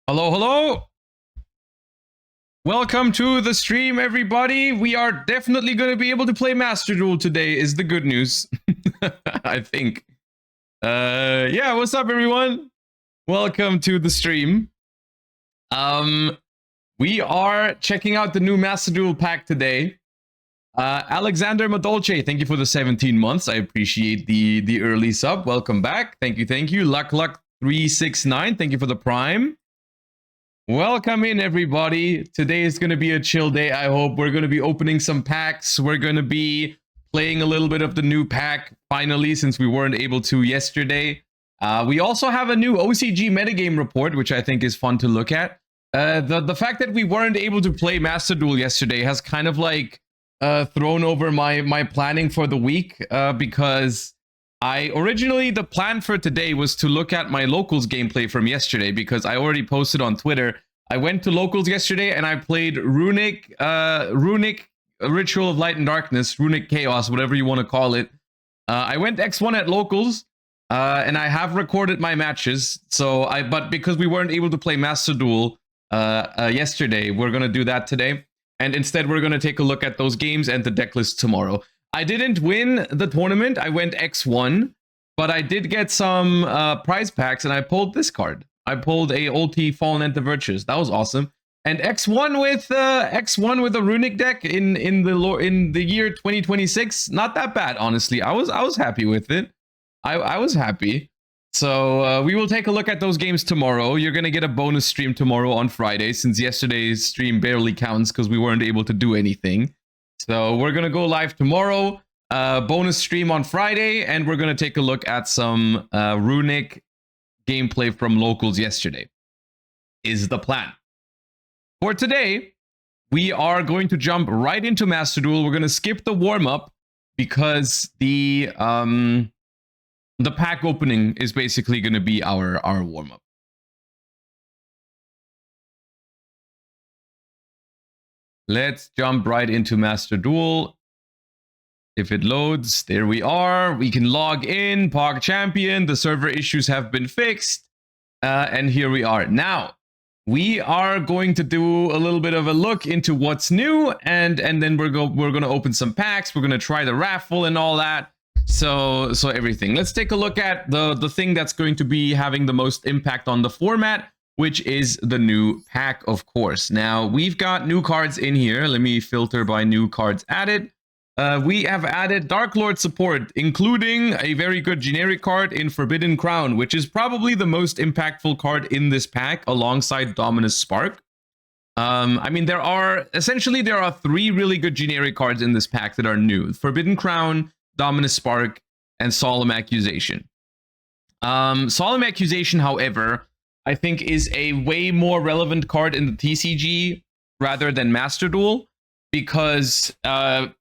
Hello, hello. Welcome to the stream, everybody. We are definitely going to be able to play Master Duel today, is the good news. I think. Yeah, what's up, everyone? Welcome to the stream. We are checking out the new Master Duel pack today. Alexander Madolce, thank you for the 17 months. I appreciate the early sub. Welcome back. Thank you, thank you. Luck 369, thank you for the prime. Welcome in, everybody. Today is going to be a chill day, I hope. We're going to be opening some packs. We're going to be playing a little bit of the new pack, finally, since we weren't able to yesterday. We also have a new OCG Metagame Report, which I think is fun to look at. The fact that we weren't able to play Master Duel yesterday has kind of like thrown over my planning for the week, because the plan for today was to look at my locals gameplay from yesterday, because I already posted on Twitter. I went to locals yesterday and I played Runic Ritual of Light and Darkness, Runic Chaos, whatever you want to call it. I went X1 at locals, and I have recorded my matches. But because we weren't able to play Master Duel yesterday, we're gonna do that today, and instead we're gonna take a look at those games and the deck list tomorrow. I didn't win the tournament. I went X1, but I did get some prize packs, and I pulled this card. I pulled a Ulti Fallen Enter Virtues. That was awesome. And X1 with a Runic deck in the year 2026. Not that bad, honestly. I was happy with it. I was happy. So we will take a look at those games tomorrow. You're gonna get a bonus stream tomorrow on Friday, since yesterday's stream barely counts because we weren't able to do anything. So we're going to go live tomorrow, bonus stream on Friday, and we're going to take a look at some Runic gameplay from locals yesterday, is the plan. For today, we are going to jump right into Master Duel. We're going to skip the warm-up because the pack opening is basically going to be our warm-up. Let's jump right into Master Duel. If it loads, there we are. We can log in, POG Champion. The server issues have been fixed. And here we are. Now, we are going to do a little bit of a look into what's new. And then we're going to open some packs. We're going to try the raffle and all that. So everything. Let's take a look at the thing that's going to be having the most impact on the format, which is the new pack, of course. Now, we've got new cards in here. Let me filter by new cards added. We have added Dark Lord support, including a very good generic card in Forbidden Crown, which is probably the most impactful card in this pack, alongside Dominus Spark. I mean, there are three really good generic cards in this pack that are new: Forbidden Crown, Dominus Spark, and Solemn Accusation. Solemn Accusation, however, I think is a way more relevant card in the TCG rather than Master Duel, because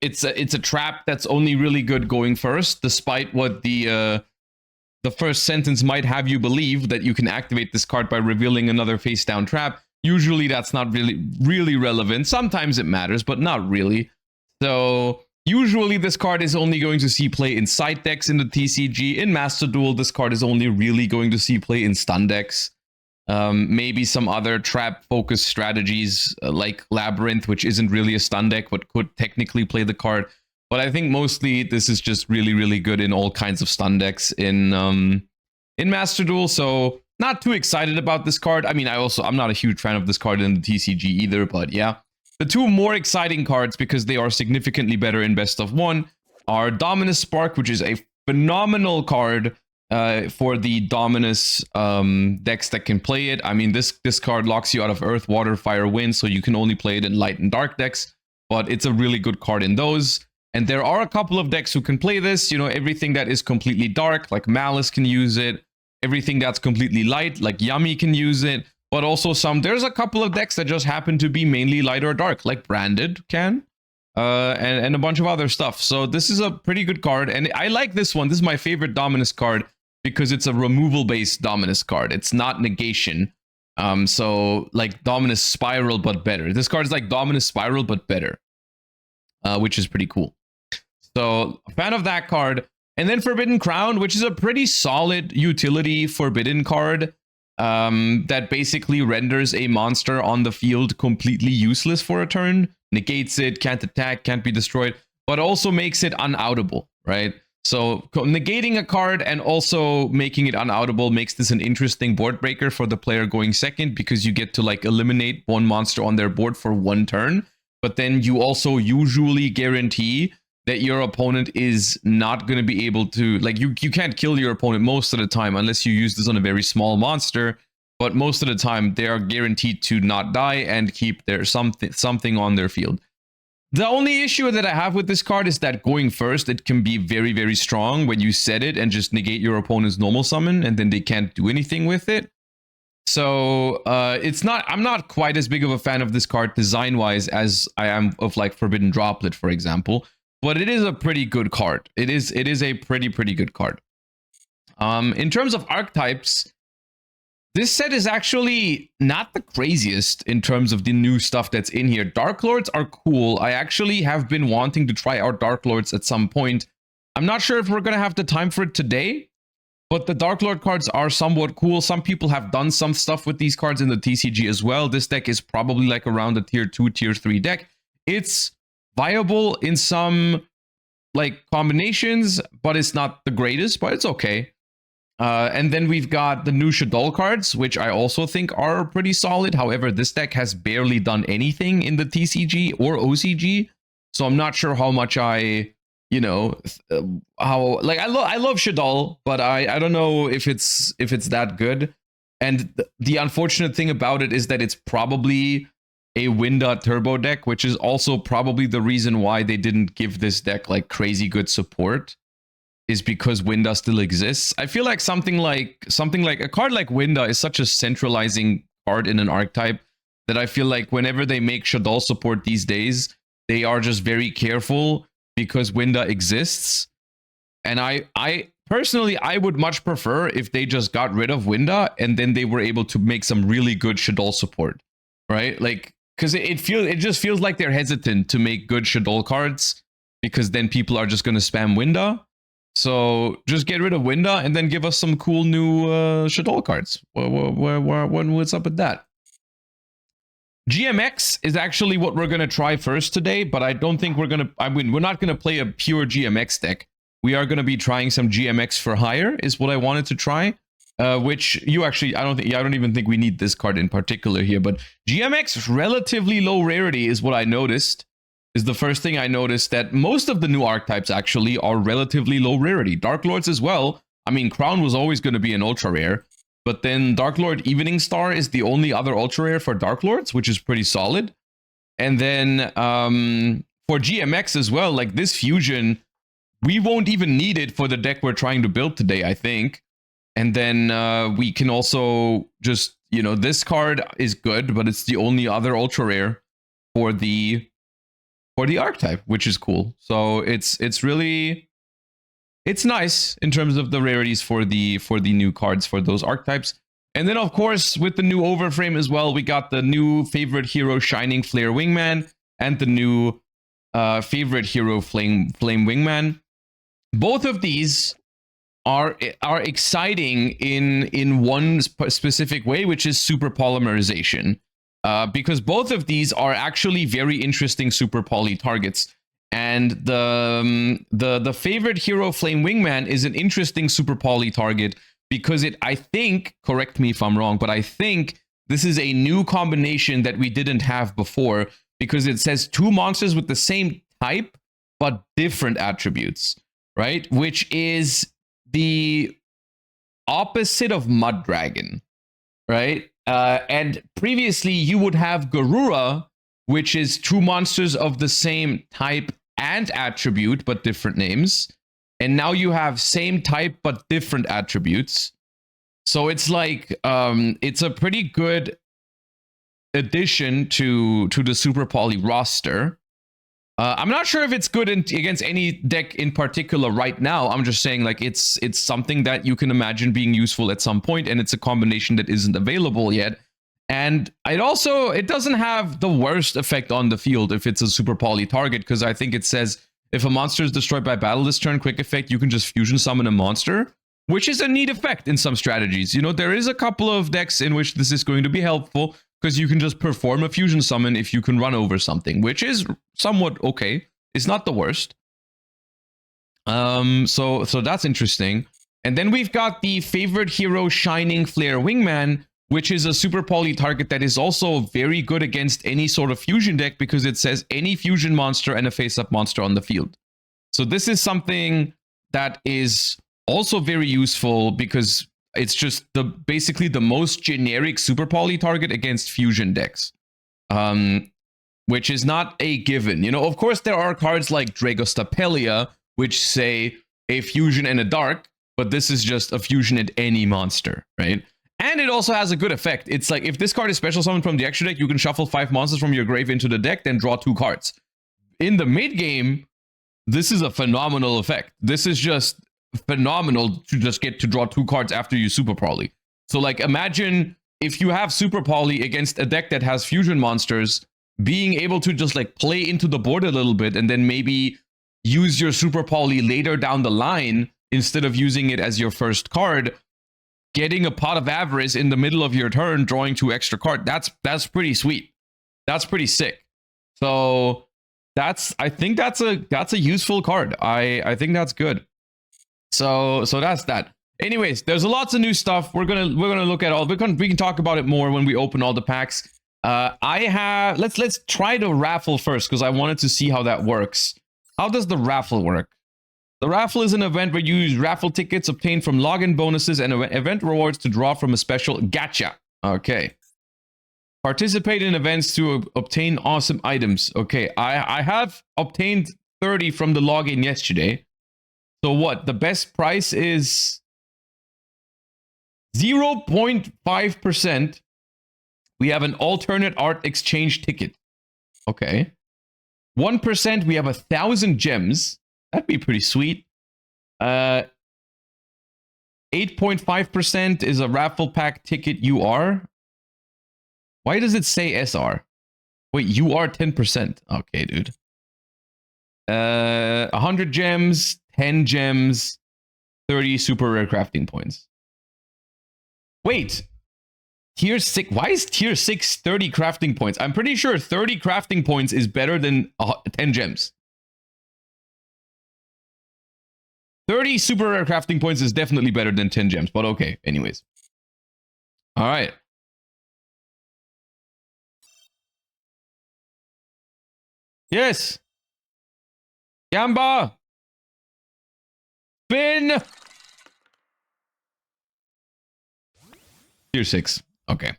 it's a trap that's only really good going first, despite what the first sentence might have you believe, that you can activate this card by revealing another face down trap. Usually that's not really relevant. Sometimes it matters, but not really. So usually this card is only going to see play in side decks in the TCG. In Master Duel, this card is only really going to see play in stun decks. Maybe some other trap focused strategies like Labyrinth, which isn't really a stun deck but could technically play the card. But I think mostly this is just really good in all kinds of stun decks in Master Duel. So not too excited about this card. I mean, I'm not a huge fan of this card in the TCG either, but yeah. The two more exciting cards, because they are significantly better in Best of 1, are Dominus Spark, which is a phenomenal card for the Dominus decks that can play it. I mean, this card locks you out of Earth, Water, Fire, Wind, so you can only play it in Light and Dark decks, but it's a really good card in those. And there are a couple of decks who can play this. You know, everything that is completely dark, like Malice, can use it. Everything that's completely light, like Yummy, can use it. But also there's a couple of decks that just happen to be mainly light or dark, like Branded can. And a bunch of other stuff. So this is a pretty good card, and I like this one. This is my favorite Dominus card, because it's a removal-based Dominus card. It's not negation. So like Dominus Spiral, but better. This card is like Dominus Spiral, but better, which is pretty cool. So a fan of that card. And then Forbidden Crown, which is a pretty solid utility Forbidden card. that basically renders a monster on the field completely useless for a turn, negates it, can't attack, can't be destroyed, but also makes it unoutable, right? So negating a card and also making it unoutable makes this an interesting board breaker for the player going second, because you get to like eliminate one monster on their board for one turn, but then you also usually guarantee that your opponent is not going to be able to, like, you can't kill your opponent most of the time unless you use this on a very small monster, but most of the time they are guaranteed to not die and keep their something on their field. The only issue that I have with this card is that going first, it can be very, very strong when you set it and just negate your opponent's normal summon, and then they can't do anything with it. So I'm not quite as big of a fan of this card design-wise as I am of like Forbidden Droplet, for example. But it is a pretty good card. It is a pretty good card. In terms of archetypes, this set is actually not the craziest in terms of the new stuff that's in here. Dark Lords are cool. I actually have been wanting to try out Dark Lords at some point. I'm not sure if we're going to have the time for it today, but the Dark Lord cards are somewhat cool. Some people have done some stuff with these cards in the TCG as well. This deck is probably like around a tier 2, tier 3 deck. It's viable in some like combinations, but it's not the greatest, but it's okay. And then we've got the new Shaddoll cards, which I also think are pretty solid. However, this deck has barely done anything in the TCG or OCG, so I'm not sure how much I, you know, how like I love Shaddoll, but I don't know if it's that good. And the unfortunate thing about it is that it's probably a Winda turbo deck, which is also probably the reason why they didn't give this deck like crazy good support, is because Winda still exists. I feel like something like a card like Winda is such a centralizing card in an archetype that I feel like whenever they make Shaddoll support these days, they are just very careful because Winda exists. And I personally, I would much prefer if they just got rid of Winda and then they were able to make some really good Shaddoll support, right? Like, because it just feels like they're hesitant to make good Shaddoll cards because then people are just going to spam Winda. So just get rid of Winda and then give us some cool new Shaddoll cards. What's up with that? GMX is actually what we're going to try first today, but I don't think we're going to, I mean, we're not going to play a pure GMX deck. We are going to be trying some GMX for hire is what I wanted to try. Which you actually, I don't even think we need this card in particular here, but GMX relatively low rarity is what I noticed. Is the first thing I noticed, that most of the new archetypes actually are relatively low rarity. Dark Lords as well. I mean, Crown was always going to be an ultra rare, but then Dark Lord Evening Star is the only other ultra rare for Dark Lords, which is pretty solid. And then for GMX as well, like this fusion, we won't even need it for the deck we're trying to build today, I think. And then we can also just, you know, this card is good, but it's the only other ultra rare for the archetype, which is cool. So it's really, it's nice in terms of the rarities for the new cards for those archetypes. And then of course with the new overframe as well, we got the new favorite hero Shining Flare Wingman and the new favorite hero Flame Wingman. Both of these are exciting in one specific way, which is super polymerization, because both of these are actually very interesting super poly targets. And the favorite hero Flame Wingman is an interesting super poly target because I think, correct me if I'm wrong, but I think this is a new combination that we didn't have before, because it says 2 monsters with the same type but different attributes, right? Which is the opposite of Mud Dragon, right? And previously you would have Garura, which is 2 monsters of the same type and attribute, but different names. And now you have same type, but different attributes. So it's like, it's a pretty good addition to the Super Poly roster. I'm not sure if it's good against any deck in particular right now. I'm just saying, like, it's something that you can imagine being useful at some point, and it's a combination that isn't available yet. And it doesn't have the worst effect on the field if it's a super poly target, because I think it says if a monster is destroyed by battle this turn, quick effect, you can just fusion summon a monster. which is a neat effect in some strategies. You know, there is a couple of decks in which this is going to be helpful because you can just perform a fusion summon if you can run over something, which is somewhat okay. It's not the worst. So that's interesting. And then we've got the favorite hero Shining Flare Wingman, which is a super poly target that is also very good against any sort of fusion deck because it says any fusion monster and a face-up monster on the field. So this is something that is also very useful because it's just basically the most generic super poly target against fusion decks, which is not a given. You know, of course, there are cards like Dragostapelia, which say a fusion and a dark, but this is just a fusion at any monster, right? And it also has a good effect. It's like if this card is special summoned from the extra deck, you can shuffle 5 monsters from your grave into the deck, then draw 2 cards. In the mid game, this is a phenomenal effect. This is just phenomenal to just get to draw 2 cards after you super poly. So like imagine if you have super poly against a deck that has fusion monsters, being able to just like play into the board a little bit and then maybe use your super poly later down the line instead of using it as your first card, getting a Pot of Avarice in the middle of your turn, drawing 2 extra cards. That's pretty sweet. That's pretty sick. So I think that's a useful card. I think that's good. So that's that. Anyways, there's lots of new stuff. We're gonna look at all. We can talk about it more when we open all the packs. Let's try the raffle first because I wanted to see how that works. How does the raffle work? The raffle is an event where you use raffle tickets obtained from login bonuses and event rewards to draw from a special gacha. Okay. Participate in events to obtain awesome items. Okay, I have obtained 30 from the login yesterday. So what? The best price is 0.5%. We have an alternate art exchange ticket. Okay. 1%, we have 1,000 gems. That'd be pretty sweet. 8.5% is a raffle pack ticket UR. Why does it say SR? Wait, UR 10%. Okay, dude. 100 gems, 10 gems, 30 super rare crafting points. Wait. Tier 6. Why is tier 6 30 crafting points? I'm pretty sure 30 crafting points is better than 10 gems. 30 super rare crafting points is definitely better than 10 gems, but okay, anyways. All right. Yes. Gamba. Spin. Tier 6. Okay.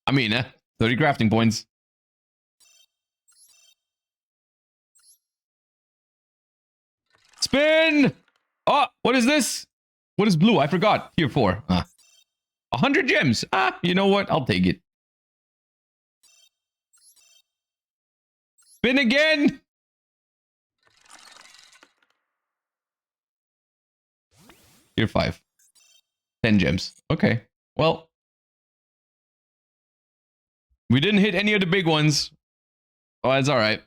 I mean, 30 crafting points. Spin! Oh, what is this? What is blue? I forgot. Tier 4. 100 gems. You know what? I'll take it. Spin again! Tier 5. 10 gems. Okay. Well, we didn't hit any of the big ones. Oh, that's all right.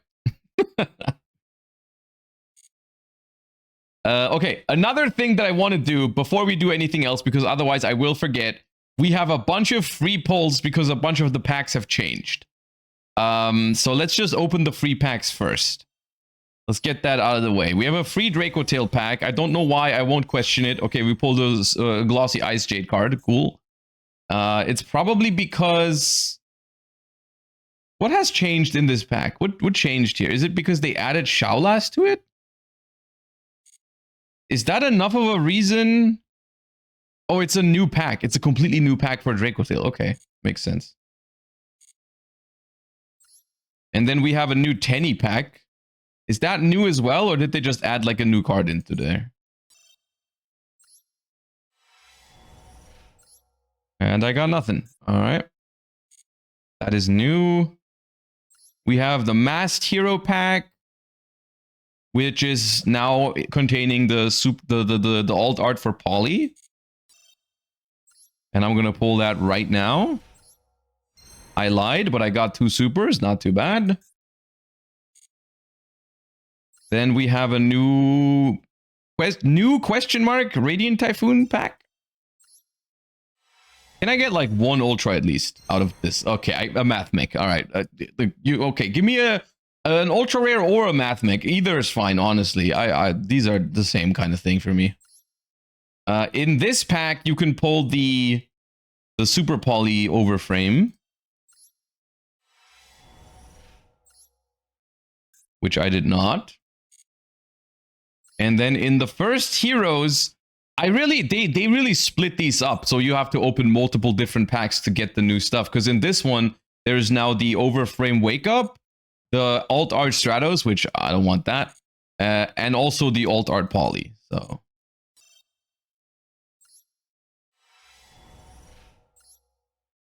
Okay, another thing that I want to do before we do anything else, because otherwise I will forget, we have a bunch of free pulls because a bunch of the packs have changed. So let's just open the free packs first. Let's get that out of the way. We have a free Draco Tail pack. I don't know why. I won't question it. Okay, we pulled a Glossy Ice Jade card. Cool. It's probably because... What has changed in this pack? What changed here? Is it because they added Shaolas to it? Is that enough of a reason? Oh, it's a new pack. It's a completely new pack for Draco Tail. Okay, makes sense. And then we have a new Tenny pack. Is that new as well, or did they just add like a new card into there? And I got nothing. All right. That is new. We have the Masked Hero pack, which is now containing the alt art for Poly. And I'm going to pull that right now. I lied, but I got 2 supers. Not too bad. Then we have a new New question mark Radiant Typhoon pack? Can I get like one ultra at least out of this? Okay, a math mech. All right, okay? Give me an ultra rare or a math mech. Either is fine, honestly. These are the same kind of thing for me. In this pack, you can pull the super poly overframe, which I did not. And then in the first heroes, they really split these up. So you have to open multiple different packs to get the new stuff. Because in this one, there's now the overframe wake up, the alt art Stratos, which I don't want that, and also the alt art poly. So.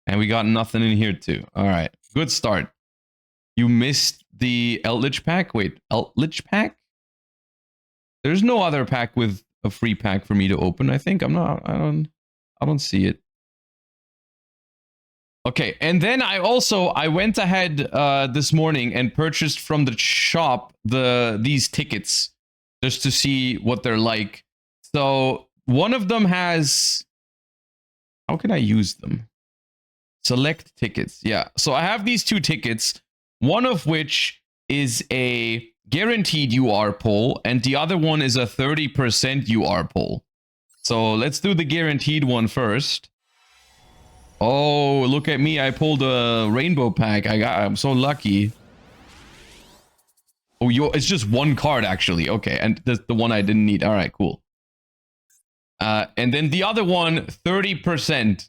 And we got nothing in here too. All right, good start. You missed the Eldritch pack. Wait, Eldritch pack? There's no other pack with a free pack for me to open. I think I don't see it. Okay, and then I went ahead this morning and purchased from the shop these tickets just to see what they're like. So one of them has, how can I use them? Select tickets. Yeah. So I have these two tickets, one of which is a guaranteed UR pull, and the other one is a 30% UR pull. So let's do the guaranteed one first. Oh, look at me. I pulled a rainbow pack. I'm so lucky. Oh, it's just one card actually. Okay, and that's the one I didn't need. All right, cool. And then the other one, 30%.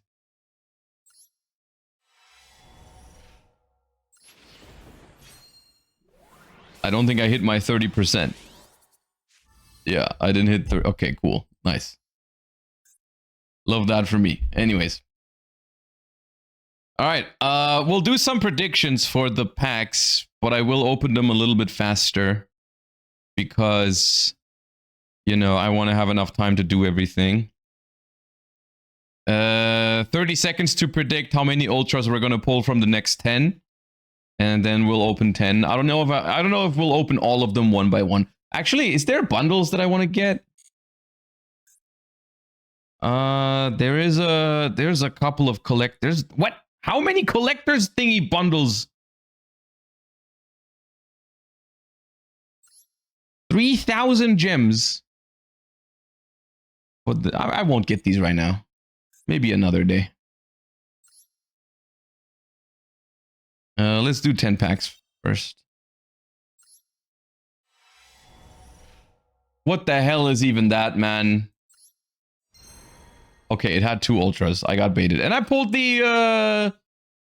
I don't think I hit my 30%. Yeah, I didn't hit 30. Okay, cool. Nice. Love that for me. Anyways. All right. We'll do some predictions for the packs, but I will open them a little bit faster because, you know, I want to have enough time to do everything. 30 seconds to predict how many ultras we're going to pull from the next 10. And then we'll open 10. I don't know if we'll open all of them one by one. Actually, is there bundles that I want to get? There's a couple of collectors. What? How many collectors thingy bundles? 3,000 gems. But I won't get these right now. Maybe another day. Let's do 10 packs first. What the hell is even that, man? Okay, it had 2 ultras. I got baited. And I pulled the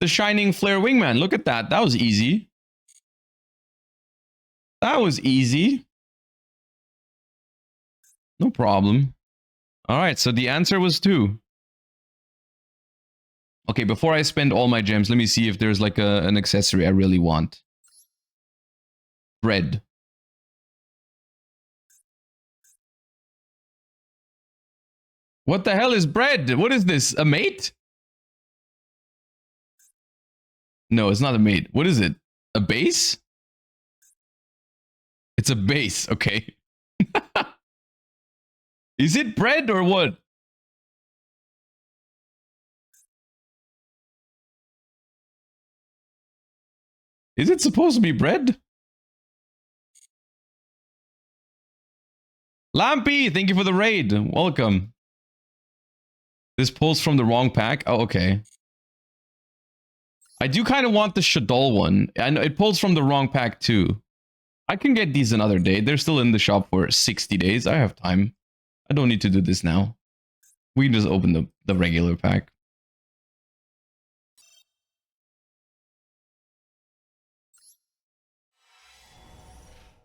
Shining Flare Wingman. Look at that. That was easy. That was easy. No problem. All right, so the answer was 2. Okay, before I spend all my gems, let me see if there's like an accessory I really want. Bread. What the hell is bread? What is this? A mate? No, it's not a mate. What is it? A base? It's a base, okay. Is it bread or what? Is it supposed to be bread? Lampy, thank you for the raid. Welcome. This pulls from the wrong pack. Oh, okay. I do kind of want the Shadol one. And it pulls from the wrong pack too. I can get these another day. They're still in the shop for 60 days. I have time. I don't need to do this now. We can just open the regular pack.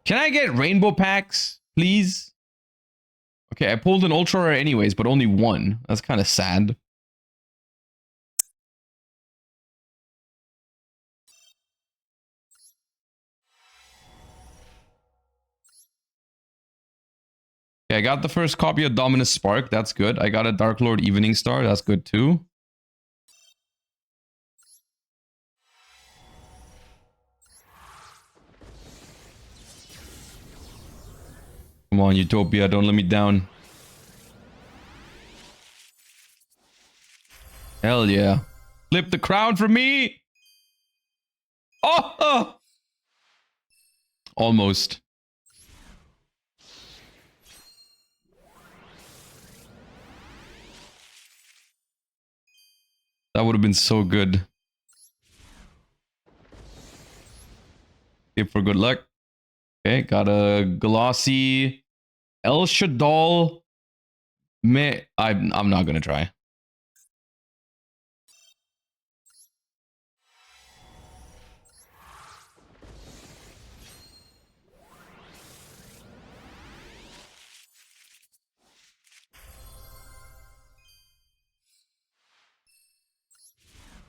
Can I get rainbow packs, please? Okay, I pulled an ultra rare anyways, but only one. That's kind of sad. Okay, I got the first copy of Dominus Spark. That's good. I got a Dark Lord Evening Star. That's good too. Come Come on, Utopia, don't let me down. Hell yeah. Flip the crown for me! Oh! Almost. That would have been so good. Tip for good luck. Okay, got a glossy El Shadal. I'm not gonna try.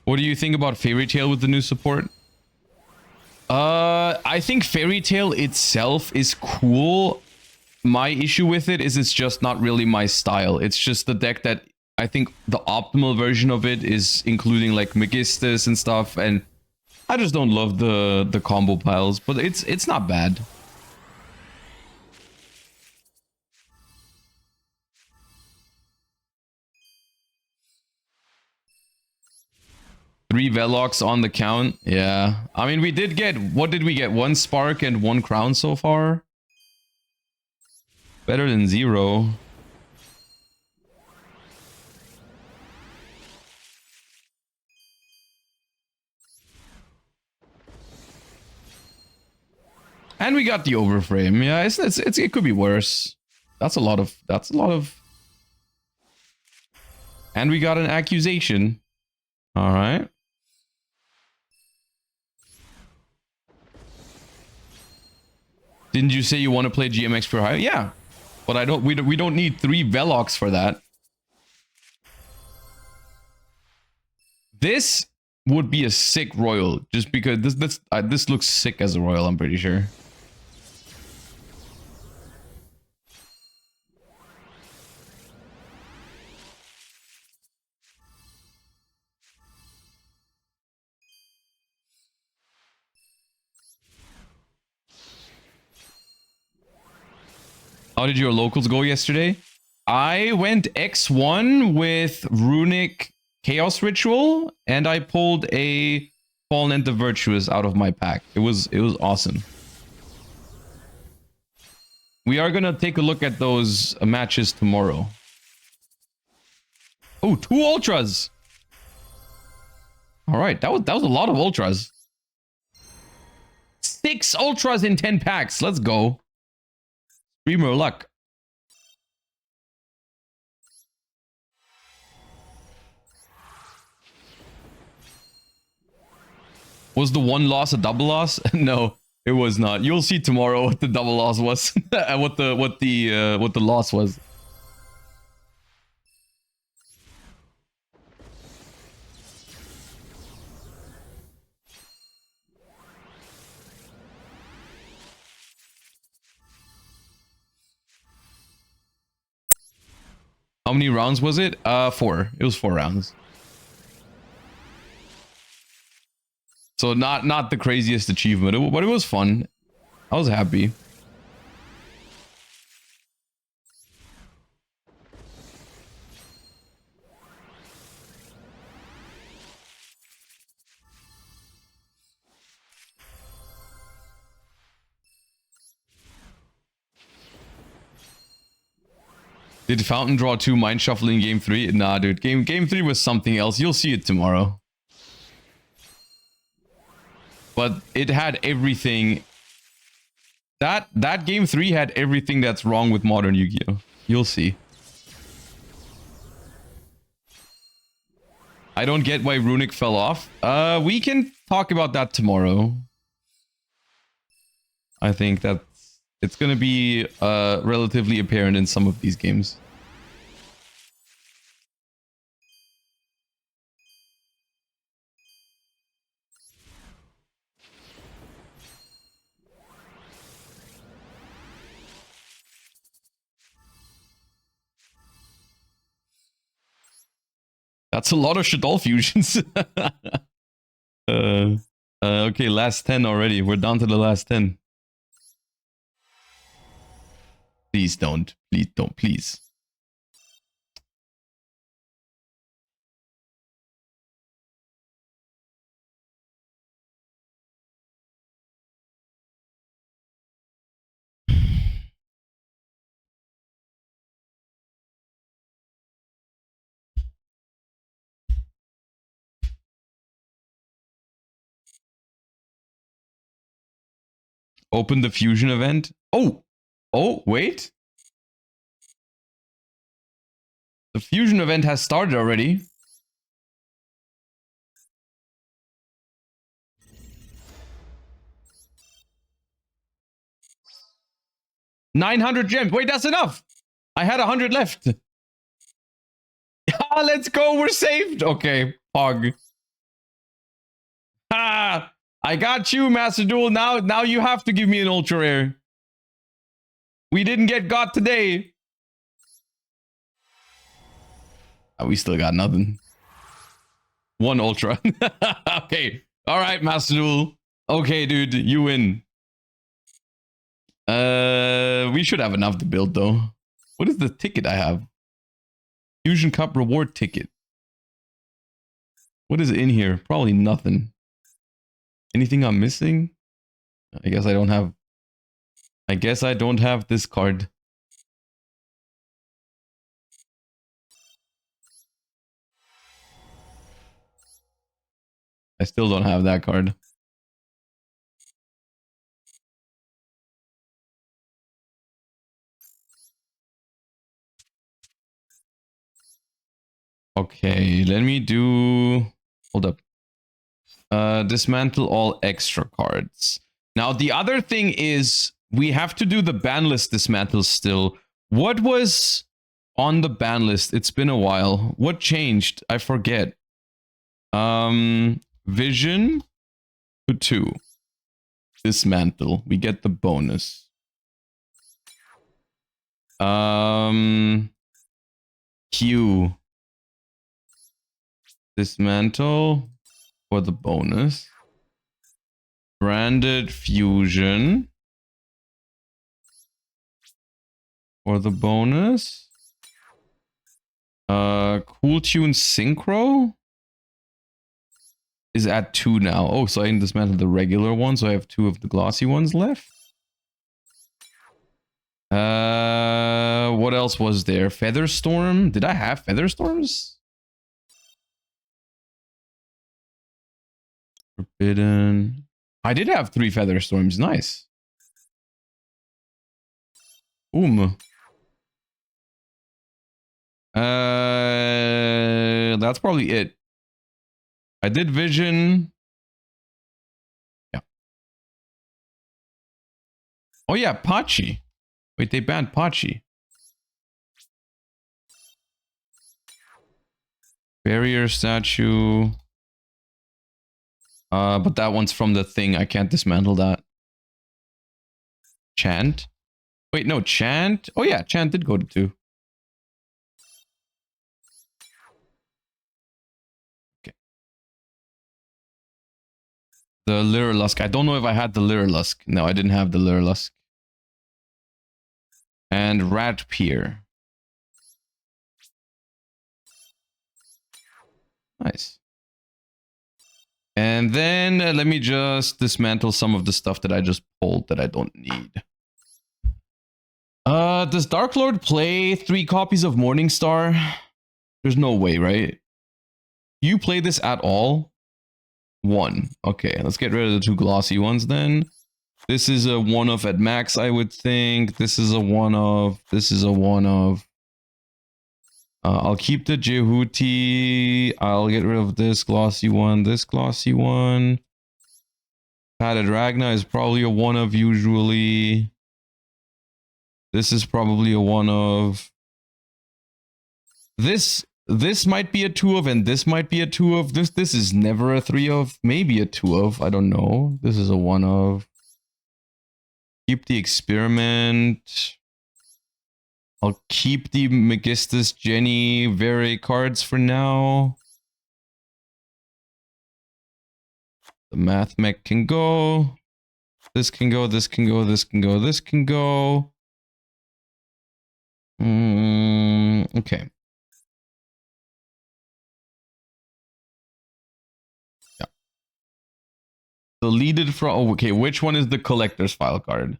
What do you think about Fairy Tail with the new support? I think Fairy Tail itself is cool. My issue with it is it's just not really my style. It's just the deck that I think the optimal version of it is including like Megistus and stuff, and I just don't love the combo piles, but it's not bad. Three Velox on the count. Yeah. I mean, we did get... What did we get? 1 Spark and 1 Crown so far? Better than 0. And we got the Overframe. Yeah, it could be worse. That's a lot of... And we got an Accusation. Alright. Didn't you say you want to play GMX for high? Yeah, but I don't. We don't need 3 Velox for that. This would be a sick royal, just because this looks sick as a royal. I'm pretty sure. How did your locals go yesterday? I went X1 with Runic Chaos Ritual, and I pulled a Fallen End of Virtuous out of my pack. It was awesome. We are gonna take a look at those matches tomorrow. Oh, 2 ultras. All right, that was a lot of ultras. 6 ultras in 10 packs. Let's go. Streamer luck. Was the 1 loss a double loss? No, it was not. You'll see tomorrow what the double loss was. what the loss was. How many rounds was it? 4. It was 4 rounds. So not the craziest achievement, but it was fun. I was happy. Did Fountain draw 2 Mind Shuffle in Game 3? Nah, dude. Game 3 was something else. You'll see it tomorrow. But it had everything. That Game 3 had everything that's wrong with modern Yu-Gi-Oh! You'll see. I don't get why Runic fell off. We can talk about that tomorrow. I think that it's gonna be relatively apparent in some of these games. That's a lot of Shadol fusions. Okay, last 10 already. We're down to the last 10. Please don't. Please don't. Please. Open the fusion event. Oh, wait. The fusion event has started already. $900 gems. Wait, that's enough. I had 100 left. Let's go. We're saved. Okay, Pog. I got you, Master Duel. Now you have to give me an ultra rare. We didn't get got today. We still got nothing. One ultra. Okay. All right, Master Duel. Okay, dude, you win. We should have enough to build though. What is the ticket I have? Fusion Cup reward ticket. What is in here? Probably nothing. Anything I'm missing? I guess I don't have this card. I still don't have that card. Okay, let me do... Hold up. Dismantle all extra cards. Now, the other thing is we have to do the ban list dismantle still. What was on the ban list? It's been a while. What changed? I forget. Vision to 2. Dismantle. We get the bonus. Q. Dismantle for the bonus. Branded fusion for the bonus. Cool tune synchro is at 2 now. Oh, so I can dismantle the regular one, so I have 2 of the glossy ones left. What else was there? Featherstorm? Did I have Featherstorms? Forbidden. I did have 3 Featherstorms. Nice. That's probably it. I did Vision. Yeah. Oh yeah, Pachi. Wait, they banned Pachi. Barrier statue. But that one's from the thing. I can't dismantle that. Chant. Wait, no, Chant. Oh yeah, Chant did go to 2. Okay. The Lyrilusk. I don't know if I had the Lyrilusk. No, I didn't have the Lyrilusk. And Rat Pier. Nice. And then let me just dismantle some of the stuff that I just pulled that I don't need. Does Dark Lord play 3 copies of Morningstar? There's no way, right? Do you play this at all? 1. Okay, let's get rid of the 2 glossy ones then. This is a 1-of at max, I would think. This is a 1-of. This is a 1-of. I'll keep the Jehuti. I'll get rid of this glossy one. This glossy one. Padded Ragna is probably a 1-of usually. This is probably a 1-of. This might be a 2-of and this might be a 2-of. This is never a 3-of. Maybe a 2-of. I don't know. This is a 1-of. Keep the Experiment. I'll keep the Megistus Jenny Vere cards for now. The Math Mech can go. This can go, this can go, this can go, this can go. Okay. Yeah. Deleted from... Oh, okay, which one is the collector's file card?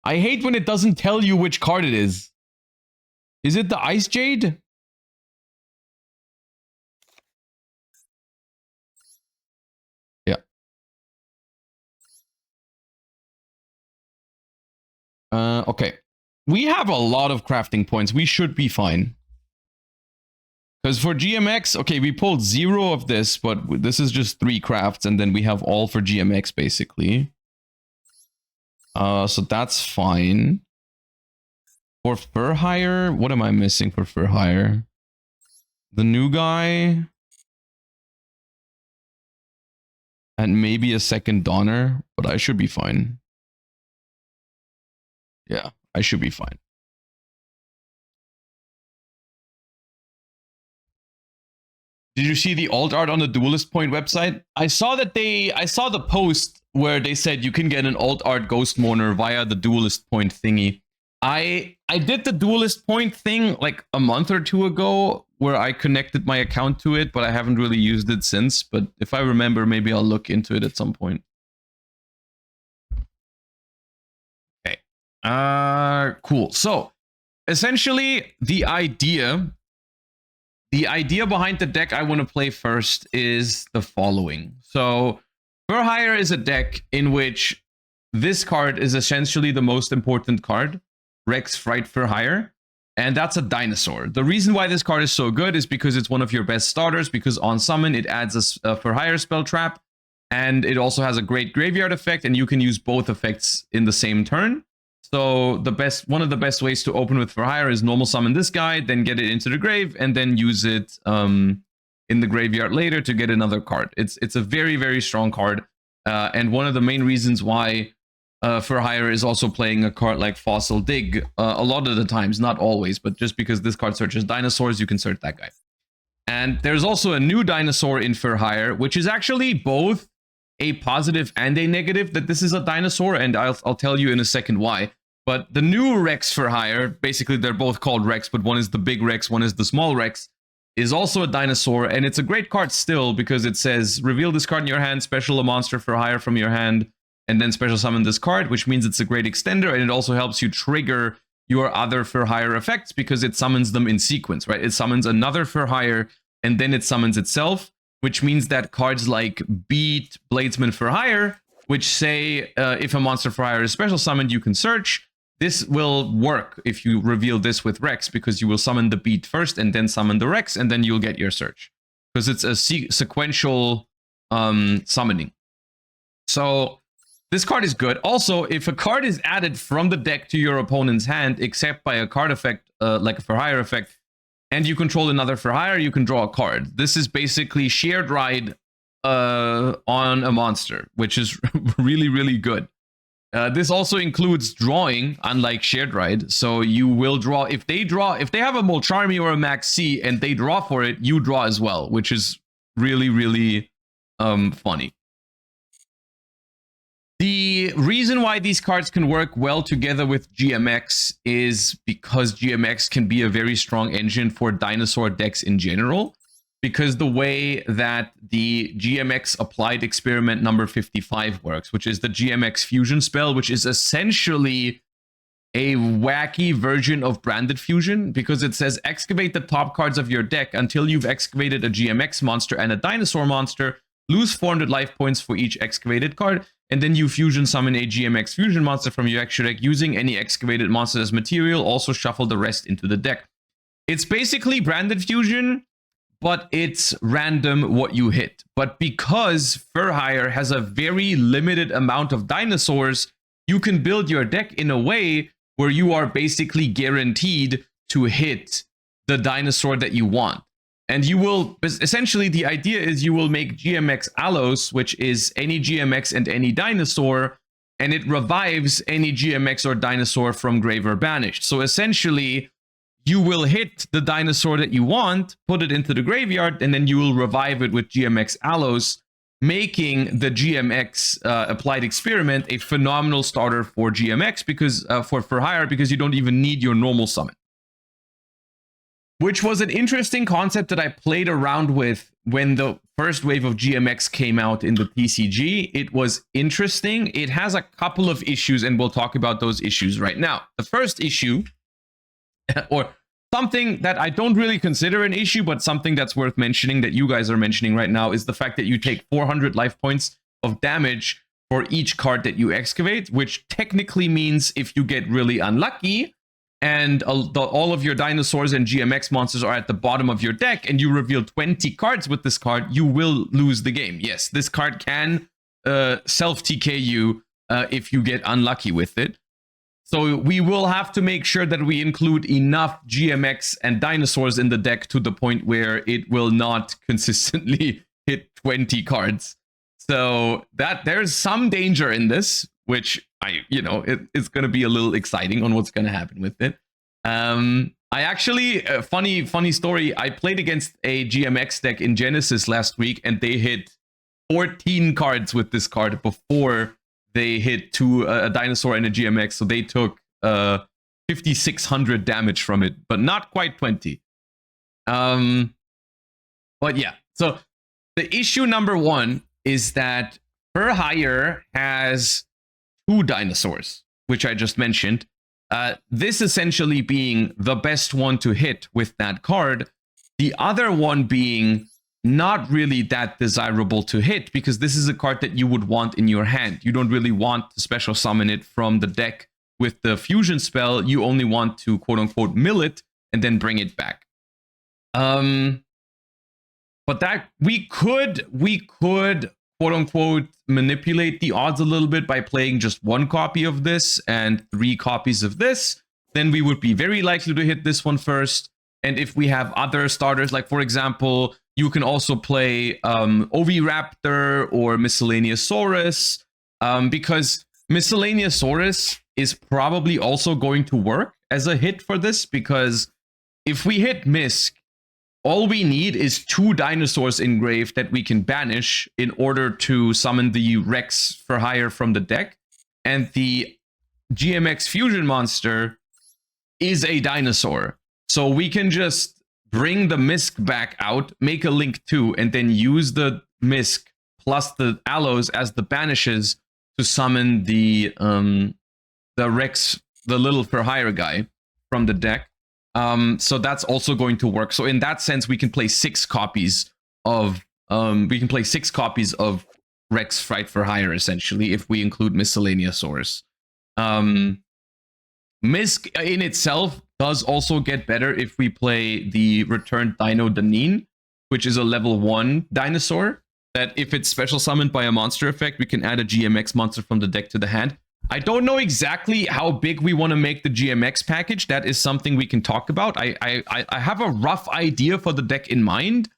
I hate when it doesn't tell you which card it is. Is it the Ice Jade? Yeah. Okay. We have a lot of crafting points. We should be fine. Because for GMX, okay, we pulled 0 of this, but this is just 3 crafts, and then we have all for GMX, basically. So that's fine. For Fur Hire, what am I missing for Fur Hire? The new guy. And maybe a second Donner, but I should be fine. Yeah, I should be fine. Did you see the alt art on the Duelist Point website? I saw that I saw the post where they said you can get an alt art Ghost Mourner via the Duelist Point thingy. I did the Duelist Point thing like a month or 2 ago where I connected my account to it, but I haven't really used it since. But if I remember, maybe I'll look into it at some point. Okay. Cool. So essentially the idea behind the deck I want to play first is the following. So Fur Hire is a deck in which this card is essentially the most important card, Rex Fright Fur Hire, and that's a dinosaur. The reason why this card is so good is because it's one of your best starters, because on summon it adds a Fur Hire spell trap, and it also has a great graveyard effect, and you can use both effects in the same turn. So one of the best ways to open with Fur Hire is normal summon this guy, then get it into the grave, and then use it in the graveyard later to get another card. It's a very, very strong card, and one of the main reasons why Fur Hire is also playing a card like Fossil Dig a lot of the times, not always, but just because this card searches dinosaurs, you can search that guy. And there's also a new dinosaur in Fur Hire, which is actually both a positive and a negative that this is a dinosaur, and I'll tell you in a second why. But the new Rex Fur Hire, basically they're both called Rex, but one is the big Rex, one is the small Rex, is also a dinosaur, and it's a great card still because it says reveal this card in your hand, special a monster Fur Hire from your hand, and then special summon this card, which means it's a great extender, and it also helps you trigger your other Fur Hire effects because it summons them in sequence, right? It summons another Fur Hire, and then it summons itself, which means that cards like Beat, Bladesman Fur Hire, which say if a monster Fur Hire is special summoned, you can search. This will work if you reveal this with Rex, because you will summon the Beat first and then summon the Rex, and then you'll get your search. Because it's a sequential summoning. So this card is good. Also, if a card is added from the deck to your opponent's hand, except by a card effect, like a Fur Hire effect, and you control another Fur Hire, you can draw a card. This is basically Shared Ride on a monster, which is really, really good. This also includes drawing, unlike Shared Ride. So you will draw, if they have a Molcharmi or a Max C and they draw for it, you draw as well, which is really, really funny. The reason why these cards can work well together with GMX is because GMX can be a very strong engine for dinosaur decks in general, because the way that the GMX applied experiment number 55 works, which is the GMX fusion spell, which is essentially a wacky version of branded fusion, because it says excavate the top cards of your deck until you've excavated a GMX monster and a dinosaur monster, lose 400 life points for each excavated card, and then you fusion summon a GMX fusion monster from your extra deck using any excavated monster as material, also shuffle the rest into the deck. It's basically branded fusion, but it's random what you hit. But because Fur Hire has a very limited amount of dinosaurs, you can build your deck in a way where you are basically guaranteed to hit the dinosaur that you want. And you will, essentially the idea is you will make GMX Allos, which is any GMX and any dinosaur, and it revives any GMX or dinosaur from grave or banished. So essentially, you will hit the dinosaur that you want, put it into the graveyard, and then you will revive it with GMX Allos. making the GMX applied experiment a phenomenal starter for GMX because for hire, because you don't even need your normal summon. Which was an interesting concept that I played around with when the first wave of GMX came out in the TCG. It was interesting. It has a couple of issues, and we'll talk about those issues right now. The first issue, or something that I don't really consider an issue, but something that's worth mentioning that you guys are mentioning right now, is the fact that you take 400 life points of damage for each card that you excavate, which technically means if you get really unlucky, and all of your dinosaurs and GMX monsters are at the bottom of your deck, and you reveal 20 cards with this card, you will lose the game. Yes, this card can self-TK you if you get unlucky with it. So we will have to make sure that we include enough GMX and dinosaurs in the deck to the point where it will not consistently hit 20 cards. So that there's some danger in this, which it's going to be a little exciting on what's going to happen with it. I actually, funny story, I played against a GMX deck in Genesis last week, and they hit 14 cards with this card before they hit a dinosaur and a GMX, so they took 5,600 damage from it, but not quite 20. But yeah, so the issue number one is that For Hire has 2 dinosaurs, which I just mentioned. This essentially being the best one to hit with that card. The other one being not really that desirable to hit, because this is a card that you would want in your hand. You don't really want to special summon it from the deck with the fusion spell. You only want to quote unquote mill it and then bring it back. But that we could quote unquote manipulate the odds a little bit by playing just 1 copy of this and 3 copies of this. Then we would be very likely to hit this one first. And if we have other starters, like for example, you can also play Oviraptor or Miscellaneousaurus, because Miscellaneousaurus is probably also going to work as a hit for this, because if we hit Misk, all we need is 2 dinosaurs engraved that we can banish in order to summon the Rex For Hire from the deck. And the GMX fusion monster is a dinosaur. So we can just bring the Misk back out, make a Link 2, and then use the Misk plus the Allos as the banishes to summon the Rex, the little For Hire guy from the deck. So that's also going to work. So in that sense, we can play 6 copies of Rex Fright For Hire, essentially, if we include Miscellaneousaurus. Misk in itself does also get better if we play the Returned Dino Danin, which is a level 1 dinosaur, that if it's special summoned by a monster effect, we can add a GMX monster from the deck to the hand. I don't know exactly how big we want to make the GMX package. That is something we can talk about. I have a rough idea for the deck in mind,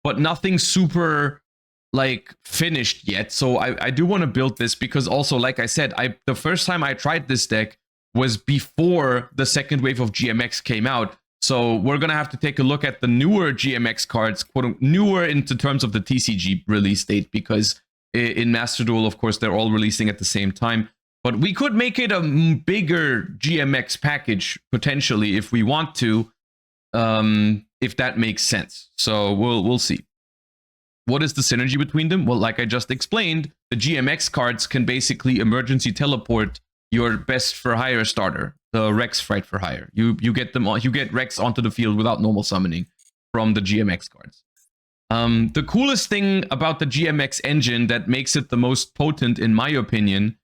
but nothing super like finished yet. So I do want to build this, because also, like I said, the first time I tried this deck was before the second wave of GMX came out. So we're going to have to take a look at the newer GMX cards, quote newer into terms of the TCG release date, because in Master Duel, of course, they're all releasing at the same time. But we could make it a bigger GMX package, potentially, if we want to, if that makes sense. So we'll see. What is the synergy between them? Well, like I just explained, the GMX cards can basically emergency teleport your best For Hire starter, the Rex Fright For Hire. You get them on, you get Rex onto the field without normal summoning from the GMX cards. The coolest thing about the GMX engine that makes it the most potent, in my opinion,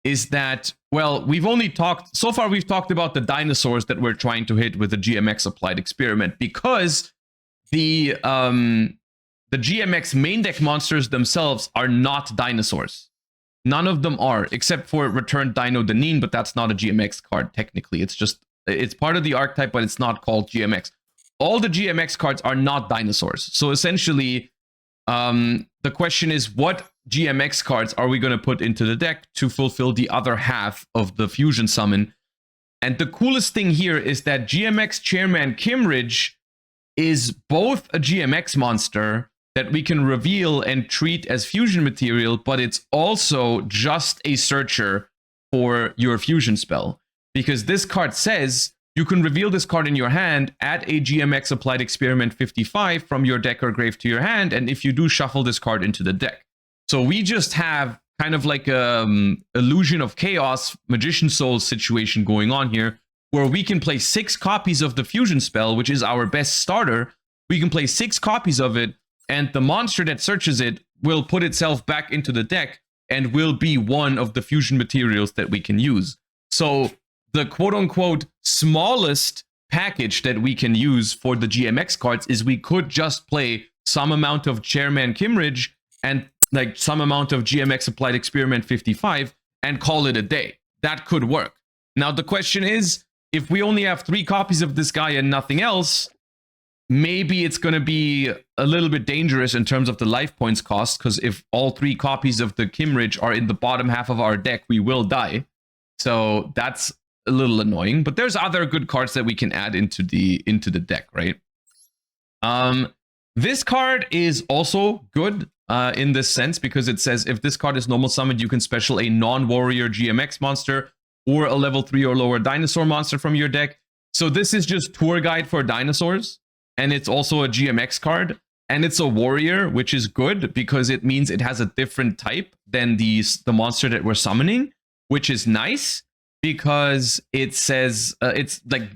is that, well, we've talked about the dinosaurs that we're trying to hit with the GMX applied experiment, because the GMX main deck monsters themselves are not dinosaurs. None of them are, except for Returned Dino Danin, but that's not a GMX card, technically. It's part of the archetype, but it's not called GMX. All the GMX cards are not dinosaurs. So essentially, the question is, what GMX cards are we going to put into the deck to fulfill the other half of the fusion summon? And the coolest thing here is that GMX Chairman Kimridge is both a GMX monster, that we can reveal and treat as fusion material, but it's also just a searcher for your fusion spell. Because this card says you can reveal this card in your hand, add a GMX applied experiment 55 from your deck or grave to your hand, and if you do, shuffle this card into the deck. So we just have kind of like a illusion of chaos, Magician Soul situation going on here, where we can play 6 copies of the fusion spell, which is our best starter. We can play 6 copies of it, and the monster that searches it will put itself back into the deck and will be one of the fusion materials that we can use. So the quote-unquote smallest package that we can use for the GMX cards is we could just play some amount of Chairman Kimridge and like some amount of GMX applied experiment 55 and call it a day. That could work. Now the question is, if we only have 3 copies of this guy and nothing else, maybe it's going to be a little bit dangerous in terms of the life points cost, because if all 3 copies of the Kimridge are in the bottom half of our deck, we will die. So that's a little annoying, but there's other good cards that we can add into the deck, right? This card is also good in this sense, because it says if this card is normal summoned, you can special a non-warrior GMX monster or a level 3 or lower dinosaur monster from your deck. So this is just tour guide for dinosaurs, and it's also a GMX card, and it's a warrior, which is good because it means it has a different type than the monster that we're summoning, which is nice. Because it says it's like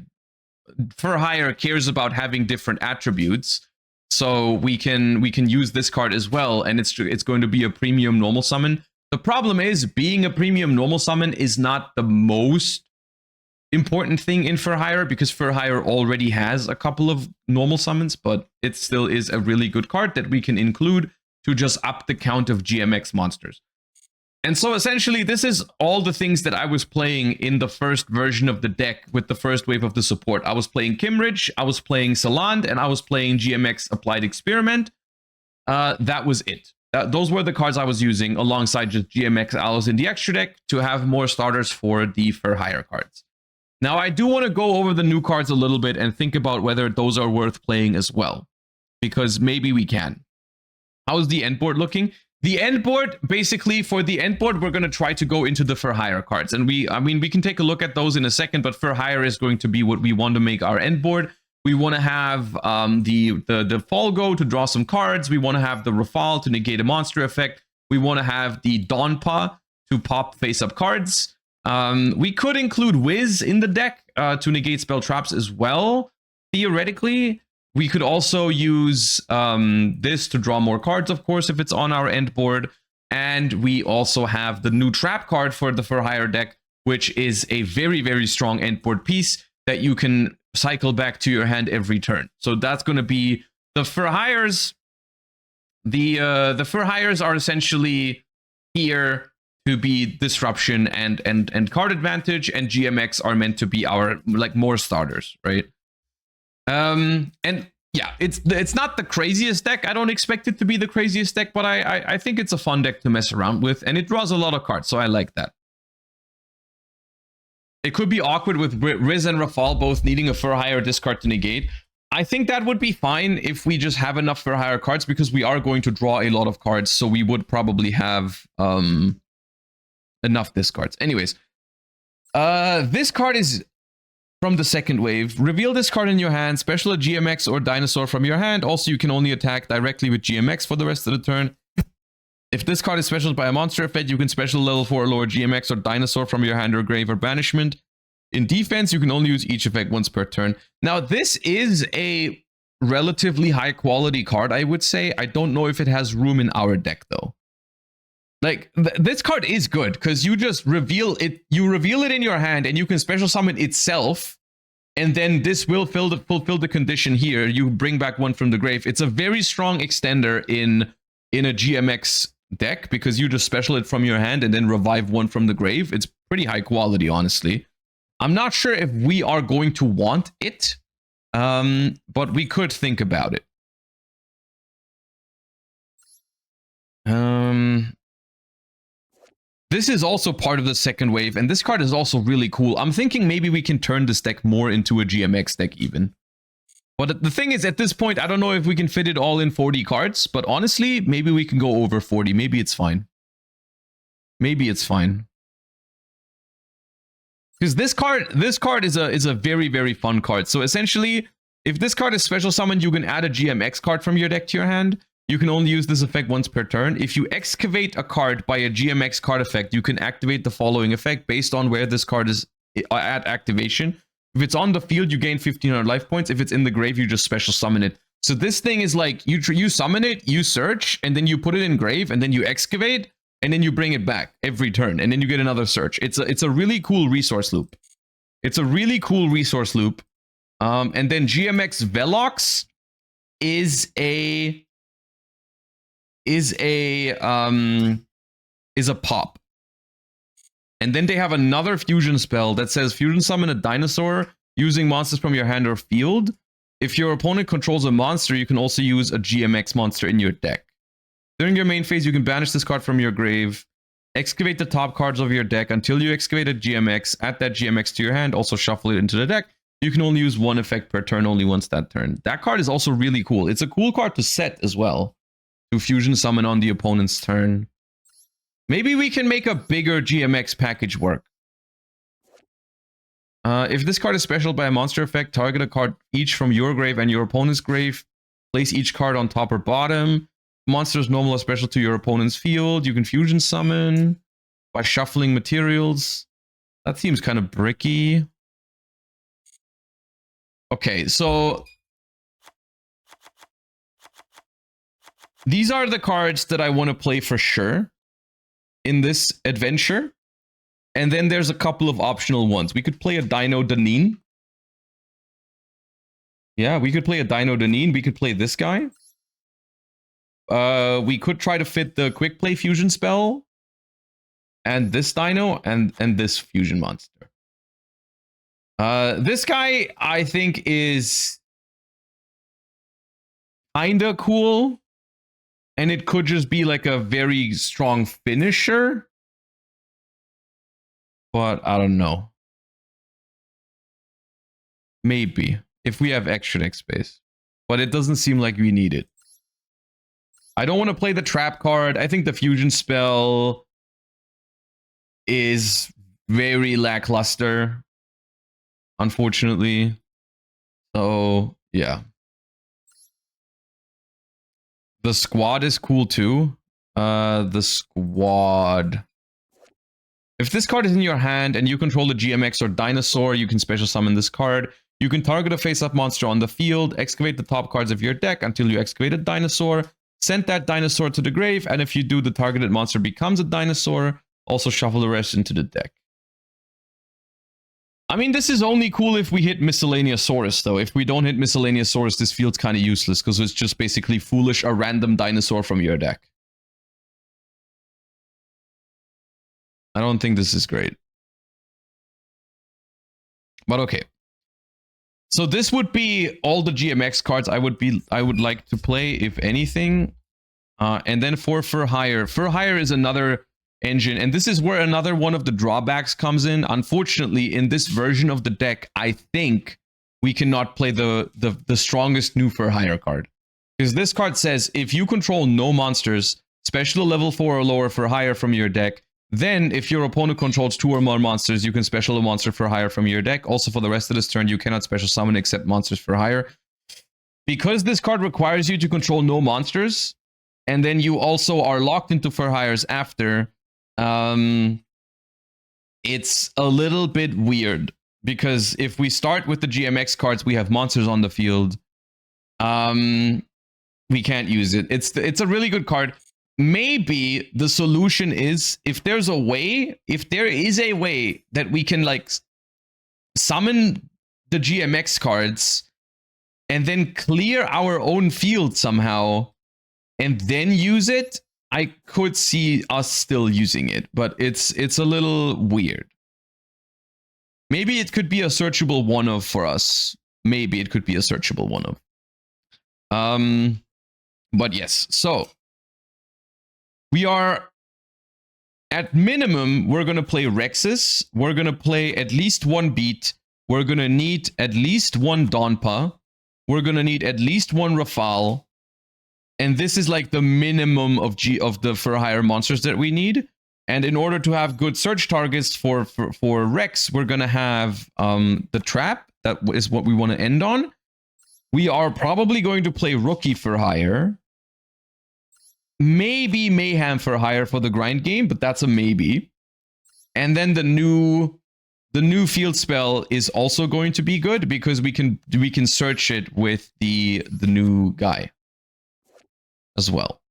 For Hire cares about having different attributes, so we can use this card as well, and it's going to be a premium normal summon. The problem is, being a premium normal summon is not the most important thing in For Hire, because For Hire already has a couple of normal summons, but it still is a really good card that we can include to just up the count of GMX monsters. And so essentially, this is all the things that I was playing in the first version of the deck with the first wave of the support. I was playing Kimridge, I was playing Saland, and I was playing GMX Applied Experiment. That was it. Those were the cards I was using alongside just GMX Owls in the extra deck to have more starters for the For Hire cards. Now, I do want to go over the new cards a little bit and think about whether those are worth playing as well, because maybe we can. How's the end board looking? The end board, basically, for the end board, we're going to try to go into the For Hire cards. And we can take a look at those in a second, but For Hire is going to be what we want to make our end board. We want to have the Folgo to draw some cards. We want to have the Rafal to negate a monster effect. We want to have the Donpa to pop face-up cards. We could include Wiz in the deck to negate spell traps as well, theoretically. We could also use this to draw more cards, of course, if it's on our end board. And we also have the new trap card for the For Hire deck, which is a very, very strong end board piece that you can cycle back to your hand every turn. So that's going to be the For Hires. The For Hires are essentially here to be disruption and card advantage, and GMX are meant to be our more starters, right? And yeah, it's not the craziest deck. I don't expect it to be the craziest deck, but I think it's a fun deck to mess around with, and it draws a lot of cards, so I like that. It could be awkward with Riz and Rafal both needing a For Hire discard to negate. I think that would be fine if we just have enough For Hire cards, because we are going to draw a lot of cards, so we would probably have enough discards. Anyways, this card is from the second wave. Reveal this card in your hand, special a GMX or dinosaur from your hand. Also, you can only attack directly with GMX for the rest of the turn. If this card is specialed by a monster effect, you can special level 4 or lower GMX or dinosaur from your hand or grave or banishment. In defense, you can only use each effect once per turn. Now, this is a relatively high quality card, I would say. I don't know if it has room in our deck, though. Like, this card is good because you just reveal it. You reveal it in your hand and you can special summon itself. And then this will fulfill the condition here. You bring back one from the grave. It's a very strong extender in a GMX deck because you just special it from your hand and then revive one from the grave. It's pretty high quality, honestly. I'm not sure if we are going to want it, but we could think about it. This is also part of the second wave, and this card is also really cool. I'm thinking maybe we can turn this deck more into a GMX deck even. But the thing is, at this point, I don't know if we can fit it all in 40 cards, but honestly, maybe we can go over 40. Maybe it's fine. Maybe it's fine. Because this card is a very, very fun card. So essentially, if this card is special summoned, you can add a GMX card from your deck to your hand. You can only use this effect once per turn. If you excavate a card by a GMX card effect, you can activate the following effect based on where this card is at activation. If it's on the field, you gain 1500 life points. If it's in the grave, you just special summon it. So this thing is like, you summon it, you search, and then you put it in grave, and then you excavate, and then you bring it back every turn, and then you get another search. It's a really cool resource loop. It's a really cool resource loop. And then GMX Velox is a pop. And then they have another fusion spell that says fusion summon a dinosaur using monsters from your hand or field. If your opponent controls a monster, you can also use a GMX monster in your deck. During your main phase, you can banish this card from your grave, excavate the top cards of your deck until you excavate a GMX, add that GMX to your hand, also shuffle it into the deck. You can only use one effect per turn, only once that turn. That card is also really cool. It's a cool card to set as well, to fusion summon on the opponent's turn. Maybe we can make a bigger GMX package work. If this card is special by a monster effect, target a card each from your grave and your opponent's grave. Place each card on top or bottom. Monsters normal or special to your opponent's field. You can fusion summon by shuffling materials. That seems kind of bricky. Okay, so these are the cards that I want to play for sure in this adventure. And then there's a couple of optional ones. We could play a Dino Danin. Yeah, we could play a Dino Danin. We could play this guy. We could try to fit the quick play fusion spell and this dino and this fusion monster. This guy I think is kinda cool, and it could just be like a very strong finisher, but I don't know. Maybe if we have extra deck space, but it doesn't seem like we need it. I don't want to play the trap card. I think the fusion spell is very lackluster, unfortunately. So, yeah. The squad is cool too. The squad. If this card is in your hand and you control the GMX or dinosaur, you can special summon this card. You can target a face-up monster on the field, excavate the top cards of your deck until you excavate a dinosaur. Send that dinosaur to the grave, and if you do, the targeted monster becomes a dinosaur. Also shuffle the rest into the deck. I mean, this is only cool if we hit Miscellaneousaurus, though. If we don't hit Miscellaneousaurus, this feels kind of useless, because it's just basically foolish a random dinosaur from your deck. I don't think this is great. But okay. So this would be all the GMX cards I would like to play, if anything. And then for hire. For hire is another engine, and this is where another one of the drawbacks comes in. Unfortunately, in this version of the deck, I think we cannot play the strongest new for hire card. Because this card says, if you control no monsters, special level 4 or lower for hire from your deck, then if your opponent controls 2 or more monsters, you can special a monster for hire from your deck. Also, for the rest of this turn, you cannot special summon except monsters for hire. Because this card requires you to control no monsters, and then you also are locked into for hires after, it's a little bit weird. Because if we start with the GMX cards, we have monsters on the field. We can't use it. It's a really good card. Maybe the solution is, if there is a way that we can like summon the GMX cards and then clear our own field somehow and then use it, I could see us still using it, but it's a little weird. Maybe it could be a searchable one of for us. Maybe it could be a searchable one of. But yes, so we are, at minimum, we're going to play Rexus. We're going to play at least one beat. We're going to need at least one Donpa. we're gonna need at least one Rafale. And this is like the minimum of the for hire monsters that we need. And in order to have good search targets for Rex, we're gonna have the trap. That is what we want to end on. We are probably going to play rookie for hire. Maybe mayhem for hire for the grind game, but that's a maybe. And then the new field spell is also going to be good because we can search it with the new guy as well.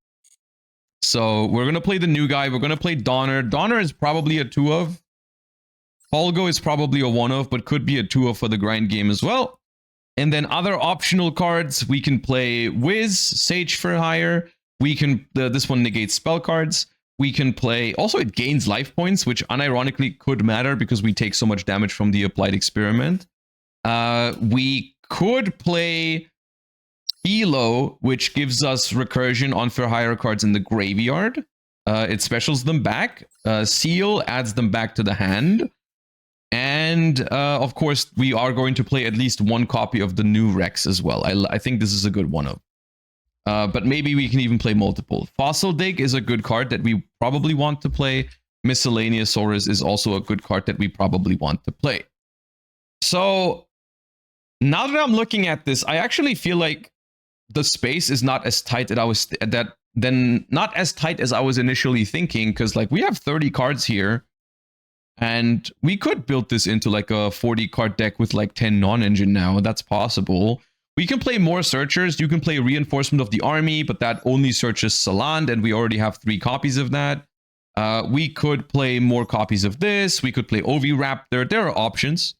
So we're gonna play the new guy. We're gonna play Donner. Donner is probably a 2 of. Folgo is probably a 1 of, but could be a 2 of for the grind game as well. And then other optional cards, we can play Wiz, Sage for hire. We can this one negates spell cards. We can play also it gains life points, which unironically could matter because we take so much damage from the applied experiment. We could play Elo, which gives us recursion on for hire cards in the graveyard. It specials them back. Seal adds them back to the hand. And of course, we are going to play at least one copy of the new Rex as well. I think this is a good one of. But maybe we can even play multiple. Fossil Dig is a good card that we probably want to play. Miscellaneousaurus is also a good card that we probably want to play. So now that I'm looking at this, I actually feel like the space is not as tight as I was initially thinking, because like we have 30 cards here and we could build this into like a 40 card deck with like 10 non-engine now. That's possible. We can play more searchers. You can play Reinforcement of the Army, but that only searches Saland and we already have 3 copies of that. We could play more copies of this. We could play Oviraptor. There are options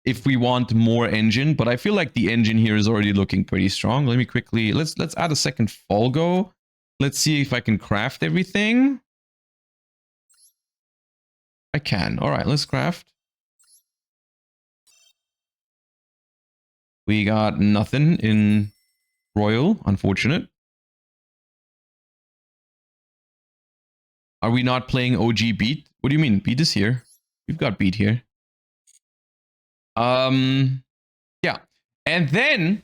if we want more engine, but I feel like the engine here is already looking pretty strong. Let me quickly, let's add a second Folgo. Let's see if I can craft everything. I can. All right, let's craft. We got nothing in Royal, unfortunate. Are we not playing OG Beat? What do you mean? Beat is here. We've got Beat here. Yeah. And then,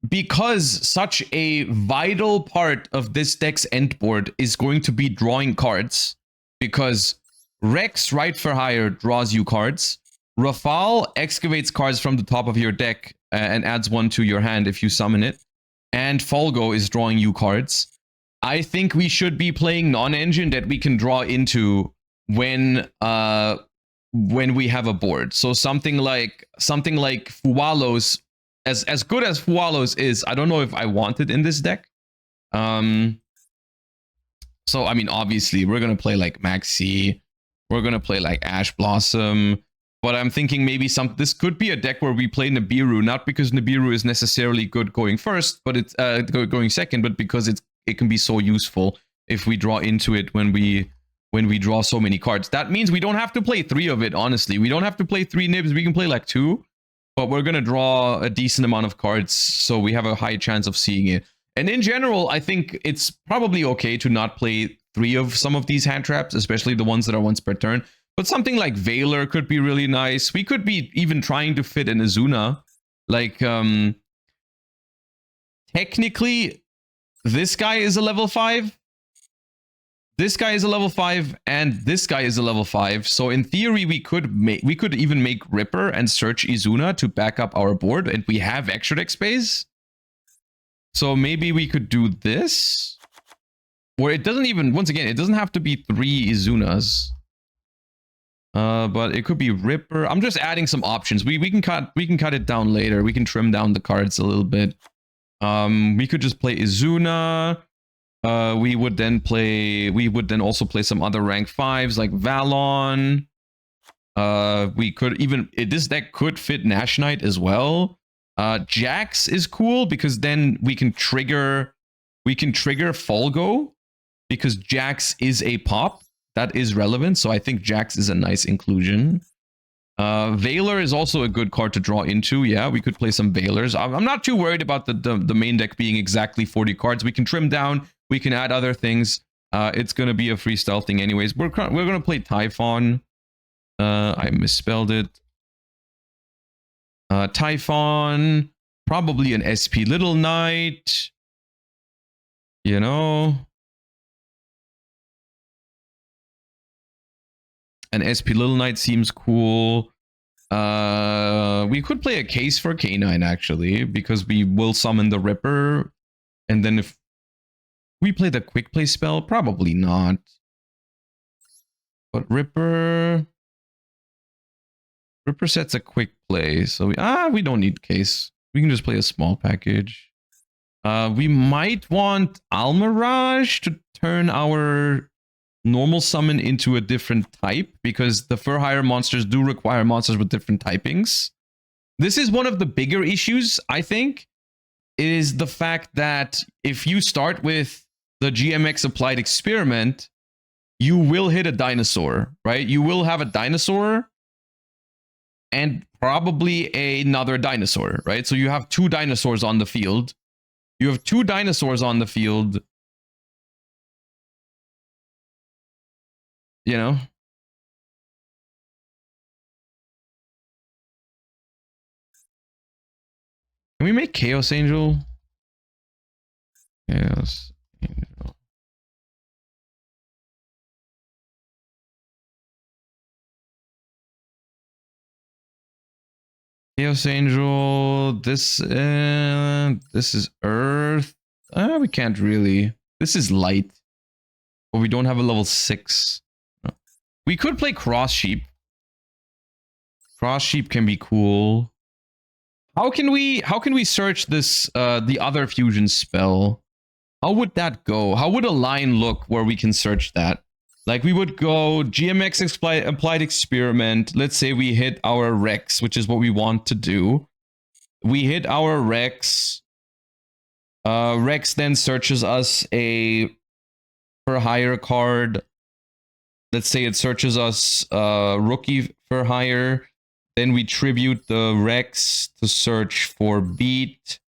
because such a vital part of this deck's end board is going to be drawing cards, because Rex Right for Hire draws you cards, Rafale excavates cards from the top of your deck and adds 1 to your hand if you summon it, and Folgo is drawing you cards. I think we should be playing non-engine that we can draw into when we have a board. So something like Fuwalos, as good as Fuwalos is, I don't know if I want it in this deck. So I mean, obviously we're gonna play like Maxi, we're gonna play like Ash Blossom, but I'm thinking maybe this could be a deck where we play Nibiru, not because Nibiru is necessarily good going first, but it's going second, but because it can be so useful if we draw into it when we draw so many cards. That means we don't have to play 3 of it, honestly. We don't have to play 3 nibs. We can play like 2, but we're going to draw a decent amount of cards, so we have a high chance of seeing it. And in general, I think it's probably okay to not play 3 of some of these hand traps, especially the ones that are once per turn. But something like Veiler could be really nice. We could be even trying to fit an Azuna. Like, technically, this guy is a level 5. This guy is a level 5, and this guy is a level 5. So in theory, we could even make Ripper and search Izuna to back up our board, and we have extra deck space. So maybe we could do this, where it doesn't even, once again, it doesn't have to be 3 Izunas, but it could be Ripper. I'm just adding some options. We can cut it down later. We can trim down the cards a little bit. We could just play Izuna. We would then also play some other rank 5s like Valon. We could even, this deck could fit Nash Knight as well. Jax is cool because then we can trigger Folgo, because Jax is a pop that is relevant. So I think Jax is a nice inclusion. Veiler is also a good card to draw into. Yeah, we could play some Veilers. I'm not too worried about the main deck being exactly 40 cards. We can trim down. We can add other things. It's going to be a freestyle thing anyways. We're going to play Typhon. I misspelled it. Typhon. Probably an SP Little Knight. You know. An SP Little Knight seems cool. We could play a case for K9 actually, because we will summon the Ripper. And then if we play the quick play spell, probably not. But Ripper sets a quick play, so we don't need case. We can just play a small package. We might want Almirage to turn our normal summon into a different type, because the Fur Hire monsters do require monsters with different typings. This is one of the bigger issues, I think, is the fact that if you start with the GMX applied experiment, you will hit a dinosaur, right? You will have a dinosaur and probably another dinosaur, right? So you have two dinosaurs on the field. You have two dinosaurs on the field. You know? Can we make Chaos Angel? Chaos Angel. Chaos Angel. This is Earth. We can't really. This is Light. But we don't have a level 6. We could play Cross Sheep. Cross Sheep can be cool. How can we search this the other fusion spell? How would that go? How would a line look where we can search that? Like we would go GMX applied experiment. Let's say we hit our Rex, which is what we want to do. We hit our Rex. Rex then searches us a for hire card. Let's say it searches us rookie for hire. Then we tribute the Rex to search for beat.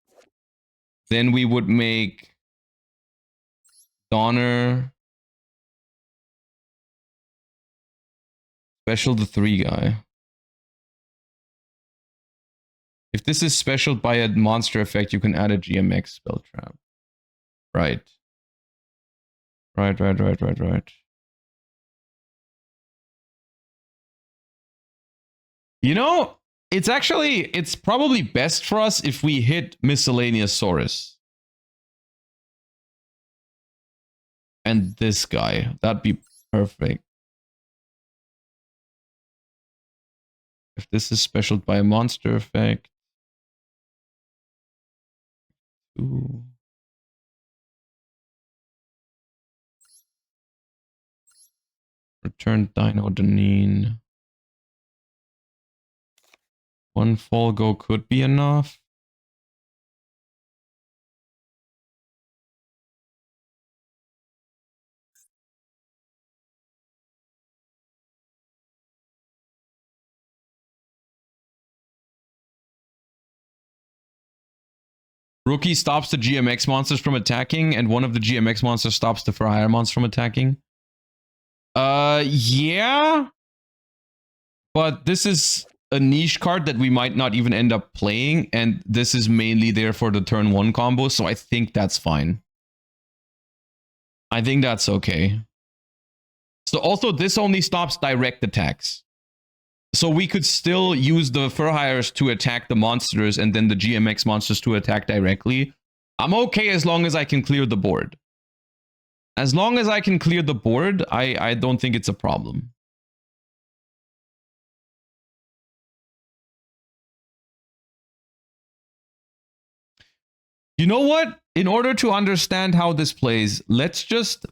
Then we would make Donner. Special the 3 guy. If this is special by a monster effect, you can add a GMX spell trap. Right. Right. You know, it's probably best for us if we hit Miscellaneous Saurus. And this guy. That'd be perfect. If this is special by a monster effect. Ooh. Return Dino Deneen. One fall go could be enough. Rookie stops the GMX monsters from attacking, and one of the GMX monsters stops the for hire monsters from attacking. Yeah. But this is a niche card that we might not even end up playing, and this is mainly there for the turn 1 combo, so I think that's fine. I think that's okay. So also, this only stops direct attacks. So we could still use the Fur Hires to attack the monsters and then the GMX monsters to attack directly. I'm okay as long as I can clear the board. As long as I can clear the board, I don't think it's a problem. You know what? In order to understand how this plays, let's just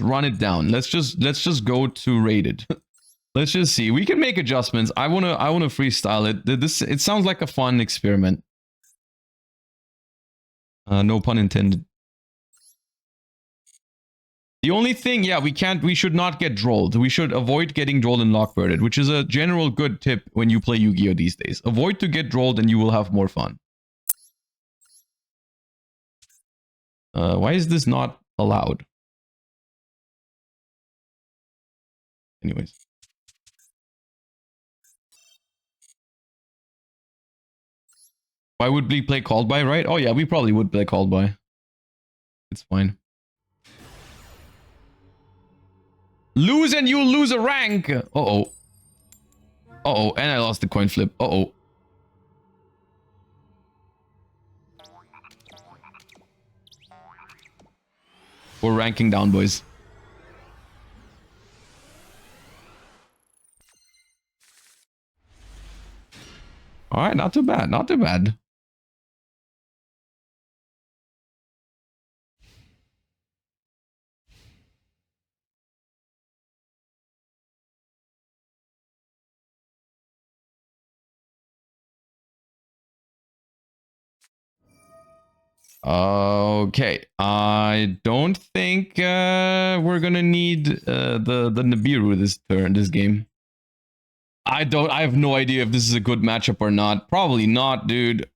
run it down. Let's just go to rated. Let's just see. We can make adjustments. I wanna freestyle it. It sounds like a fun experiment. No pun intended. The only thing, yeah, we should not get drolled. We should avoid getting drolled and lockbirded, which is a general good tip when you play Yu-Gi-Oh these days. Avoid to get drolled and you will have more fun. Why is this not allowed? Anyways. Why would we play called by, right? Oh yeah, we probably would play called by. It's fine. Lose and you'll lose a rank. Uh-oh. Uh-oh, and I lost the coin flip. Uh-oh. We're ranking down, boys. All right, not too bad, not too bad. Okay, I don't think we're gonna need the Nibiru this game. I have no idea if this is a good matchup or not. Probably not, dude.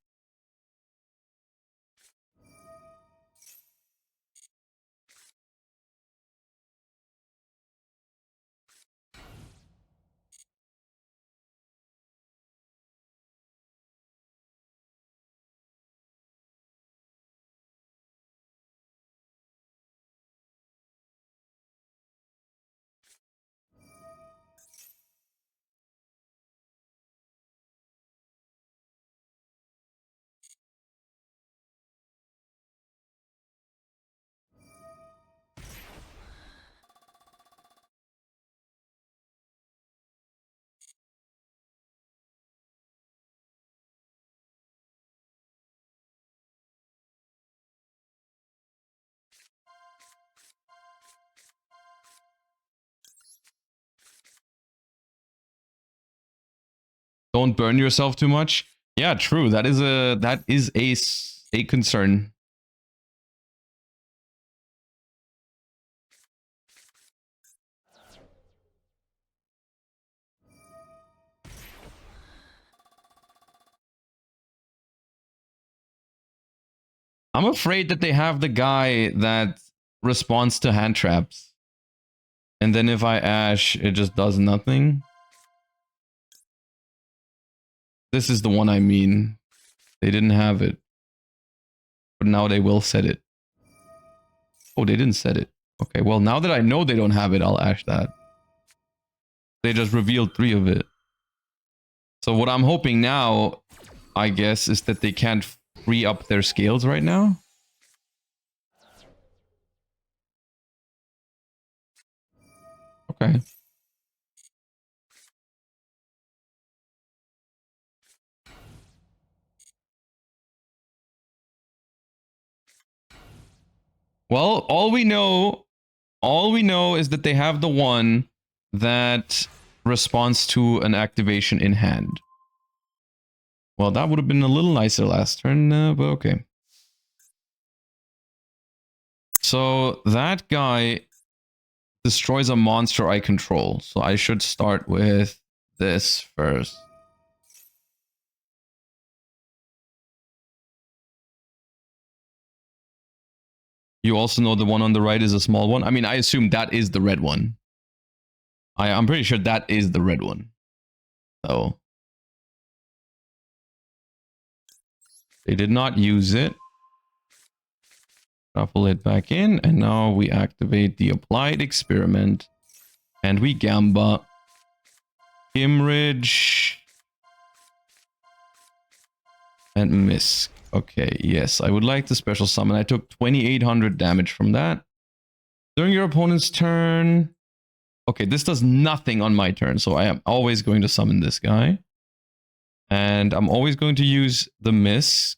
Don't burn yourself too much. Yeah, true. That is a concern. I'm afraid that they have the guy that responds to hand traps. And then if I ash, it just does nothing. This is the one I mean. They didn't have it. But now they will set it. Oh, they didn't set it. Okay, well, now that I know they don't have it, I'll ash that. They just revealed 3 of it. So what I'm hoping now, I guess, is that they can't free up their scales right now. Okay. Well, all we know is that they have the one that responds to an activation in hand. Well, that would have been a little nicer last turn, but okay. So that guy destroys a monster I control. So I should start with this first. You also know the one on the right is a small one. I mean, I assume that is the red one. I'm pretty sure that is the red one. So they did not use it. Shuffle it back in, and now we activate the applied experiment. And we gamba. Gimridge. And miss. Okay, yes, I would like to special summon. I took 2800 damage from that. During your opponent's turn... Okay, this does nothing on my turn, so I am always going to summon this guy. And I'm always going to use the miss.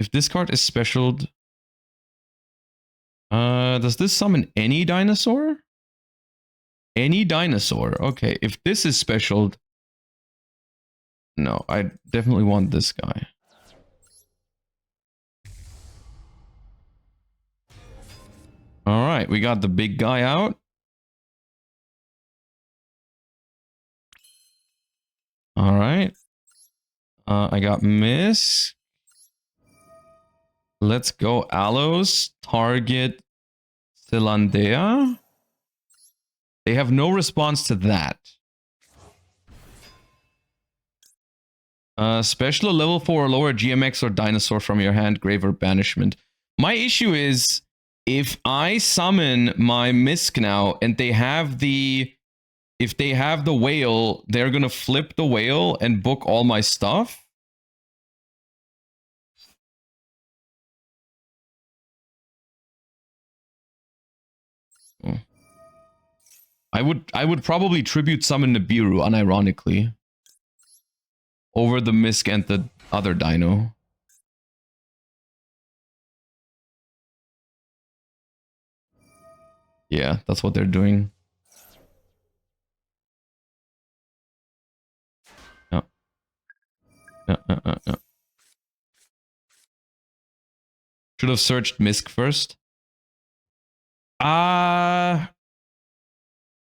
If this card is specialed... does this summon any dinosaur? Any dinosaur. Okay, if this is specialed... No, I definitely want this guy. Alright, we got the big guy out. Alright. I got miss. Let's go Alos. Target Silandea. They have no response to that. Special level 4 or lower GMX or dinosaur from your hand, grave or banishment. My issue is if I summon my Misk now and they have the... If they have the whale, they're gonna flip the whale and book all my stuff. I would probably tribute summon Nibiru, unironically. Over the Misk and the other dino. Yeah, that's what they're doing. Yeah. Yeah. Should have searched Misk first.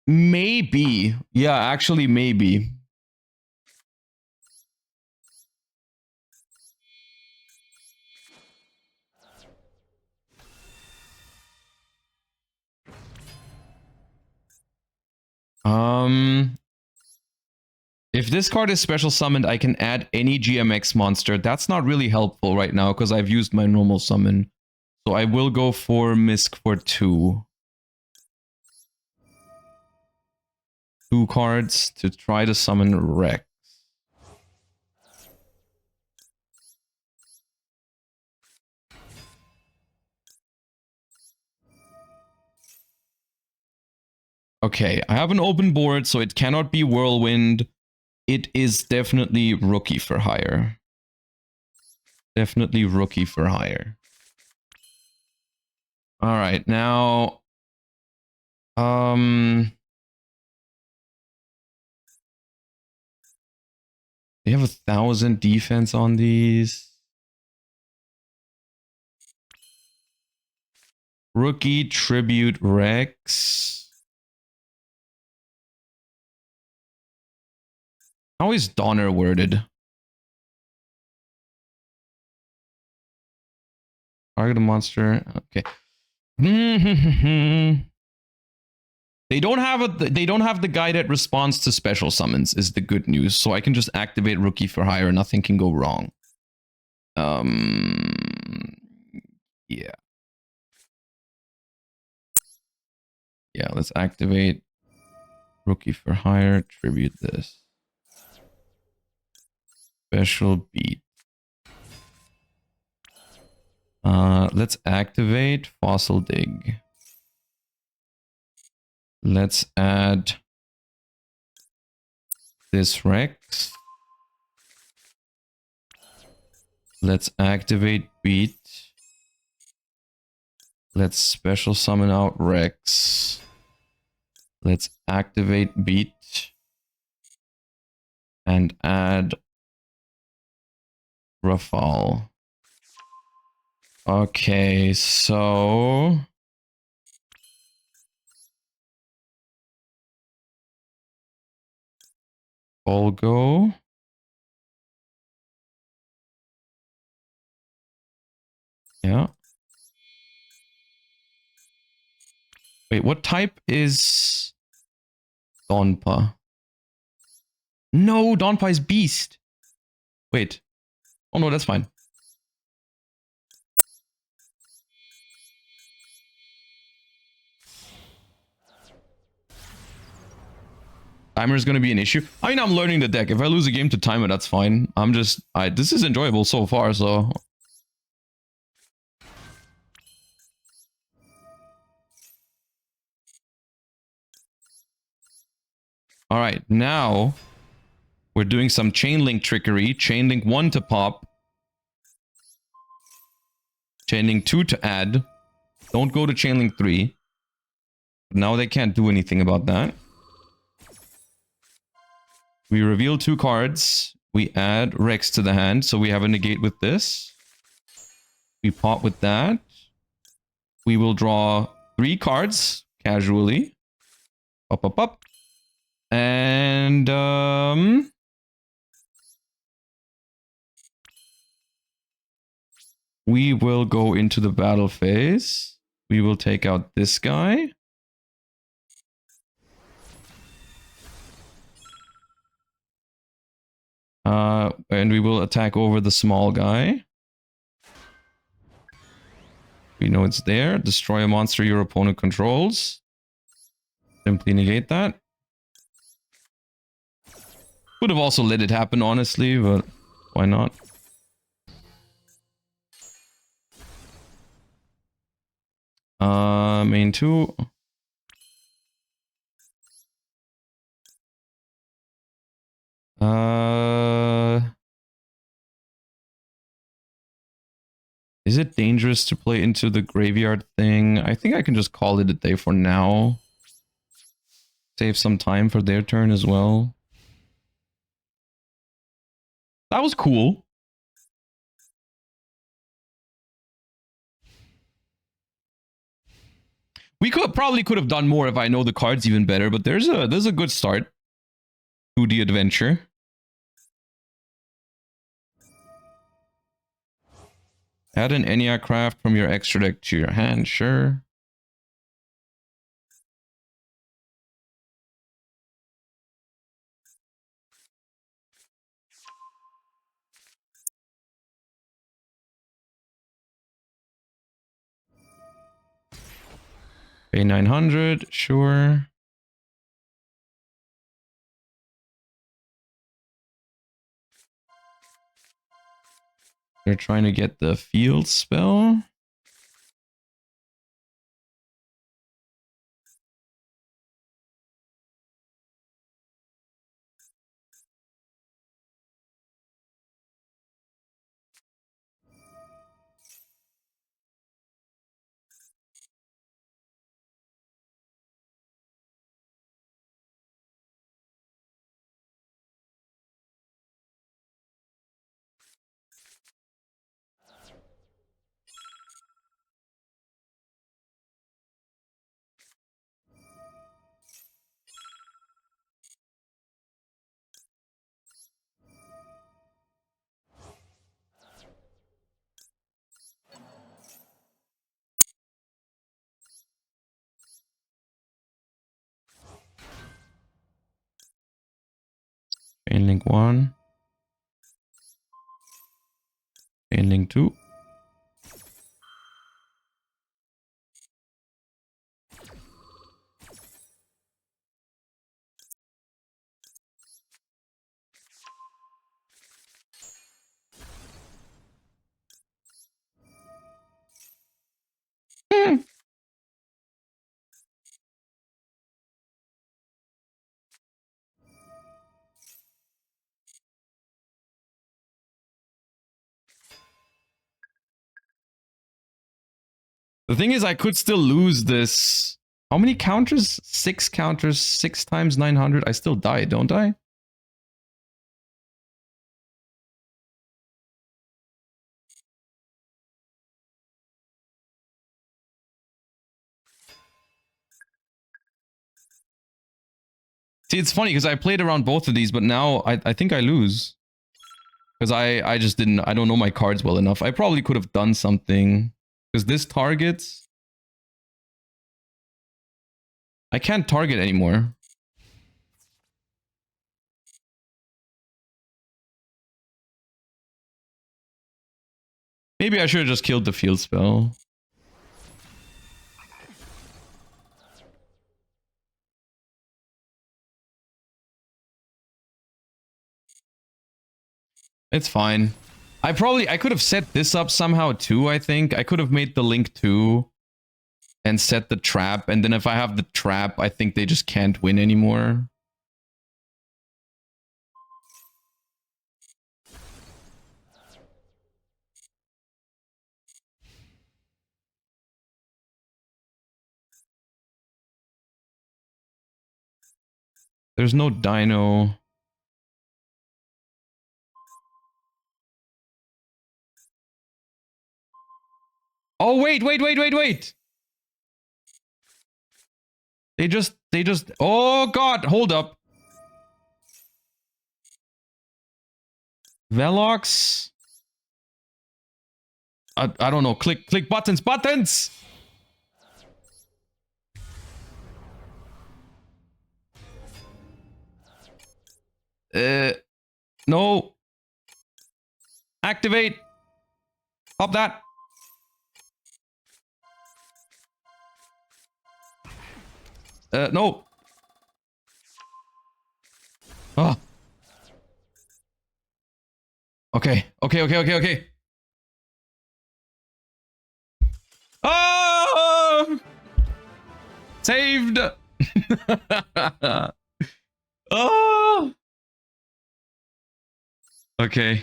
Maybe. Yeah, actually, maybe. If this card is special summoned, I can add any GMX monster. That's not really helpful right now because I've used my normal summon. So I will go for Misk for 2. 2 cards to try to summon Rex. Okay, I have an open board, so it cannot be Whirlwind. It is definitely Rookie for hire. Definitely Rookie for hire. Alright, now... They have 1,000 defense on these. Rookie, Tribute, Rex. How is Donner worded? Target a monster. Okay. They don't have the guided response to special summons is the good news. So I can just activate Rookie for hire. Nothing can go wrong. Yeah. Yeah, let's activate Rookie for hire. Tribute this. Special beat. Let's activate Fossil Dig. Let's add this Rex. Let's activate Beat. Let's special summon out Rex. Let's activate Beat. And add Rafal. Okay, so... Volgo. Yeah. Wait, what type is Donpa? No, Donpa is Beast. Wait. Oh no, that's fine. Timer is going to be an issue. I mean, I'm learning the deck. If I lose a game to timer, that's fine. This is enjoyable so far, so... Alright, now... We're doing some Chainlink trickery. Chainlink 1 to pop. Chainlink 2 to add. Don't go to Chainlink 3. Now they can't do anything about that. We reveal 2 cards. We add Rex to the hand, so we have a negate with this. We pop with that. We will draw 3 cards, casually. Up. And, we will go into the battle phase. We will take out this guy. And we will attack over the small guy. We know it's there. Destroy a monster your opponent controls. Simply negate that. Would have also let it happen, honestly, but why not? Main 2. Is it dangerous to play into the graveyard thing? I think I can just call it a day for now. Save some time for their turn as well. That was cool. We probably could have done more if I know the cards even better, but there's a good start to the adventure. Add an Enya craft from your extra deck to your hand, sure. Pay 900, sure. They're trying to get the field spell. Chain link 1. Chain link 2. The thing is, I could still lose this. How many counters? 6 counters, 6 times 900. I still die, don't I? See, it's funny because I played around both of these, but now I think I lose. Because I just didn't, I don't know my cards well enough. I probably could have done something. Because this targets... I can't target anymore. Maybe I should have just killed the field spell. It's fine. I could have set this up somehow too, I think. I could have made the link 2 and set the trap. And then if I have the trap, I think they just can't win anymore. There's no dino. Oh, wait. They just, oh God, hold up. Velox. I don't know. Click buttons. No. Activate. Pop that. No. Oh. Okay. Oh! Saved. Oh. Okay.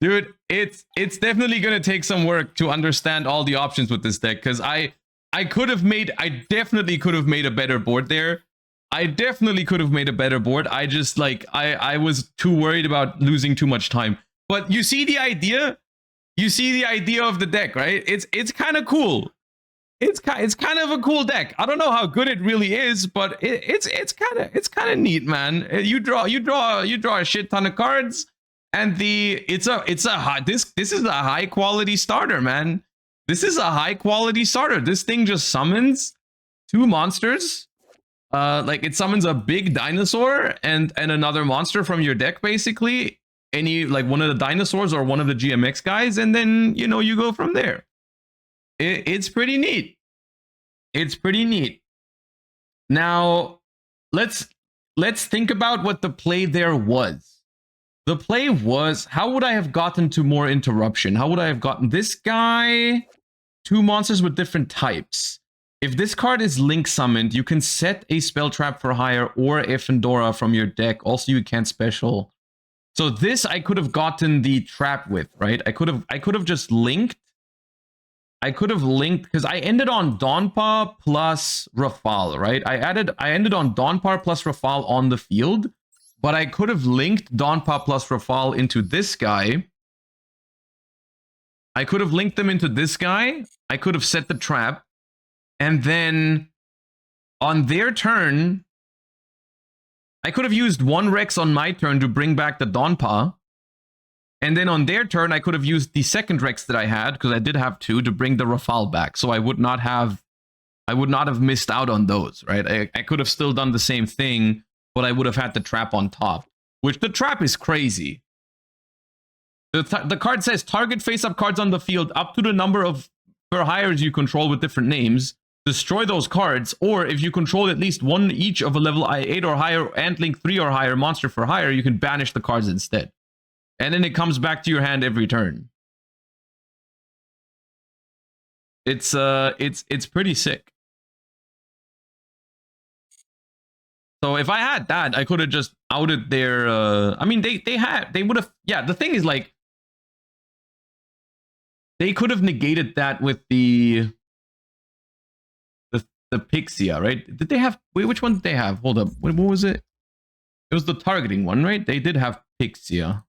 Dude, it's definitely gonna take some work to understand all the options with this deck, because I definitely could have made a better board there. I definitely could have made a better board. I just like I was too worried about losing too much time. But you see the idea? You see the idea of the deck, right? It's kind of cool. It's kind of a cool deck. I don't know how good it really is, but it's kind of neat, man. You draw a shit ton of cards, and this is a high quality starter, man. This is a high quality starter. This thing just summons 2 monsters. Like it summons a big dinosaur and another monster from your deck, basically. Any like one of the dinosaurs or one of the GMX guys, and then you go from there. It's pretty neat. It's pretty neat. Now, let's think about what the play there was. The play was, how would I have gotten to more interruption? How would I have gotten this guy? 2 monsters with different types. If this card is link summoned, you can set a spell trap for hire or a Fandora from your deck. Also, you can't special. So this I could have gotten the trap with, right? I could have just linked. I could have linked because I ended on Donpa plus Rafal, right? I ended on Donpa plus Rafal on the field, but I could have linked Donpa plus Rafal into this guy. I could have linked them into this guy. I could have set the trap, and then on their turn, I could have used 1 Rex on my turn to bring back the Donpa. And then on their turn, I could have used the second Rex that I had, because I did have 2, to bring the Rafal back. So I would not have missed out on those, right? I could have still done the same thing, but I would have had the trap on top, which the trap is crazy. The card says target face-up cards on the field up to the number of per hires you control with different names. Destroy those cards, or if you control at least 1 each of a level 8 or higher and link 3 or higher monster for hire, you can banish the cards instead. And then it comes back to your hand every turn. It's pretty sick. So if I had that, I could have just outed their I mean they would have, yeah, the thing is, like, they could have negated that with the Pixia, right? Did they have, wait, which one did they have? Hold up. What was it? It was the targeting one, right? They did have Pixia.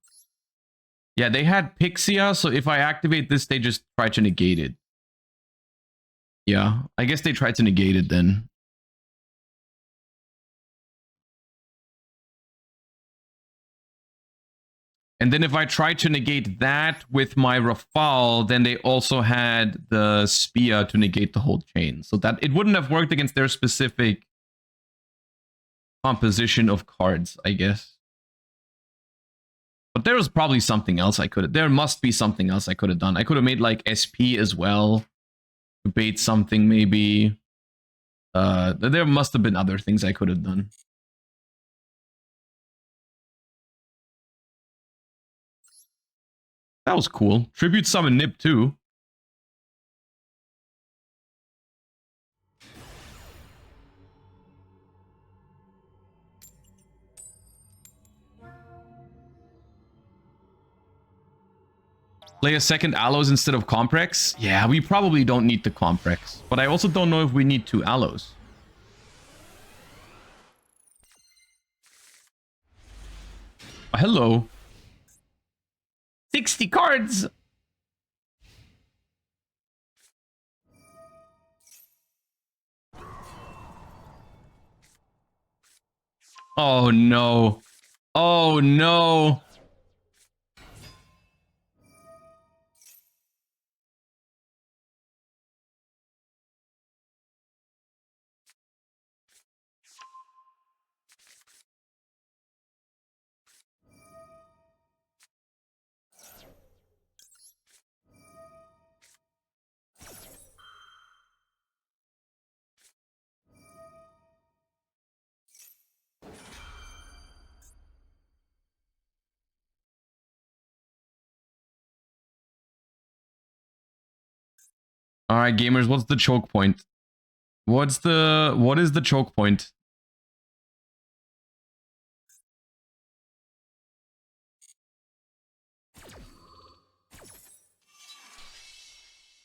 Yeah, they had Pixia, so if I activate this, they just try to negate it. Yeah, I guess they tried to negate it then. And then if I try to negate that with my Rafal, then they also had the Spia to negate the whole chain. So that it wouldn't have worked against their specific composition of cards, I guess. But there was probably something else I could have... There must be something else I could have done. I could have made, like, SP as well. To bait something, maybe. There must have been other things I could have done. That was cool. Tribute summon Nib too. Play a second Aloes instead of Comprex? Yeah, we probably don't need the Comprex. But I also don't know if we need 2 Aloes. Hello. 60 cards! Oh no. Oh no. All right, gamers, what's the choke point? What is the choke point?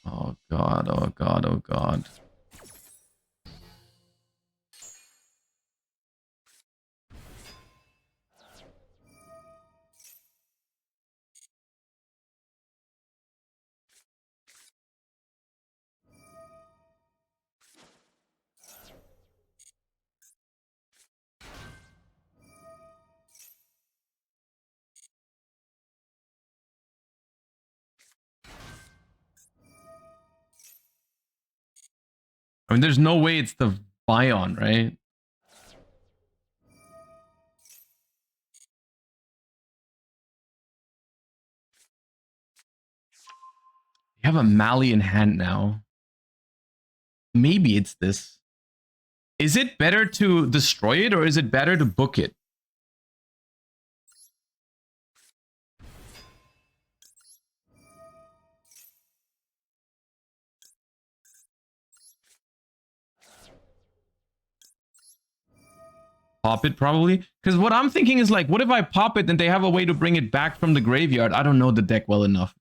Oh god, oh god, oh god. I mean, there's no way it's the Bion, right? You have a Mali in hand now. Maybe it's this. Is it better to destroy it or is it better to book it? Pop it probably, because what I'm thinking is like, what if I pop it and they have a way to bring it back from the graveyard? I don't know the deck well enough.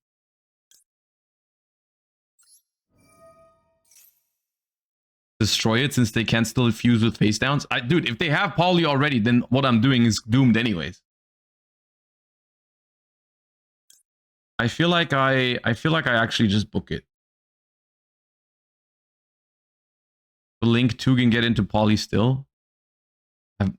Destroy it since they can still fuse with face downs. Dude, if they have poly already, then what I'm doing is doomed anyways. I feel like I actually just book it. The Link 2 can get into poly still.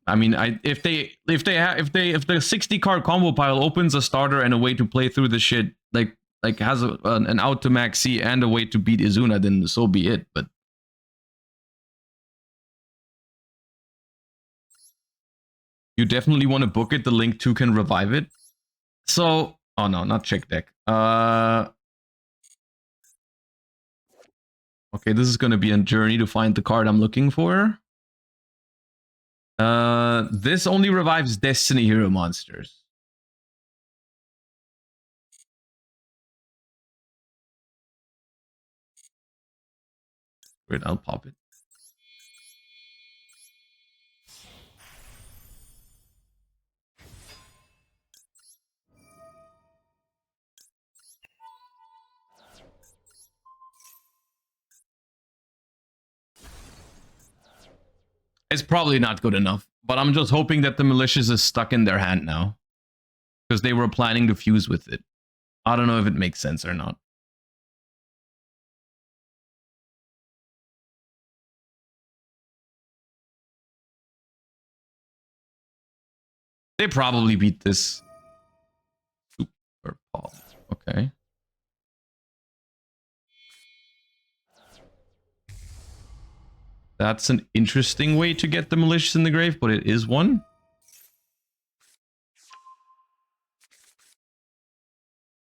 I mean, if the 60 card combo pile opens a starter and a way to play through the shit, like has an out to max C and a way to beat Izuna, then so be it. But you definitely want to book it. The Link 2 can revive it. So, oh no, not check deck. Okay, this is going to be a journey to find the card I'm looking for. This only revives Destiny Hero monsters. Wait, I'll pop it. It's probably not good enough, but I'm just hoping that the Malicious is stuck in their hand now. Because they were planning to fuse with it. I don't know if it makes sense or not. They probably beat this. Super Paul. Okay. That's an interesting way to get the Malicious in the grave, but it is one.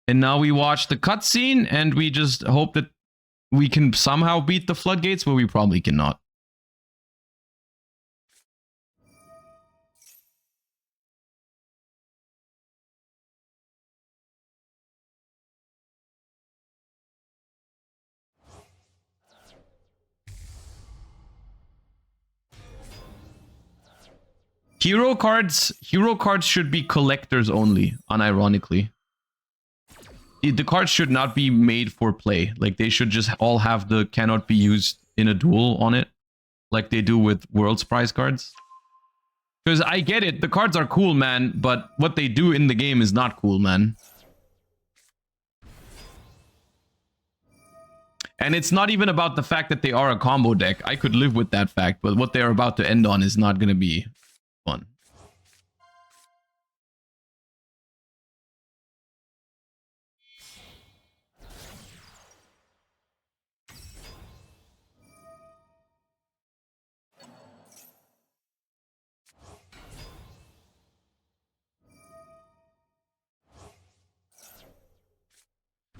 And now we watch the cutscene, and we just hope that we can somehow beat the floodgates, but we probably cannot. Hero cards should be collectors only, unironically. The cards should not be made for play. Like, they should just all have the cannot be used in a duel on it. Like they do with World's Prize cards. Because I get it, the cards are cool, man, but what they do in the game is not cool, man. And it's not even about the fact that they are a combo deck. I could live with that fact, but what they're about to end on is not going to be fun.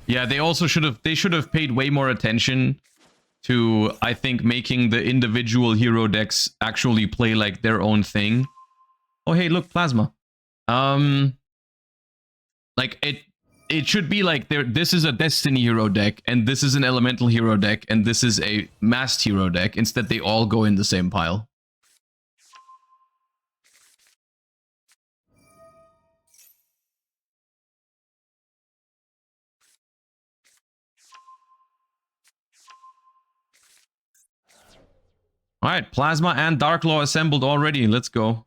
Yeah, they also should have paid way more attention to, I think, making the individual hero decks actually play like their own thing. Oh, hey, look, Plasma. Like it should be like there. This is a Destiny hero deck, and this is an Elemental hero deck, and this is a Masked hero deck. Instead, they all go in the same pile. All right, Plasma and Darklaw assembled already. Let's go.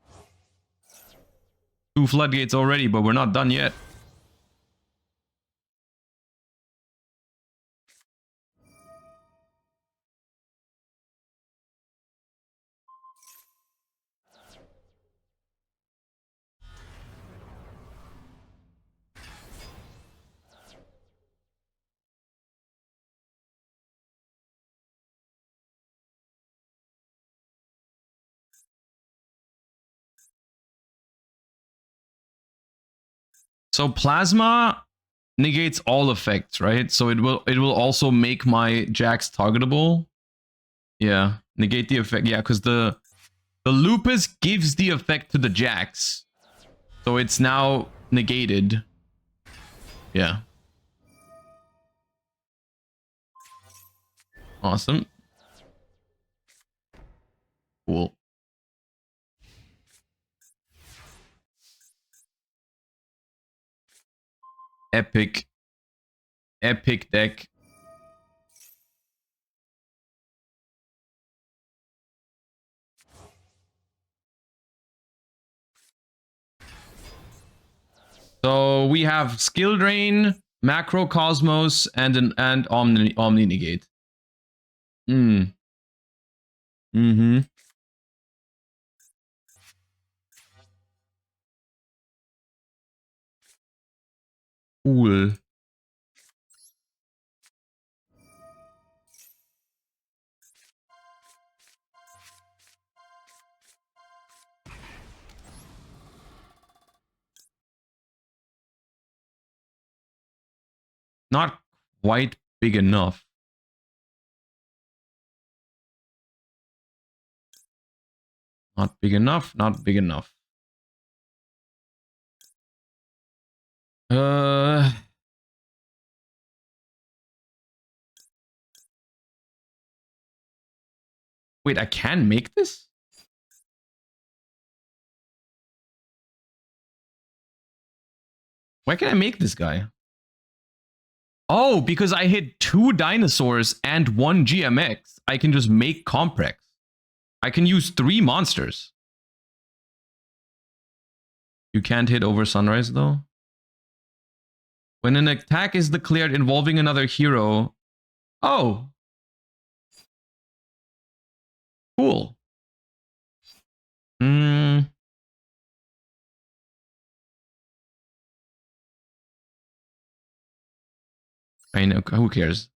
2 floodgates already, but we're not done yet. So Plasma negates all effects, right? So it will also make my Jax targetable. Yeah, negate the effect. Yeah, because the Lupus gives the effect to the Jax, so it's now negated. Yeah. Awesome. Cool. Epic. Epic deck. So we have Skill Drain, Macrocosmos, and Omni Negate. Mm-hmm. Cool. Not quite big enough. Not big enough, not big enough. Wait, I can make this? Why can I make this guy? Oh, because I hit 2 dinosaurs and 1 GMX. I can just make Comprex. I can use 3 monsters. You can't hit over Sunrise, though. When an attack is declared involving another hero... Oh! Cool. I know, who cares?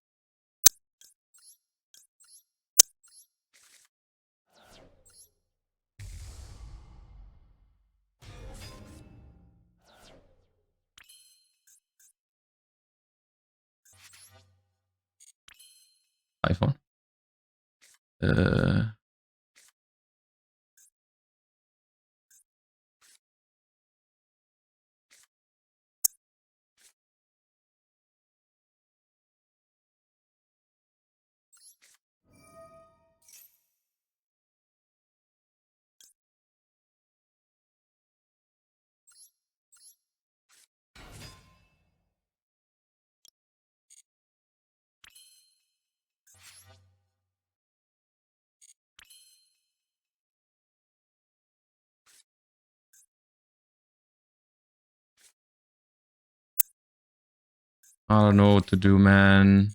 iPhone. I don't know what to do, man.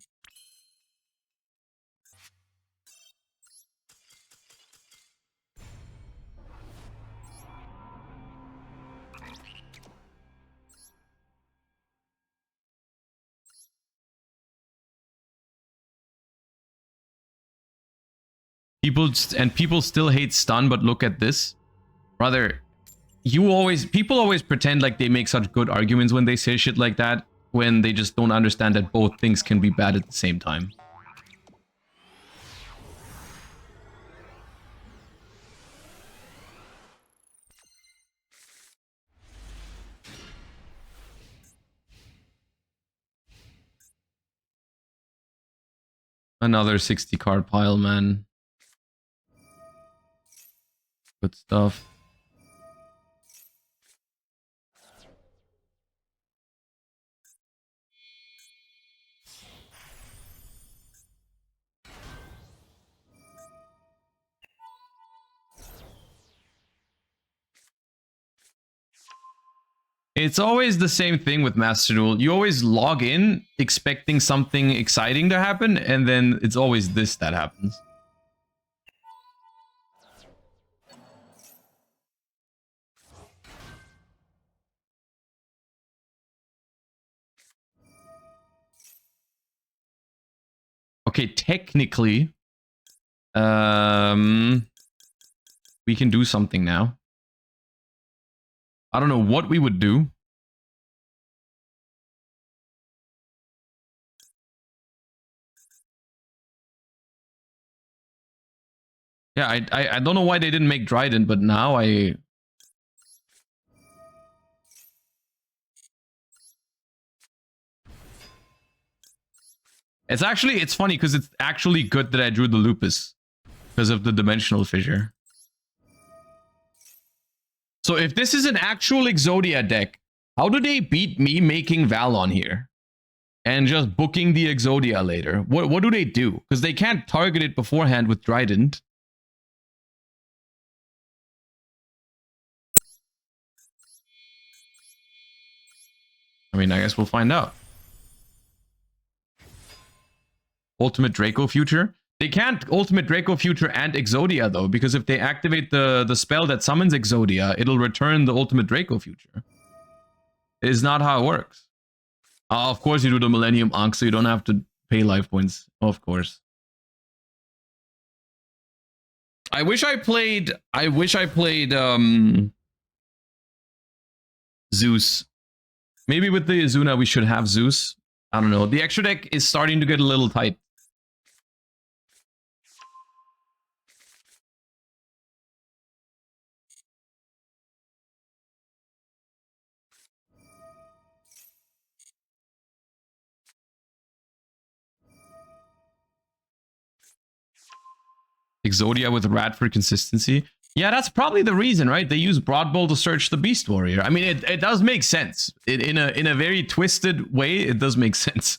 People still hate stun, but look at this. Brother, people always pretend like they make such good arguments when they say shit like that, when they just don't understand that both things can be bad at the same time. Another 60 card pile, man. Good stuff. It's always the same thing with Master Duel. You always log in expecting something exciting to happen, and then it's always this that happens. Okay, technically, we can do something now. I don't know what we would do. Yeah, I don't know why they didn't make Dryden, but now I... It's funny because it's actually good that I drew the Lupus because of the dimensional fissure. So if this is an actual Exodia deck, how do they beat me making Valon here? And just booking the Exodia later? What do they do? Because they can't target it beforehand with Trident. I mean, I guess we'll find out. Ultimate Draco Future? They can't Ultimate Draco Future and Exodia, though, because if they activate the spell that summons Exodia, it'll return the Ultimate Draco Future. It is not how it works. Of course you do the Millennium Ankh, so you don't have to pay life points. Of course. I wish I played Zeus. Maybe with the Izuna we should have Zeus. I don't know. The extra deck is starting to get a little tight. Exodia with Rat for consistency. Yeah, that's probably the reason, right? They use Broadbowl to search the Beast Warrior. I mean, it does make sense. In a very twisted way, it does make sense.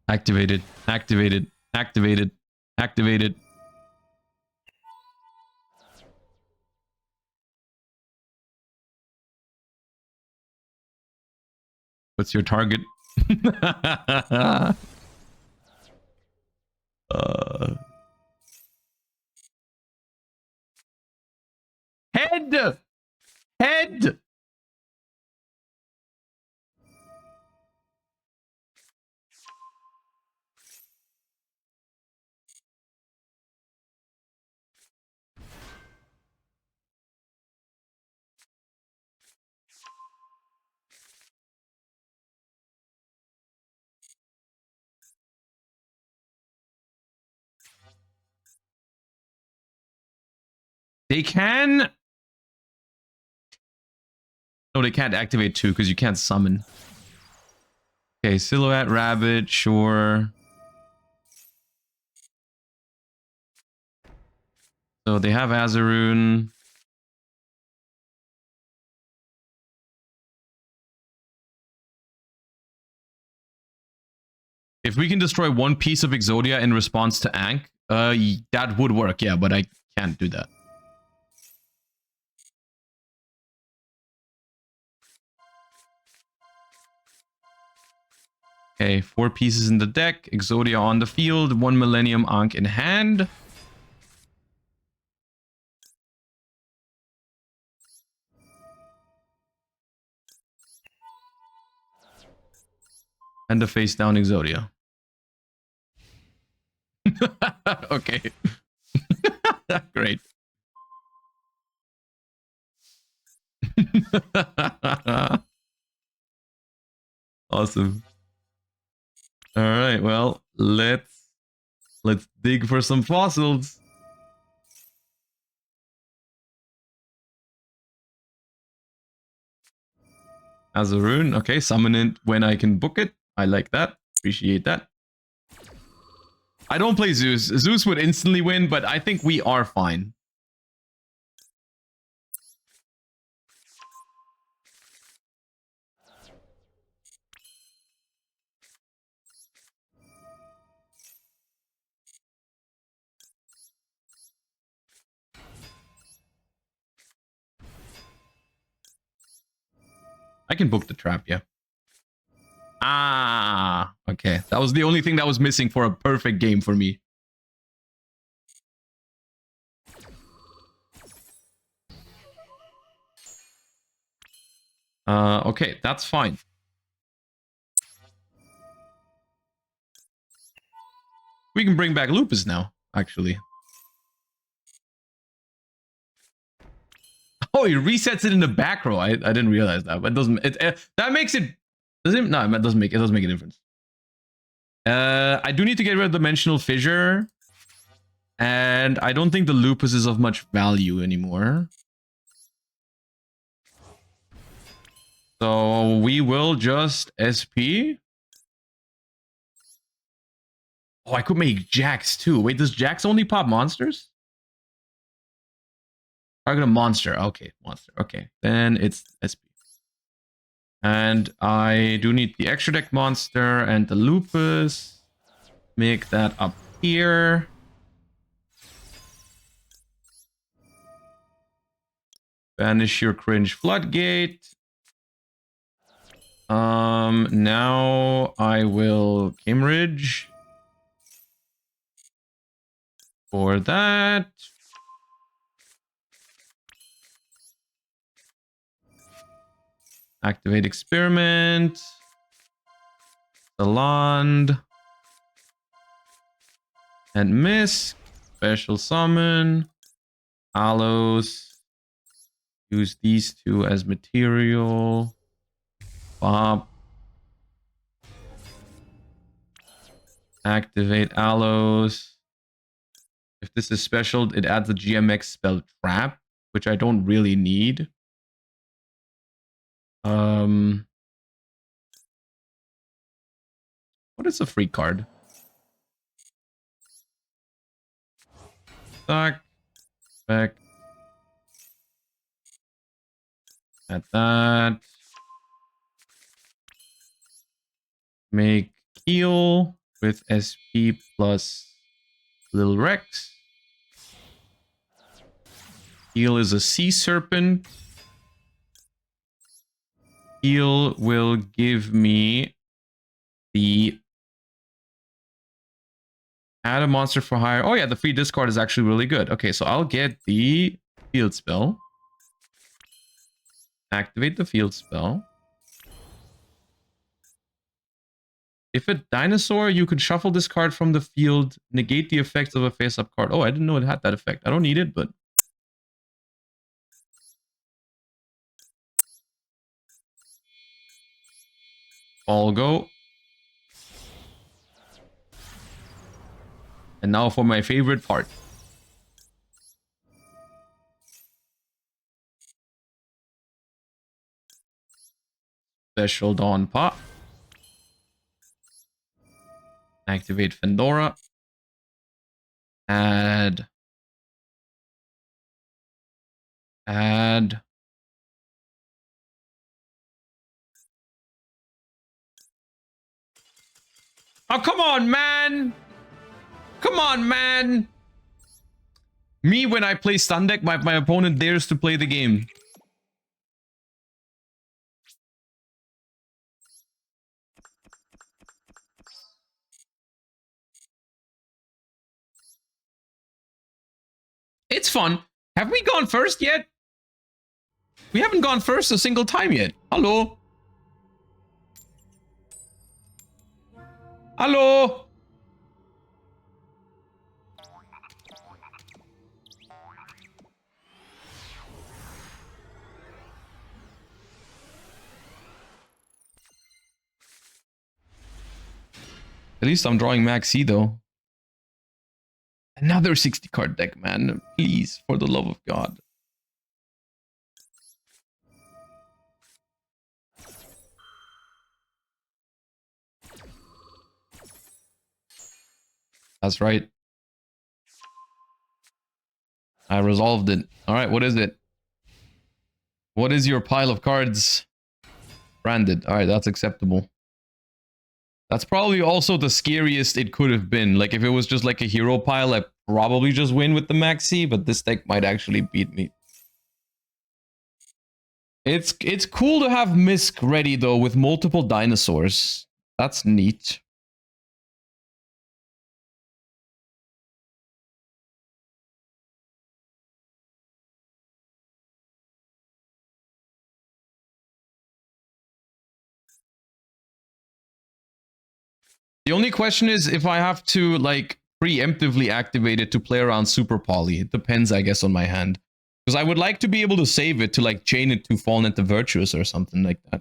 Activated, activated, activated, activated. What's your target? Head! Head! They can... No, they can't activate 2 because you can't summon. Okay, Silhouette, Rabbit, sure. So they have Azaroon. If we can destroy one piece of Exodia in response to Ankh, that would work, yeah, but I can't do that. Okay, 4 pieces in the deck, Exodia on the field, 1 Millennium Ankh in hand. And the face down Exodia. Okay. Great. Awesome. All right, well, let's dig for some fossils. As a rune. Okay, summon it when I can book it. I like that. Appreciate that. I don't play Zeus. Zeus would instantly win, but I think we are fine. I can book the trap, yeah. Ah, okay. That was the only thing that was missing for a perfect game for me. Okay, that's fine. We can bring back Lupus now, actually. Oh, he resets it in the back row. I didn't realize that, but it doesn't. That makes it. Does it? No, it doesn't make. It doesn't make a difference. I do need to get rid of Dimensional Fissure, and I don't think the Lupus is of much value anymore. So we will just SP. Oh, I could make Jax too. Wait, does Jax only pop monsters? Target a monster. Okay, monster. Okay, then it's SP. And I do need the extra deck monster and the Lupus. Make that up here. Banish your cringe floodgate. Now I will Cambridge for that. Activate experiment. Salond. And miss. Special summon. Aloes. Use these two as material. Bob. Activate Aloes. If this is special, it adds a GMX spell trap, which I don't really need. What is a free card? Suck. Back. At that. Make Keel with SP plus Little Rex. Keel is a sea serpent. Keel will give me the add a monster for hire. Oh yeah, the free discard is actually really good. Okay, so I'll get the field spell. Activate the field spell. If a dinosaur, you can shuffle this card from the field, negate the effects of a face-up card. Oh, I didn't know it had that effect. I don't need it, but... All go. And now for my favorite part. Special Dawn Pop. Activate Fendora. Add. Oh, come on, man! Come on, man! Me, when I play Stun Deck, my opponent dares to play the game. It's fun. Have we gone first yet? We haven't gone first a single time yet. Hello? Hello? At least I'm drawing Max C though. Another 60 card deck, man. Please, for the love of God. That's right. I resolved it. All right, what is it? What is your pile of cards? Branded. All right, that's acceptable. That's probably also the scariest it could have been. Like, if it was just like a hero pile, I'd probably just win with the maxi, but this deck might actually beat me. It's cool to have Misk ready, though, with multiple dinosaurs. That's neat. The only question is if I have to, like, preemptively activate it to play around Super Poly. It depends, I guess, on my hand. Because I would like to be able to save it to, like, chain it to Fallen into Virtuous or something like that.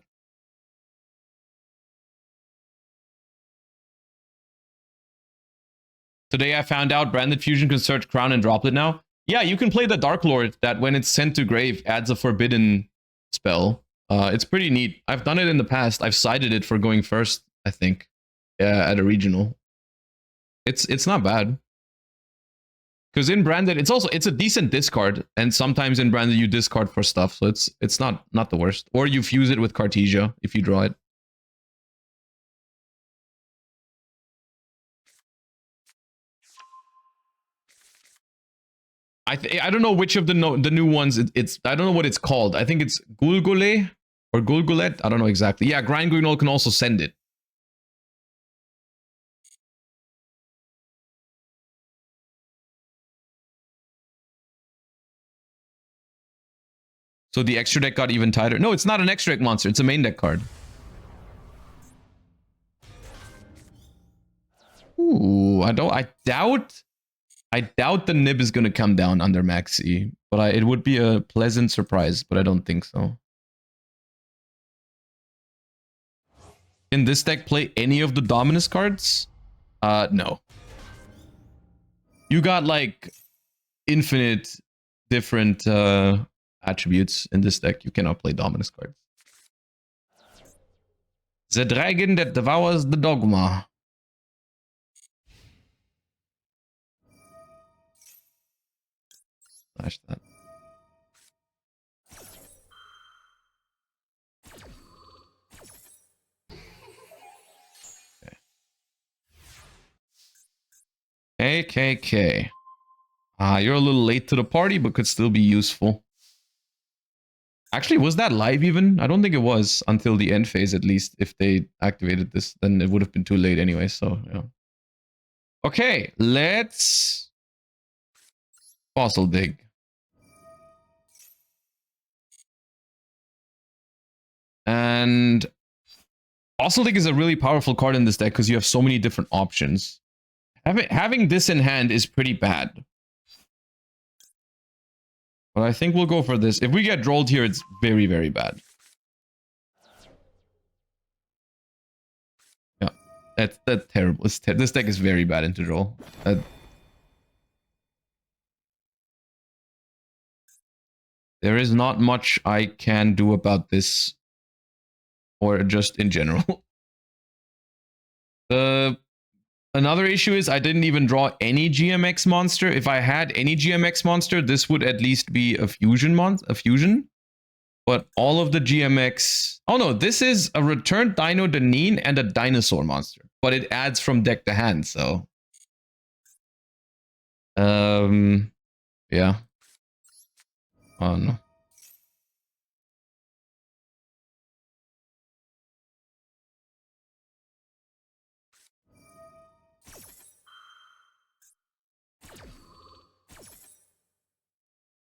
Today I found out Branded Fusion can search Crown and Droplet now. Yeah, you can play the Dark Lord that when it's sent to grave adds a forbidden spell. It's pretty neat. I've done it in the past. I've sided it for going first, I think. Yeah, at a regional. It's not bad. Because in Branded, it's a decent discard, and sometimes in Branded you discard for stuff, so it's not the worst. Or you fuse it with Cartesia if you draw it. I don't know which of the new ones it's I don't know what it's called. I think it's Gulgule or Gulgulet. I don't know exactly. Yeah, Grind Guignol can also send it. So the extra deck got even tighter. No, it's not an extra deck monster. It's a main deck card. Ooh, I doubt the nib is going to come down under Maxi, but it would be a pleasant surprise, but I don't think so. Can this deck play any of the Dominus cards? No. You got like infinite different attributes in this deck. You cannot play Dominus cards. The dragon that devours the dogma. Slash that. Okay. KKK. You're a little late to the party, but could still be useful. Actually, was that live even? I don't think it was until the end phase, at least. If they activated this, then it would have been too late anyway, so, yeah. Okay, let's fossil dig. And fossil dig is a really powerful card in this deck because you have so many different options. Having this in hand is pretty bad. But I think we'll go for this. If we get drolled here, it's very, very bad. Yeah, that's terrible. This deck is very bad into droll. There is not much I can do about this, or just in general. Another issue is I didn't even draw any GMX monster. If I had any GMX monster, this would at least be a fusion But all of the GMX... Oh no, this is a returned Dino Deneen and a dinosaur monster. But it adds from deck to hand, so... Yeah. Oh no.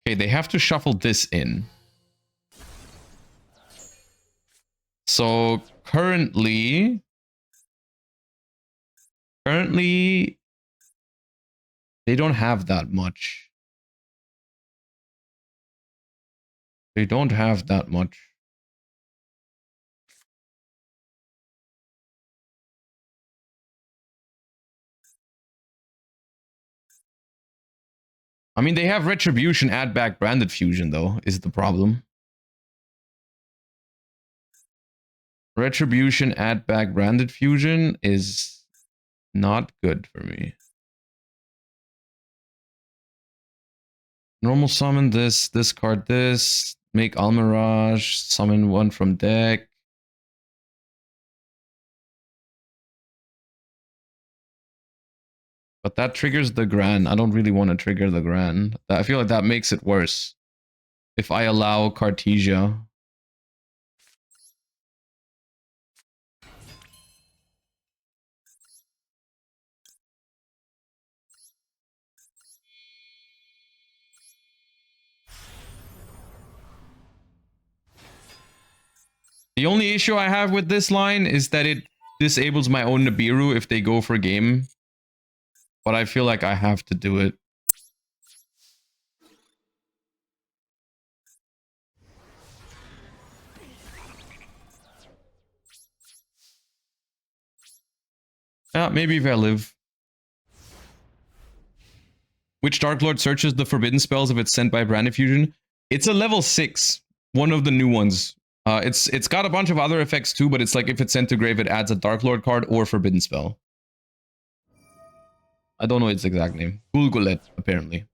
Okay, they have to shuffle this in. So currently, they don't have that much. They don't have that much. I mean, they have Retribution, add back Branded Fusion, though, is the problem. Retribution, add back Branded Fusion is not good for me. Normal summon this, discard this, make Almirage, summon one from deck. But that triggers the Gran. I don't really want to trigger the Gran. I feel like that makes it worse. If I allow Cartesia. The only issue I have with this line is that it disables my own Nibiru if they go for game. But I feel like I have to do it. Yeah, maybe if I live. Which Dark Lord searches the forbidden spells if it's sent by Brand Infusion? It's a level 6. One of the new ones. It's got a bunch of other effects too, but it's like if it's sent to grave, it adds a Dark Lord card or forbidden spell. I don't know its exact name. Google it, apparently.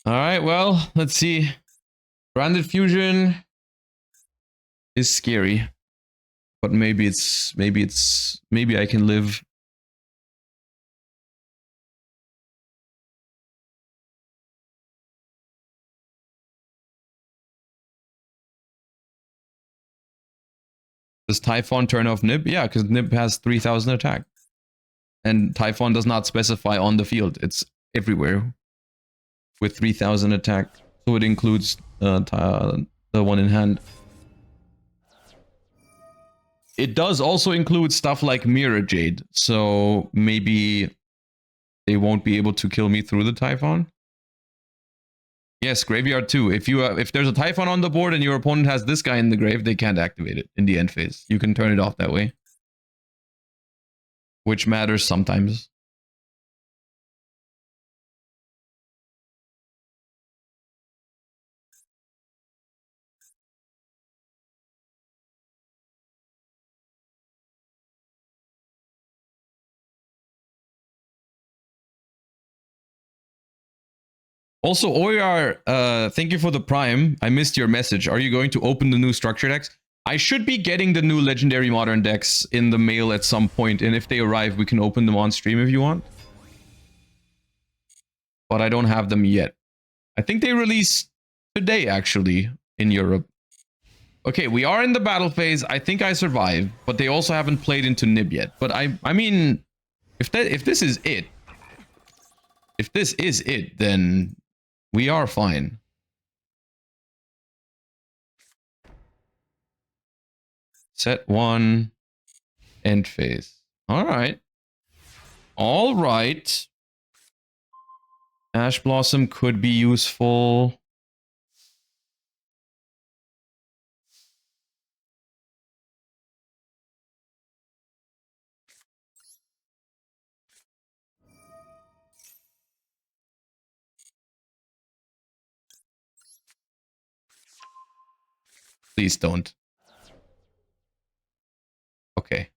Alright, well, let's see. Branded Fusion is scary. But maybe I can live. Does Typhon turn off Nib? Yeah, because Nib has 3000 attack. And Typhon does not specify on the field. It's everywhere with 3000 attack. So it includes the one in hand. It does also include stuff like Mirror Jade. So maybe they won't be able to kill me through the Typhon. Yes, Graveyard too. If there's a Typhon on the board and your opponent has this guy in the grave, they can't activate it in the end phase. You can turn it off that way. Which matters sometimes. Also, OER, thank you for the Prime. I missed your message. Are you going to open the new structure decks? I should be getting the new Legendary Modern decks in the mail at some point, and if they arrive, we can open them on stream if you want. But I don't have them yet. I think they release today, actually, in Europe. Okay, we are in the battle phase. I think I survived, but they also haven't played into Nib yet. But I mean, if this is it, then we are fine. Set 1, end phase. All right. All right. Ash Blossom could be useful. Please don't. Okay.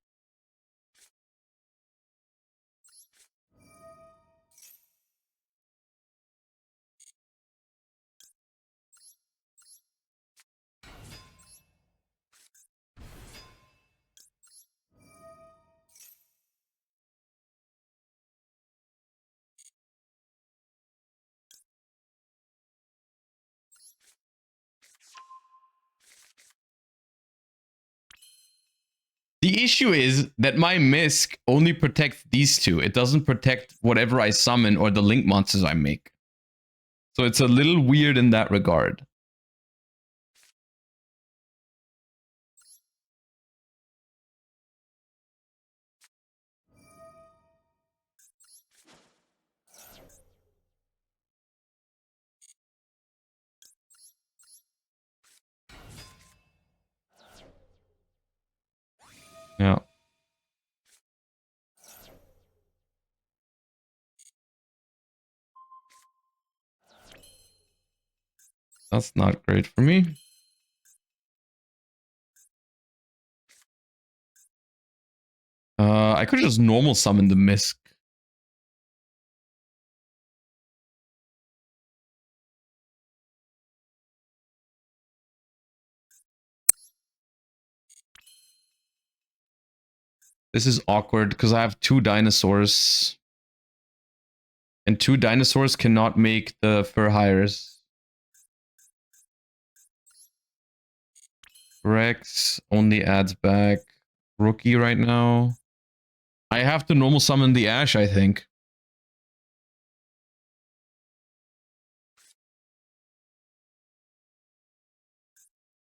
The issue is that my Misk only protects these two. It doesn't protect whatever I summon or the link monsters I make. So it's a little weird in that regard. Yeah. That's not great for me. I could just normal summon the Misk. This is awkward because I have 2 dinosaurs. And 2 dinosaurs cannot make the fur hires. Rex only adds back Rookie right now. I have to normal summon the Ash, I think.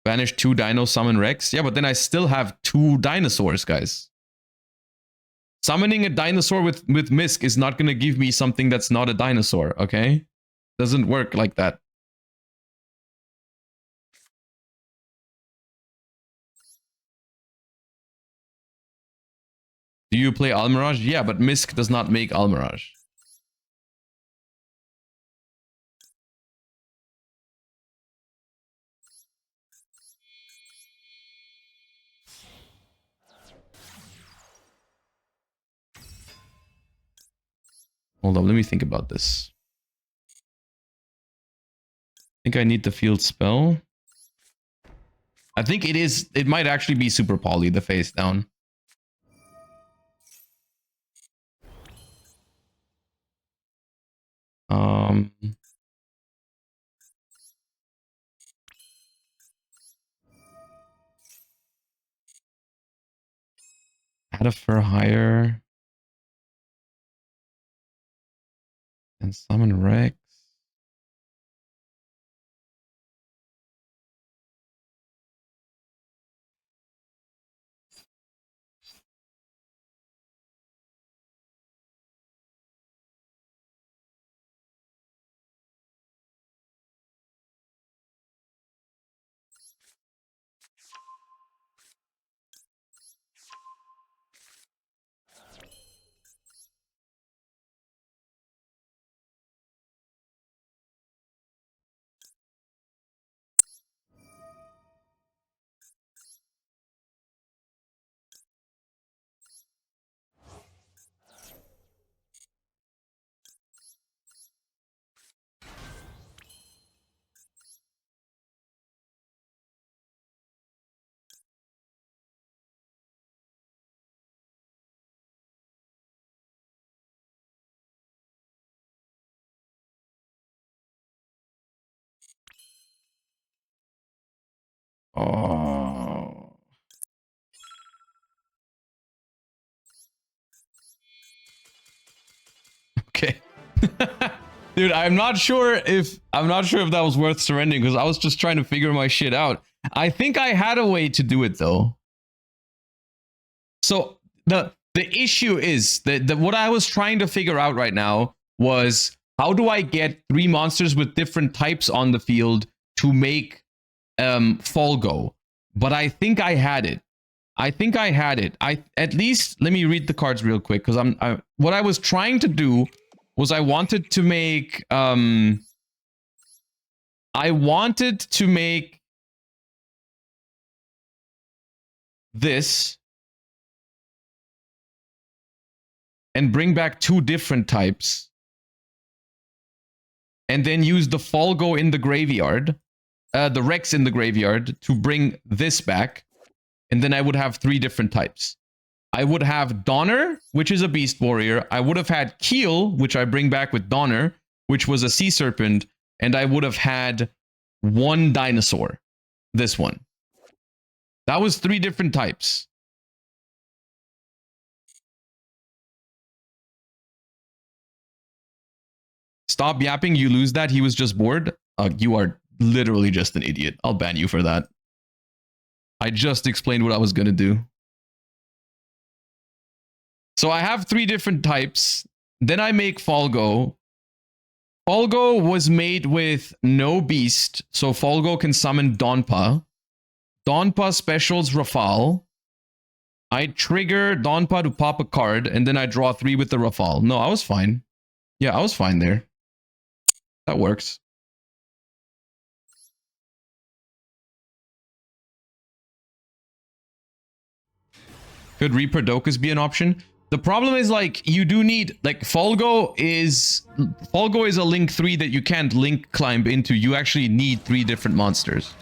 Banish 2 dino, summon Rex. Yeah, but then I still have 2 dinosaurs, guys. Summoning a dinosaur with Misk is not going to give me something that's not a dinosaur, okay? Doesn't work like that. Do you play Almirage? Yeah, but Misk does not make Almirage. Hold on, let me think about this. I think I need the field spell. I think it might actually be Super Poly, the face down. Add a fur hire. And summon Rex. Oh. Okay. Dude, I'm not sure if that was worth surrendering because I was just trying to figure my shit out. I think I had a way to do it though. So the issue is that what I was trying to figure out right now was how do I get 3 monsters with different types on the field to make Fall go? But I think I had it. At least let me read the cards real quick because what I was trying to do was I wanted to make this and bring back 2 different types and then use the Folgo in the graveyard, the Rex in the graveyard to bring this back, and then I would have 3 different types. I would have Donner, which is a Beast Warrior. I would have had Keel, which I bring back with Donner, which was a Sea Serpent, and I would have had 1 dinosaur. This one. That was 3 different types. Stop yapping, you lose that. He was just bored. You are literally just an idiot. I'll ban you for that. I just explained what I was going to do. So I have 3 different types. Then I make Folgo. Folgo was made with no beast, so Folgo can summon Donpa. Donpa specials Rafal. I trigger Donpa to pop a card, and then I draw 3 with the Rafal. No, I was fine. Yeah, I was fine there. That works. Could Reproducus be an option? The problem is, like, you do need, like, Folgo is a link 3 that you can't link climb into. You actually need 3 different monsters.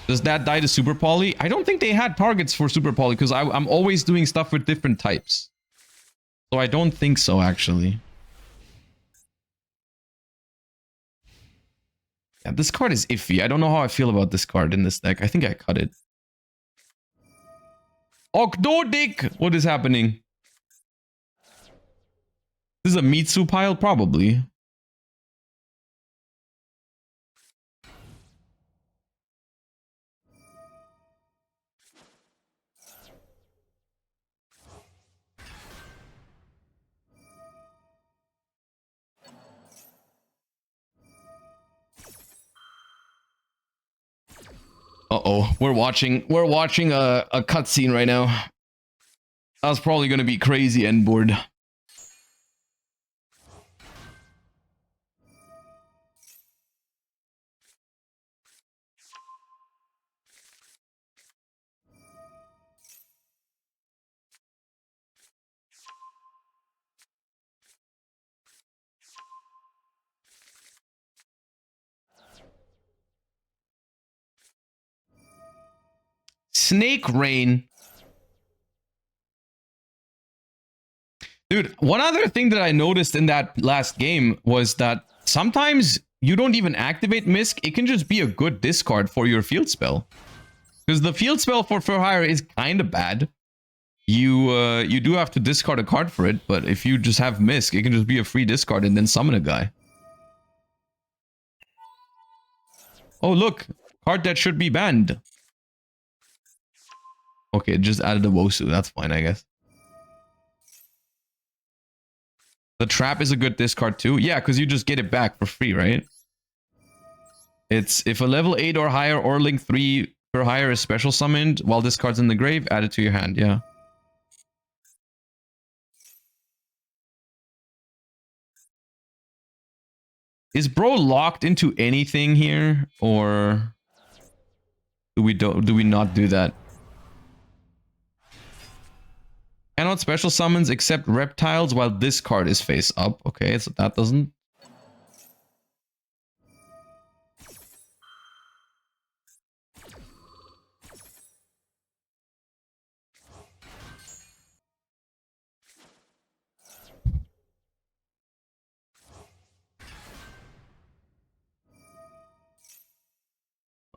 Does that die to Super Poly? I don't think they had targets for Super Poly because I'm always doing stuff with different types. So I don't think so, actually. Yeah, this card is iffy. I don't know how I feel about this card in this deck. I think I cut it. Octodic! What is happening? This is a Mitsu pile? Probably. Uh-oh, we're watching a cutscene right now. That's probably gonna be crazy end board. Snake Rain. Dude, one other thing that I noticed in that last game was that sometimes you don't even activate Misk. It can just be a good discard for your field spell. Because the field spell for hire is kind of bad. You do have to discard a card for it, but if you just have Misk, it can just be a free discard and then summon a guy. Oh, look. Card that should be banned. Okay, it just added a Wosu. That's fine, I guess. The trap is a good discard too. Yeah, because you just get it back for free, right? It's if a level 8 or higher or link 3 per higher is special summoned while this card's in the grave, add it to your hand. Yeah. Is bro locked into anything here, or do we not do that? Cannot special summons except reptiles while this card is face up. Okay, so that doesn't.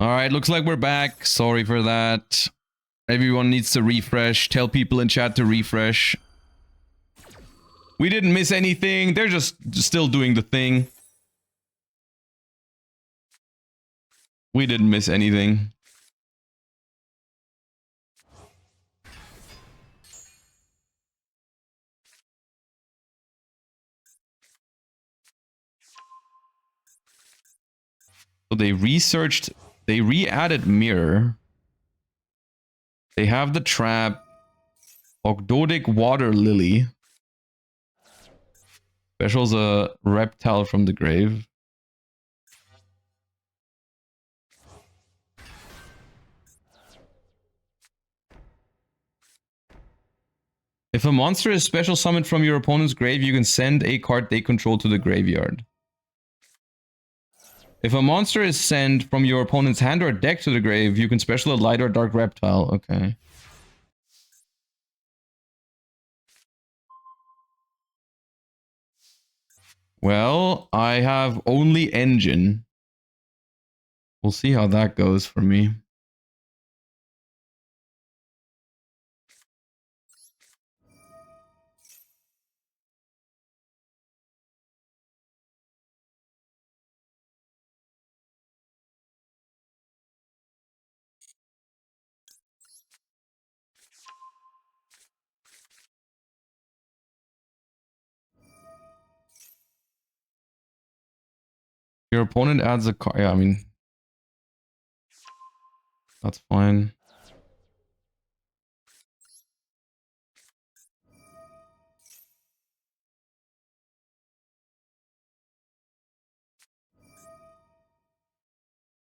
All right, looks like we're back. Sorry for that. Everyone needs to refresh. Tell people in chat to refresh. We didn't miss anything. They're just still doing the thing. We didn't miss anything. So they researched, they re-added Mirror. They have the trap. Ogdodic Water Lily. Special's a reptile from the grave. If a monster is special summoned from your opponent's grave, you can send a card they control to the graveyard. If a monster is sent from your opponent's hand or deck to the grave, you can special a light or dark reptile. Okay. Well, I have only engine. We'll see how that goes for me. Your opponent adds a card. Yeah, I mean, that's fine.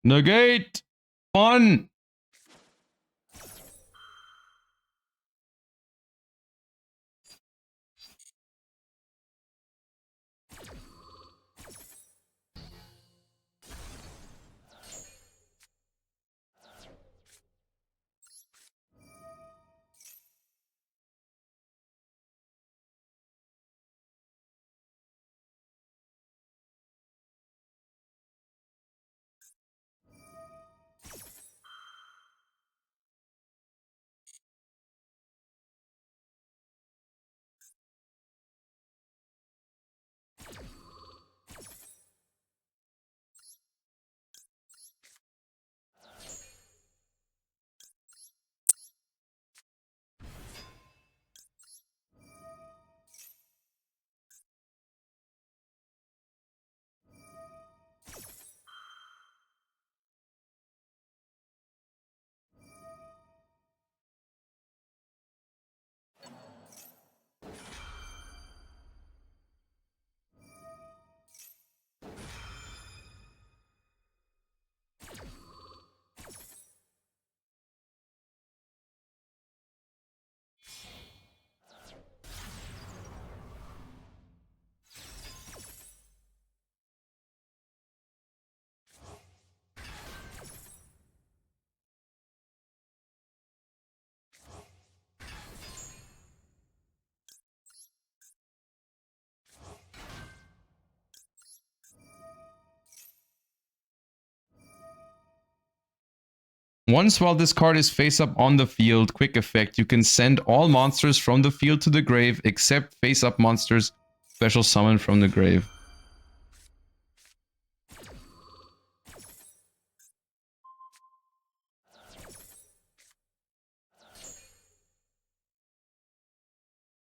Negate! Fun! Once while this card is face up on the field, quick effect, you can send all monsters from the field to the grave except face up monsters special summon from the grave.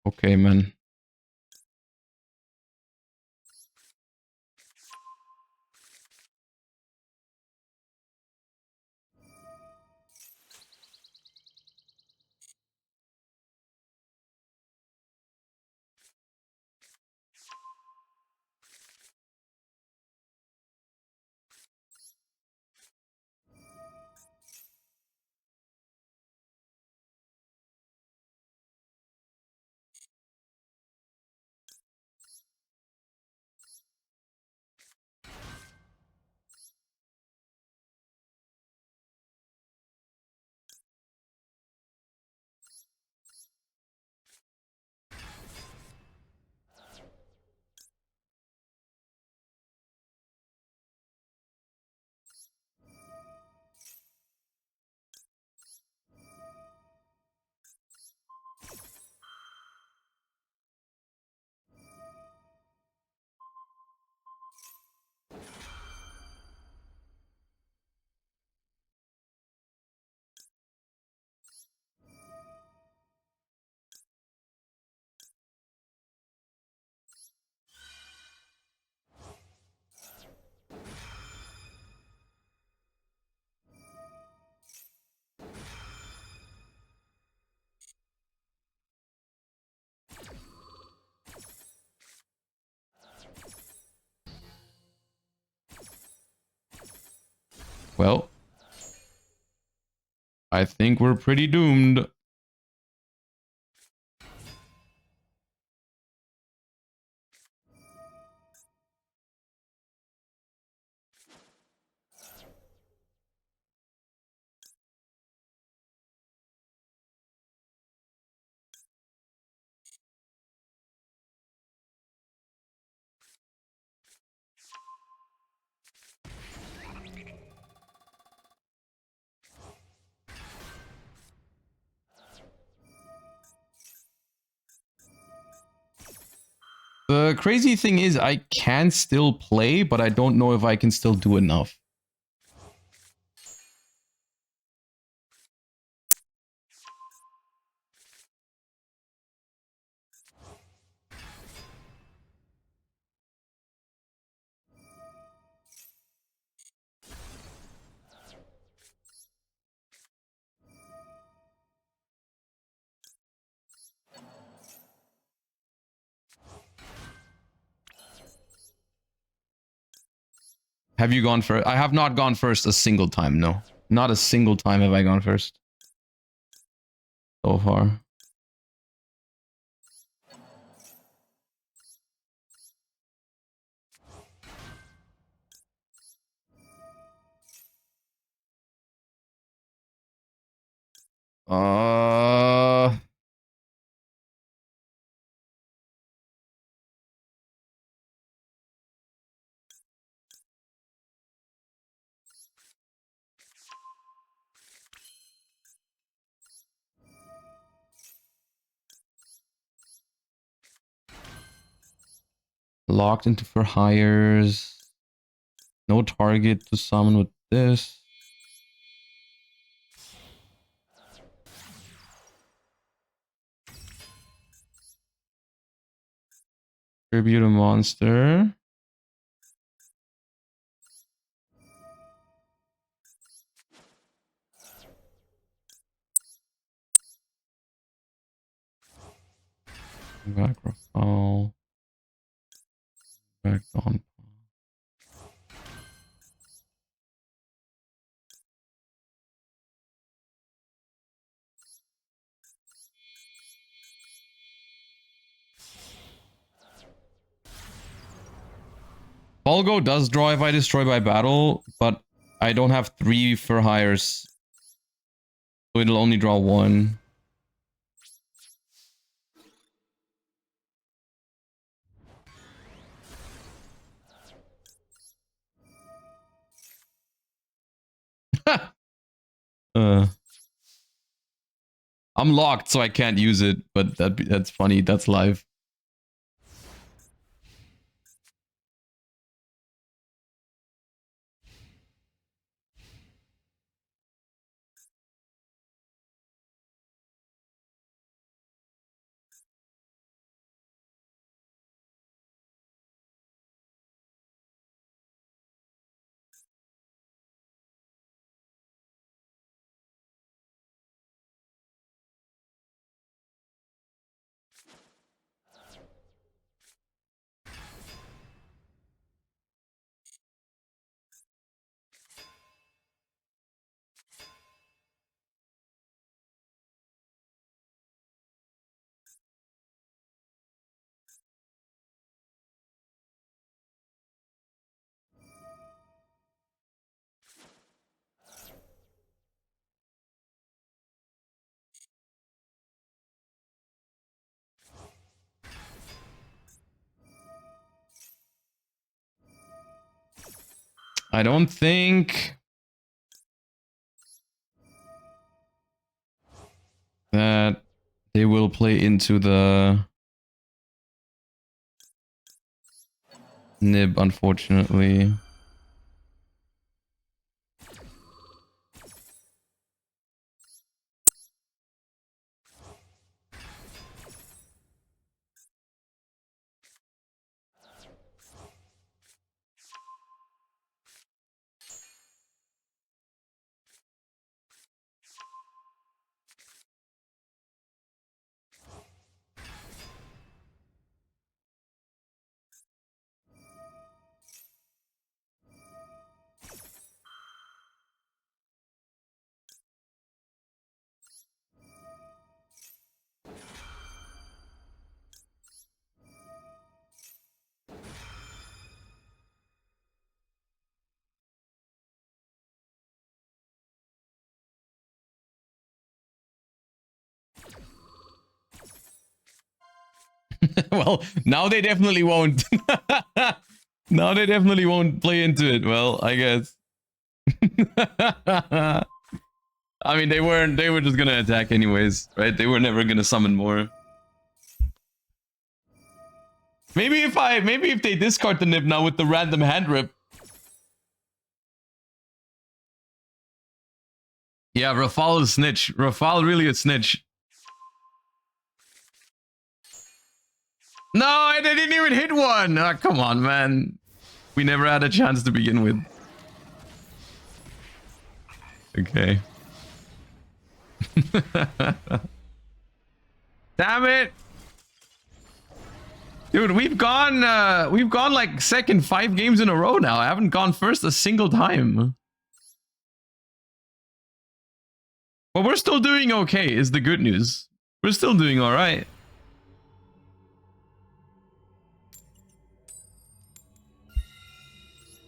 Okay, man. Well, I think we're pretty doomed. The crazy thing is I can still play, but I don't know if I can still do enough. Have you gone first? I have not gone first a single time, no. Not a single time have I gone first. So far. Locked into for hires. No target to summon with this. Tribute a monster. Back Rafal. Back on. Volgo does draw if I destroy by battle, but I don't have 3 for hires. So it'll only draw 1. Uh, I'm locked, so I can't use it, but that's funny. That's live. I don't think that they will play into the nib, unfortunately. Well, now they definitely won't. Now they definitely won't play into it. Well, I guess. I mean, they were just gonna attack anyways, right? They were never gonna summon more. Maybe if they discard the nib now with the random hand rip. Yeah, Rafal is a snitch. Rafal really a snitch. No, they didn't even hit one. Oh, come on, man. We never had a chance to begin with. Okay. Damn it. Dude, we've gone like second 5 games in a row now. I haven't gone first a single time. But we're still doing okay, is the good news. We're still doing all right.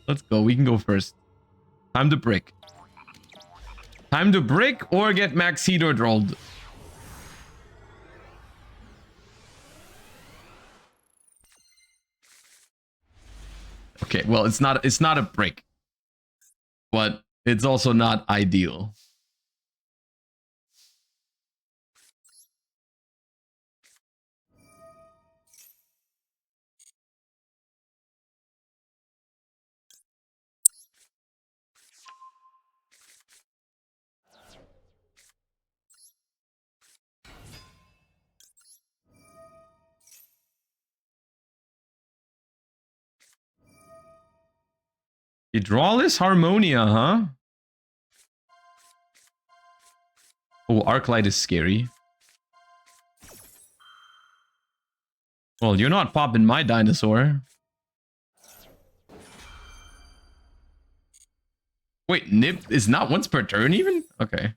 Let's go. We can go first. Time to brick. Time to brick or get Max Hedor rolled. Okay, well, it's not a brick, but it's also not ideal. You draw this Harmonia, huh? Oh, Arclight is scary. Well, you're not popping my dinosaur. Wait, Nip is not once per turn even? Okay.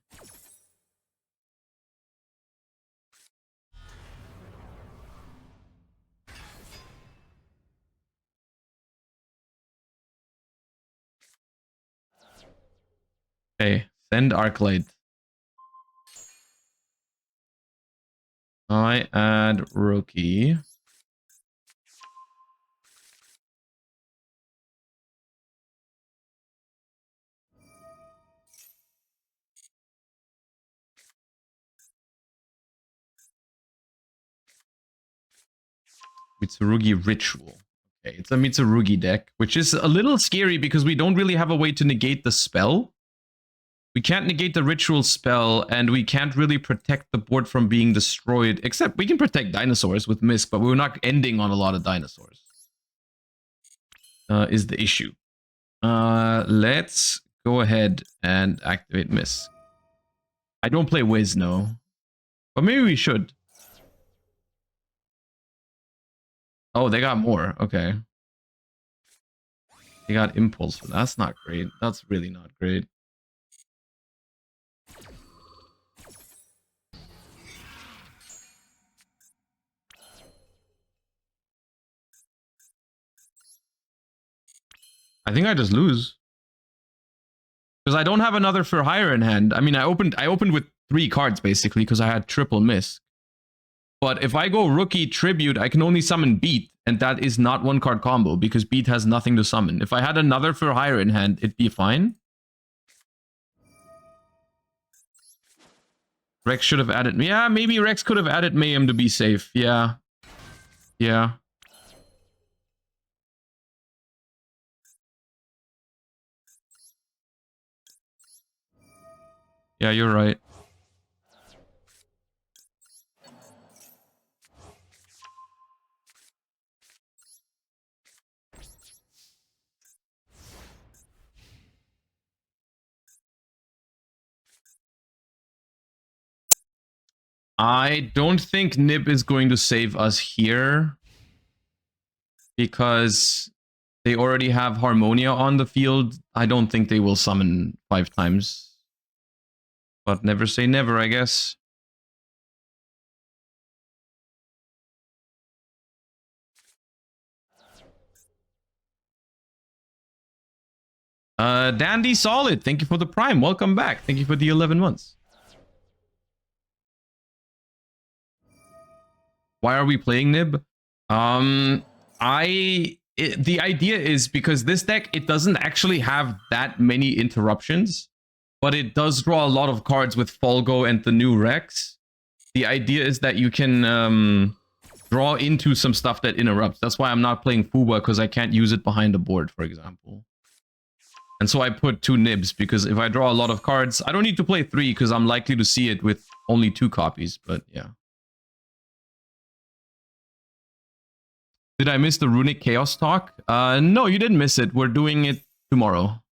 Hey, send Arclight. I add rookie. Mitsurugi Ritual. Okay, it's a Mitsurugi deck, which is a little scary because we don't really have a way to negate the spell. We can't negate the ritual spell, and we can't really protect the board from being destroyed, except we can protect dinosaurs with Misk, but we're not ending on a lot of dinosaurs. Is the issue. Let's go ahead and activate Misk. I don't play Wiz, no. But maybe we should. Oh, they got more. Okay. They got Impulse. That's not great. That's really not great. I think I just lose. Because I don't have another for hire in hand. I mean, I opened with 3 cards, basically, because I had triple Misk. But if I go Rookie Tribute, I can only summon Beat, and that is not 1-card combo, because Beat has nothing to summon. If I had another for hire in hand, it'd be fine. Rex should have added... Yeah, maybe Rex could have added Mayhem to be safe. Yeah. Yeah. Yeah, you're right. I don't think Nib is going to save us here, because they already have Harmonia on the field. I don't think they will summon 5 times. But never say never, I guess. Dandy Solid, thank you for the Prime. Welcome back. Thank you for the 11 months. Why are we playing Nib? The idea is because this deck, it doesn't actually have that many interruptions, but it does draw a lot of cards with Folgo and the new Rex. The idea is that you can draw into some stuff that interrupts. That's why I'm not playing Fuba, because I can't use it behind the board, for example. And so I put 2 Nibs, because if I draw a lot of cards, I don't need to play 3, because I'm likely to see it with only 2 copies, but yeah. Did I miss the Runic Chaos talk? No, you didn't miss it. We're doing it tomorrow.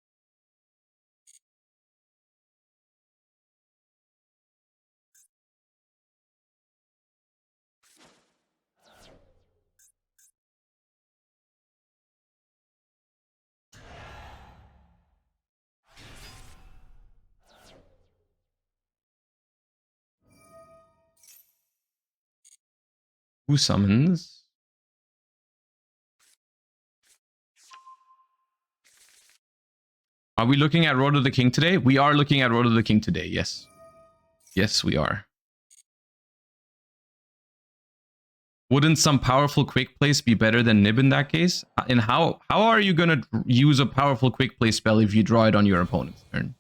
Who summons? Are we looking at Road of the King today? We are looking at Road of the King today, yes. Yes, we are. Wouldn't some powerful quick place be better than Nib in that case? And how are you going to use a powerful quick play spell if you draw it on your opponent's turn?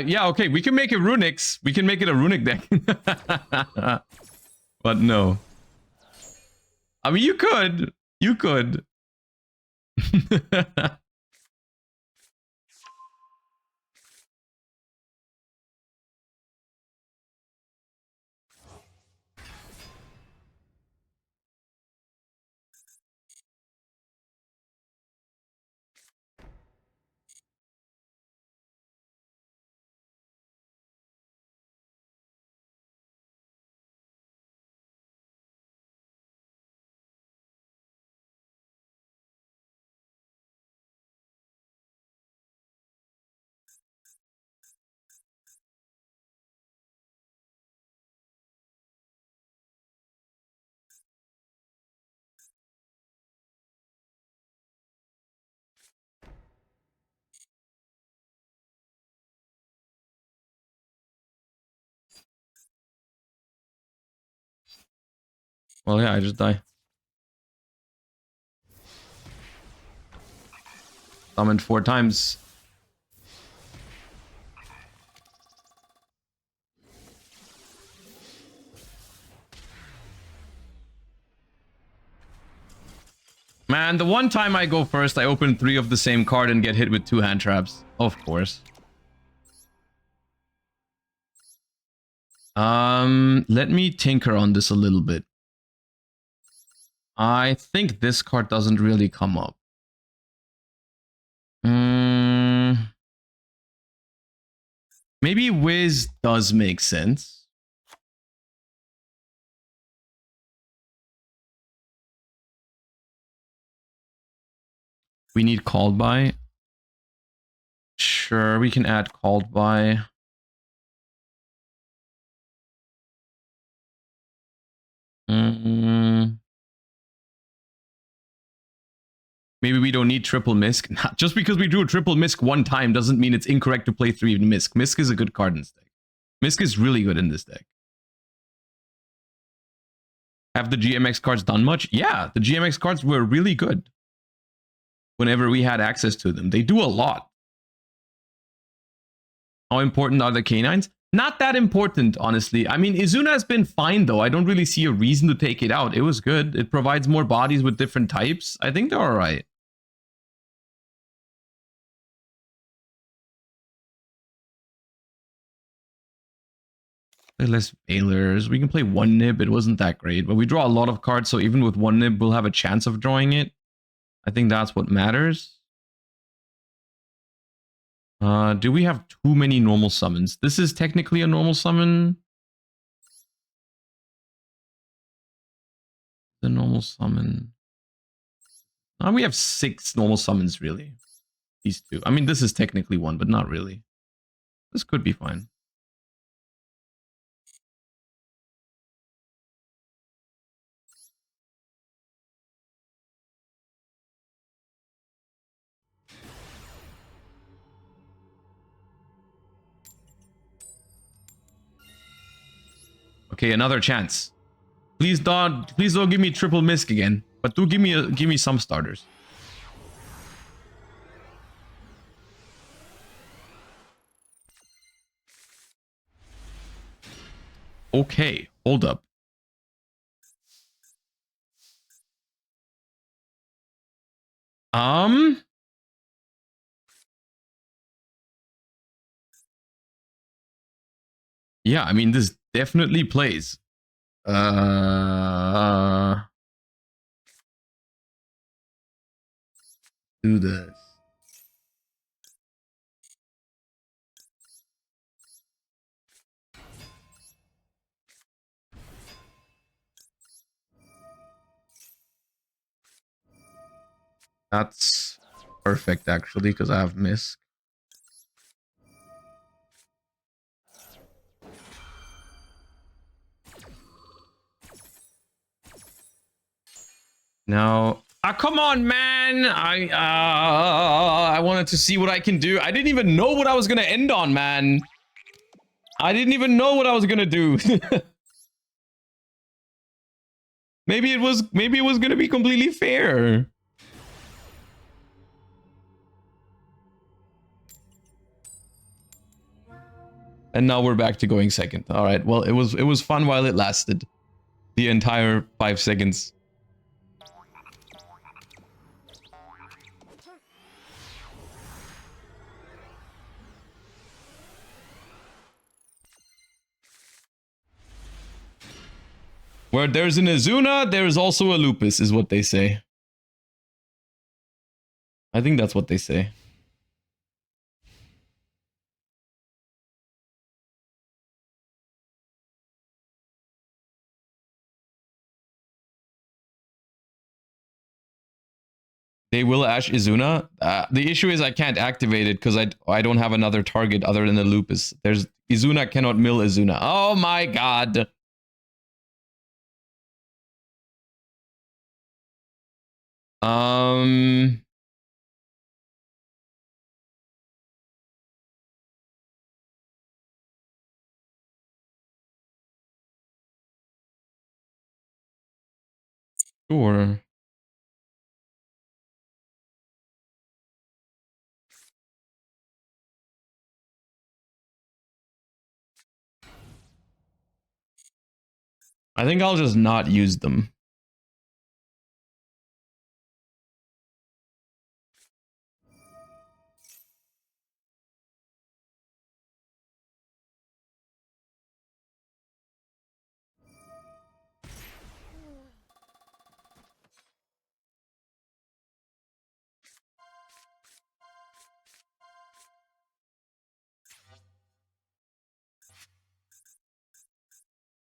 Yeah, okay, we can make it Runics. We can make it a Runic deck. But no. I mean, you could. You could. Well, yeah, I just die. Summoned 4 times. Man, the one time I go first, I open 3 of the same card and get hit with 2 hand traps. Of course. Let me tinker on this a little bit. I think this card doesn't really come up. Maybe Wiz does make sense. We need called by. Sure, we can add called by. Maybe we don't need triple Misk. Just because we drew a triple Misk one time doesn't mean it's incorrect to play 3 Misk. Misk is a good card in this deck. Misk is really good in this deck. Have the GMX cards done much? Yeah, the GMX cards were really good. Whenever we had access to them. They do a lot. How important are the canines? Not that important, honestly. I mean, Izuna has been fine, though. I don't really see a reason to take it out. It was good. It provides more bodies with different types. I think they're alright. Less Bailers. We can play 1 nib. It wasn't that great, but we draw a lot of cards, so even with 1 nib, we'll have a chance of drawing it. I think that's what matters. Do we have too many normal summons? This is technically a normal summon. The normal summon. We have 6 normal summons, really. These 2. I mean, this is technically 1, but not really. This could be fine. Okay, another chance. Please don't give me triple Misk again. But do give me some starters. Okay, hold up. Yeah, I mean, this definitely plays. Do this. That's perfect, actually, because I have Misk. Now, come on, man! I wanted to see what I can do. I didn't even know what I was gonna end on, man. I didn't even know what I was gonna do. maybe it was gonna be completely fair. And now we're back to going second. All right. Well, it was fun while it lasted. The entire 5 seconds. Where there's an Izuna, there's also a Lupus, is what they say. I think that's what they say. They will Ash Izuna. The issue is I can't activate it because I don't have another target other than the Lupus. There's Izuna cannot mill Izuna. Oh my god. Sure. I think I'll just not use them.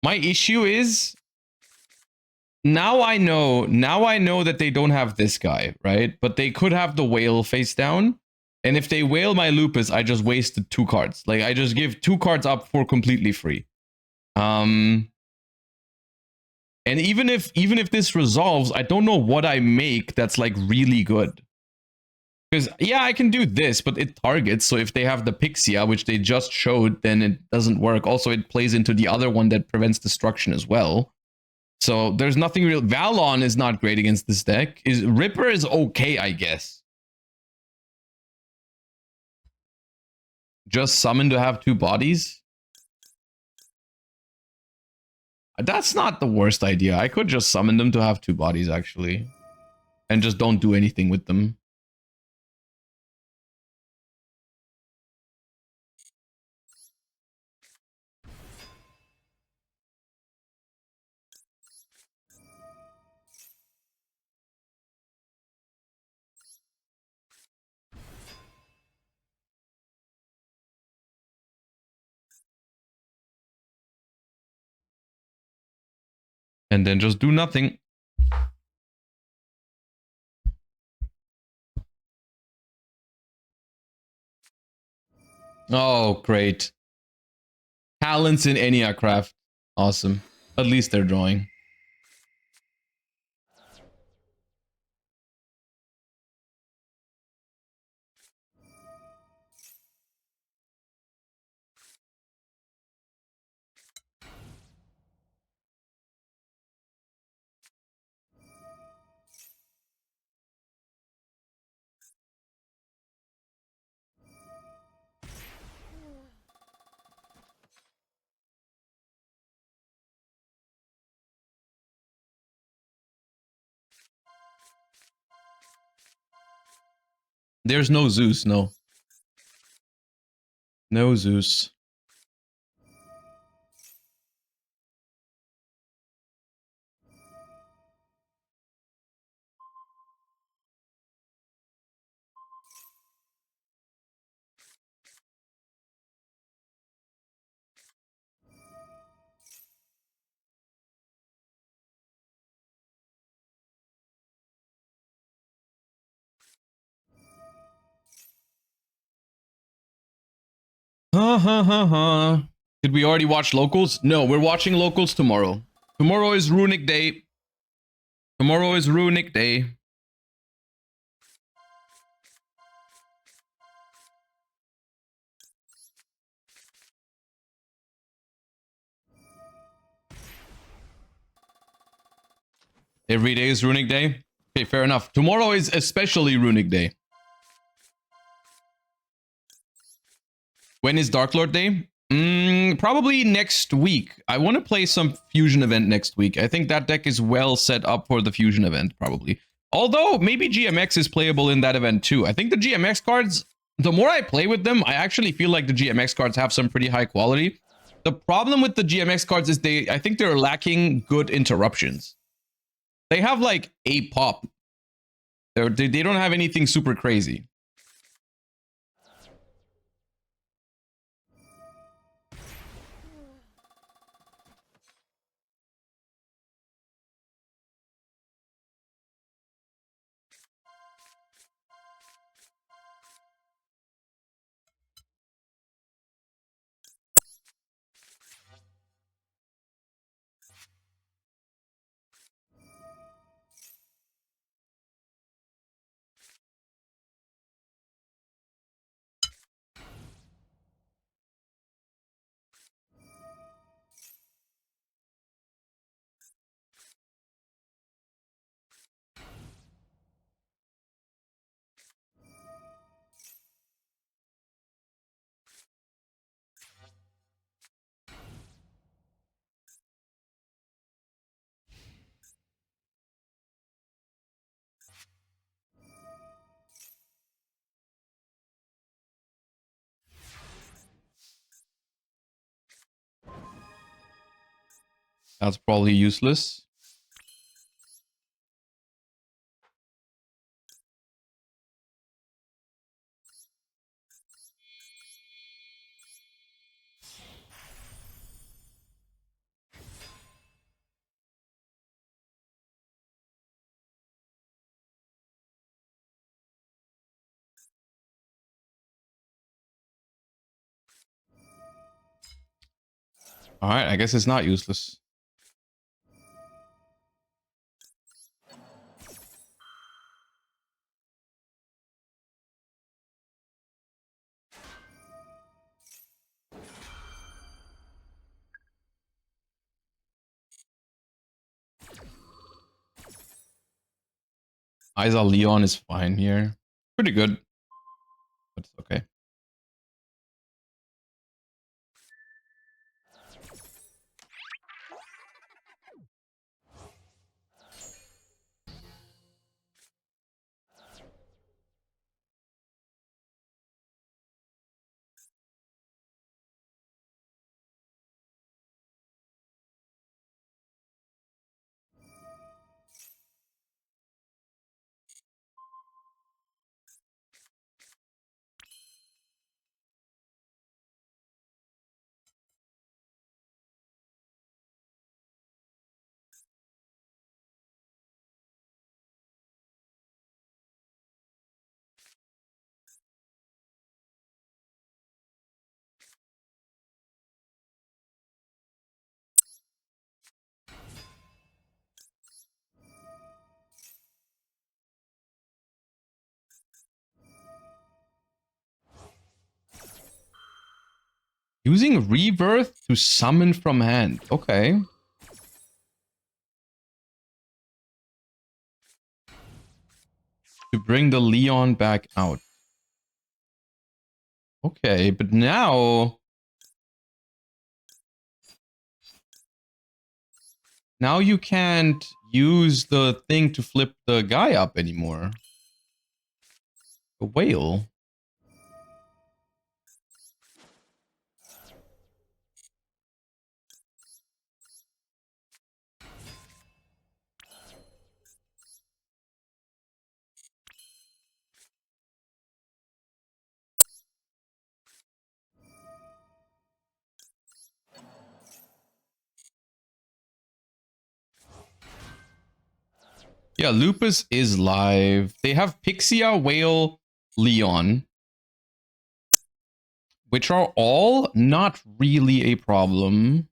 My issue is now I know that they don't have this guy, right? But they could have the whale face down. And if they whale my lupus, I just wasted 2 cards. Like I just give 2 cards up for completely free. And even if this resolves, I don't know what I make that's like really good. Because yeah, I can do this, but it targets. So if they have the Pixia, which they just showed, then it doesn't work. Also, it plays into the other one that prevents destruction as well. So there's nothing real. Valon is not great against this deck. Ripper is okay, I guess. Just summon to have 2 bodies. That's not the worst idea. I could just summon them to have 2 bodies, actually. And just don't do anything with them. And then just do nothing. Oh, great. Talents in Enneacraft. Awesome. At least they're drawing. There's no Zeus, no. No Zeus. Ha ha ha ha. Did we already watch locals? No, we're watching locals tomorrow. Tomorrow is Runic Day. Tomorrow is Runic Day. Every day is Runic Day? Okay, fair enough. Tomorrow is especially Runic Day. When is Dark Lord Day? Probably next week. I want to play some fusion event next week. I think that deck is well set up for the fusion event, probably. Although, maybe GMX is playable in that event too. I think the GMX cards, the more I play with them, I actually feel like the GMX cards have some pretty high quality. The problem with the GMX cards is I think they're lacking good interruptions. They have like a pop. They don't have anything super crazy. That's probably useless. All right, I guess it's not useless. Isa Leon is fine here. Pretty good, but it's okay. Using Rebirth to summon from hand. Okay. To bring the Leon back out. Okay, but now... Now you can't use the thing to flip the guy up anymore. The whale. Yeah, Lupus is live. They have Pixia, Whale, Leon. Which are all not really a problem.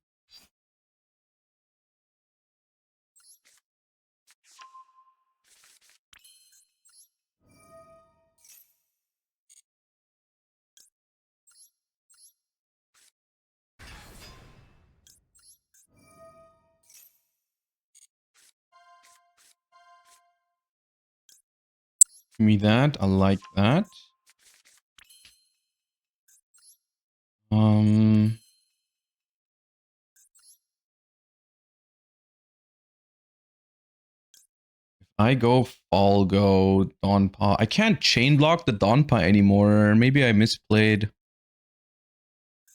Give me that. I like that. If I go Falgo, Donpa. I can't chain block the Donpa anymore. Maybe I misplayed.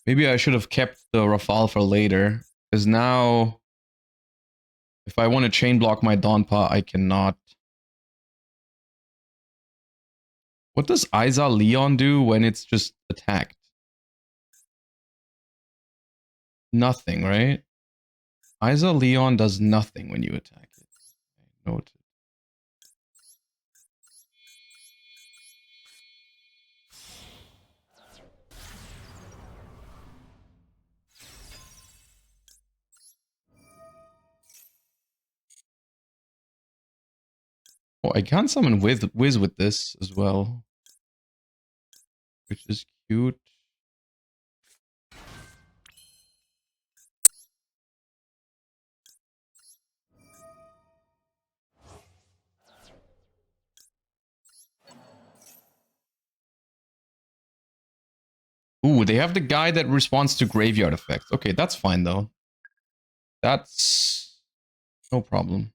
Maybe I should have kept the Rafale for later. Because now, if I want to chain block my Donpa, I cannot. What does Isa Leon do when it's just attacked? Nothing, right? Isa Leon does nothing when you attack it. Noted. Oh, I can't summon Wiz with this as well. Which is cute. Ooh, they have the guy that responds to graveyard effects. Okay, that's fine though. That's no problem.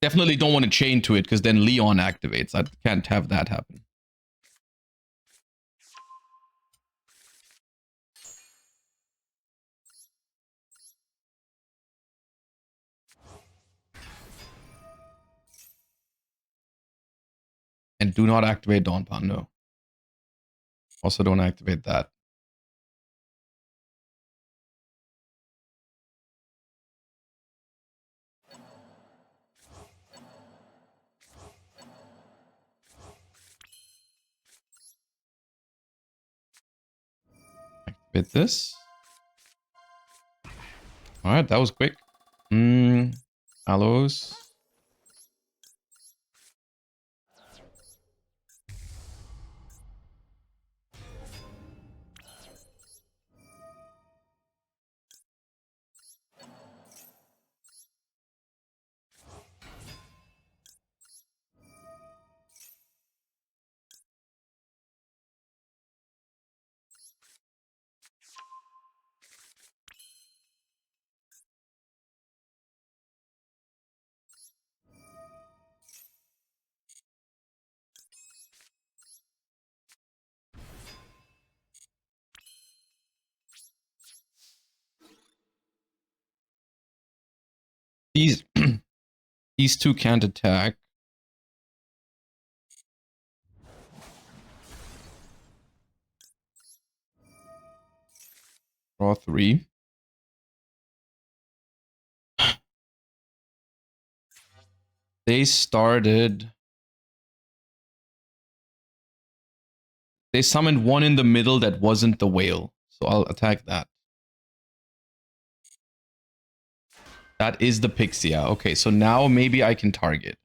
Definitely don't want to chain to it because then Leon activates. I can't have that happen. And do not activate Dawn Pound, no. Also don't activate that. Activate this. Alright, that was quick. Aloes. These these two can't attack. Draw 3. They started. They summoned one in the middle that wasn't the whale. So I'll attack that. That is the Pixia. Okay, so now maybe I can target.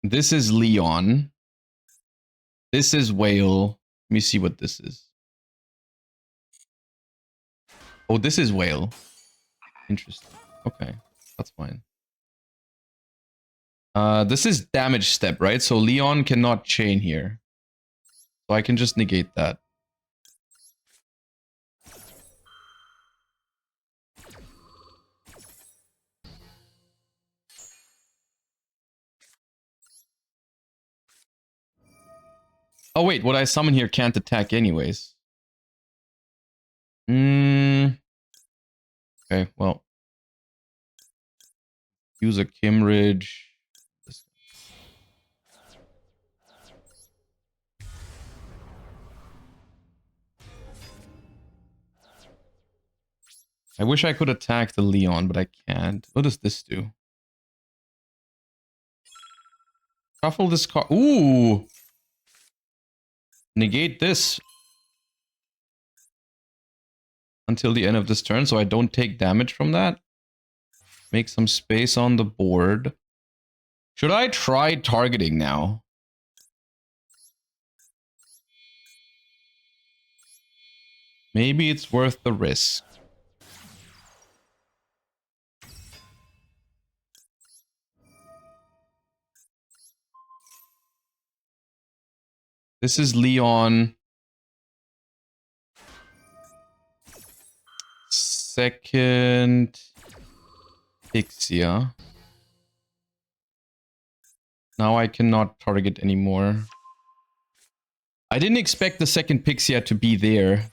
This is Leon. This is whale. Let me see what this is. Oh, this is whale. Interesting. Okay, that's fine. This is damage step, right? So Leon cannot chain here. So I can just negate that. Oh wait, what I summon here can't attack anyways. Okay, well. Use a Kimridge. I wish I could attack the Leon, but I can't. What does this do? Shuffle this card. Ooh! Negate this until the end of this turn, so I don't take damage from that. Make some space on the board. Should I try targeting now? Maybe it's worth the risk. This is Leon. Second Ixia. Now I cannot target anymore. I didn't expect the second Pixia to be there.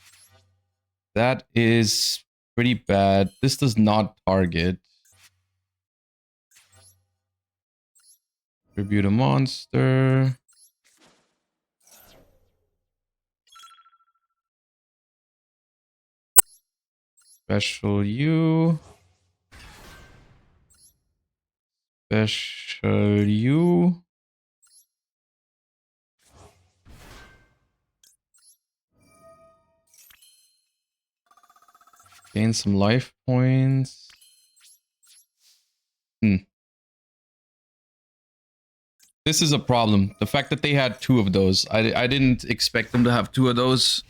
That is pretty bad. This does not target. Tribute a monster. Special U. Special U. Gain some life points. This is a problem. The fact that they had 2 of those. I didn't expect them to have 2 of those.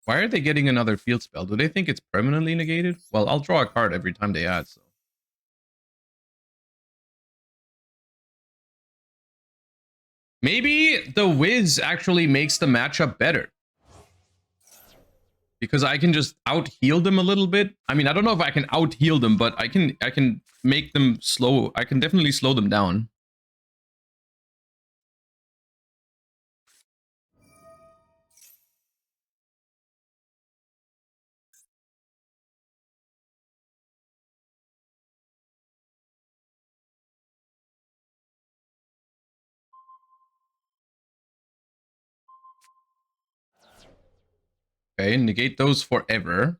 Why are they getting another field spell? Do they think it's permanently negated? Well, I'll draw a card every time they add, so. Maybe the Wiz actually makes the matchup better. Because I can just out-heal them a little bit. I mean, I don't know if I can out-heal them, but I can make them slow. I can definitely slow them down. Okay, negate those forever.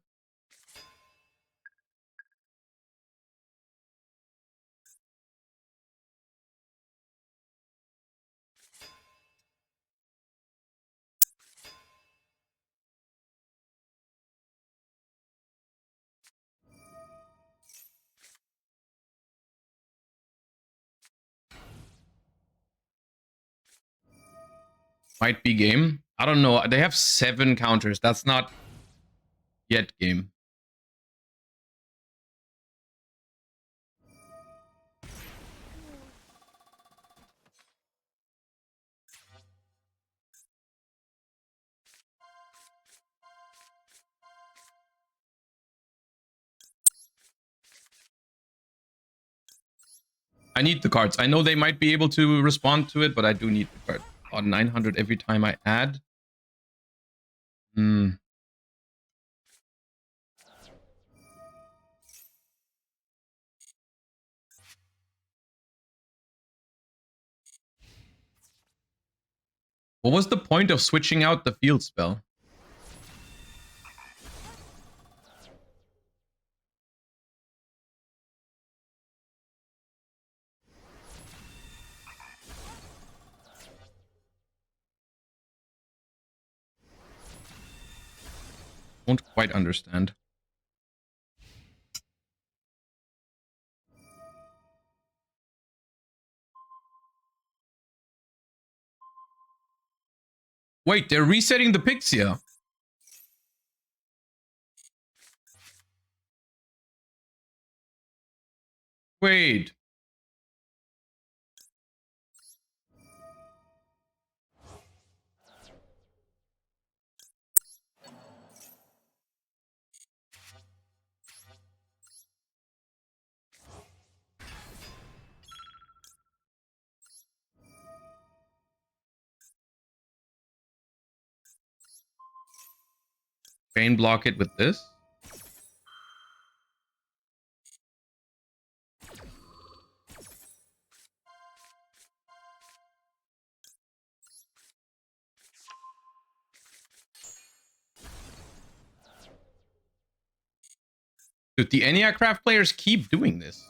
Might be game. I don't know. They have 7 counters. That's not yet game. I need the cards. I know they might be able to respond to it, but I do need the card. On 900 every time I add. Hmm. What was the point of switching out the field spell? Won't quite understand. Wait, they're resetting the Pixia. Wait. Chain block it with this. Dude, the Eniacraft players keep doing this.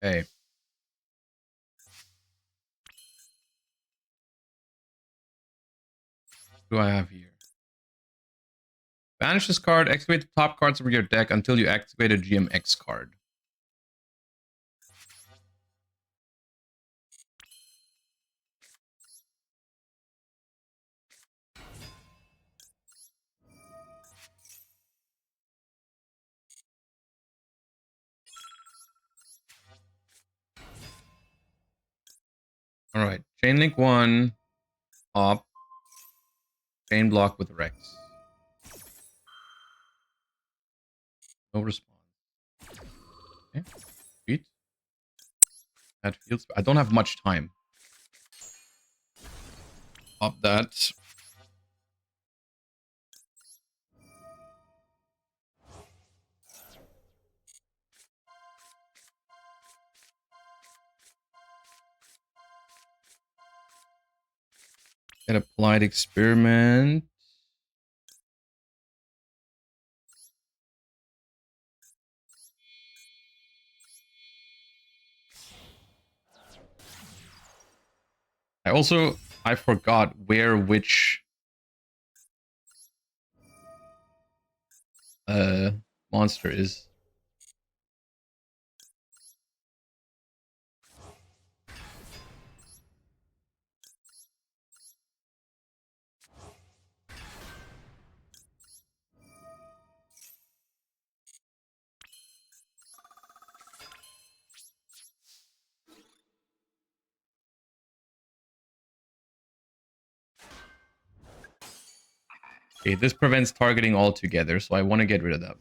Hey. What do I have here? Banish this card, activate the top cards of your deck until you activate a GMX card. Alright, chain link 1, op, chain block with Rex. No response. Okay, sweet. That feels... I don't have much time. Op that. Get applied experiment. I forgot where which monster is. Okay, this prevents targeting altogether, so I want to get rid of that.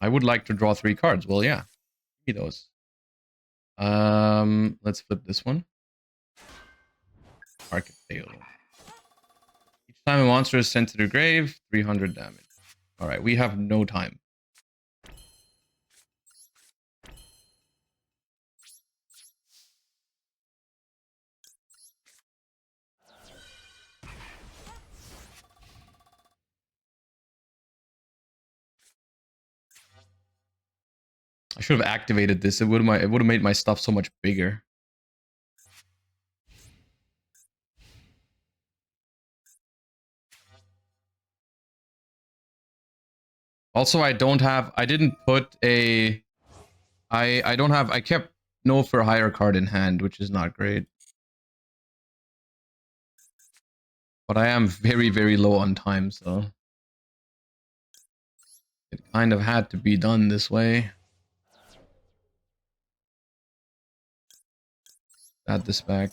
I would like to draw 3 cards. Well, yeah. Give me those. Let's flip this one. Market fail. Each time a monster is sent to the grave, 300 damage. Alright, we have no time. I should have activated this. It would have made my stuff so much bigger. Also, I didn't put a... I kept no for hire card in hand, which is not great. But I am very, very low on time, so... It kind of had to be done this way. Add this back.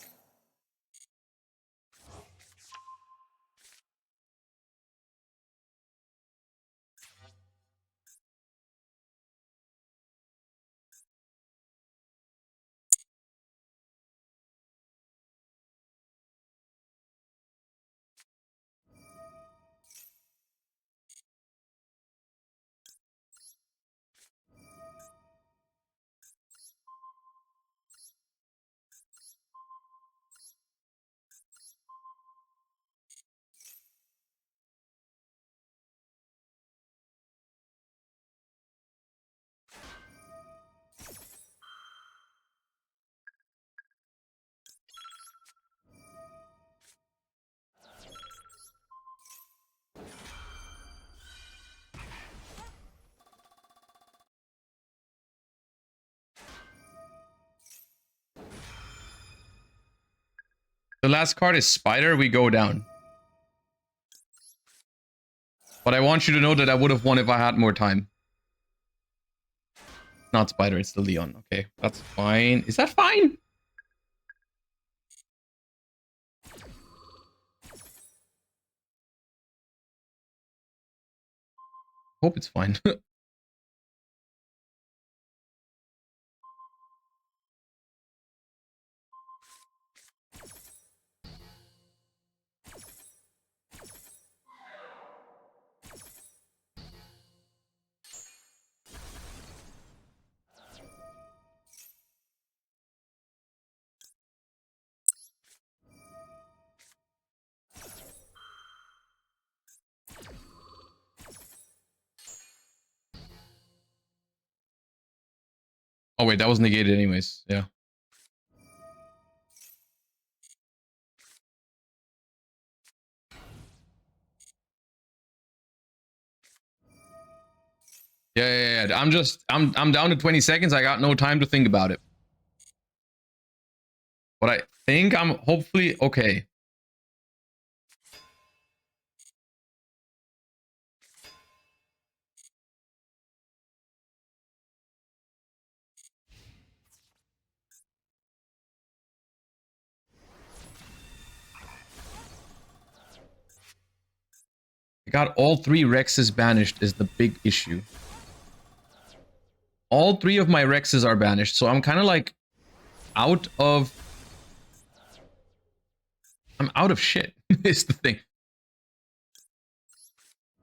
The last card is Spider, we go down. But I want you to know that I would have won if I had more time. Not Spider, it's the Leon. Okay, that's fine. Is that fine? Hope it's fine. Oh wait, that was negated anyways. Yeah. Yeah. I'm down to 20 seconds. I got no time to think about it. But I think I'm hopefully okay. I got all 3 Rexes banished is the big issue. All 3 of my Rexes are banished, so I'm kind of like out of... I'm out of shit, is the thing.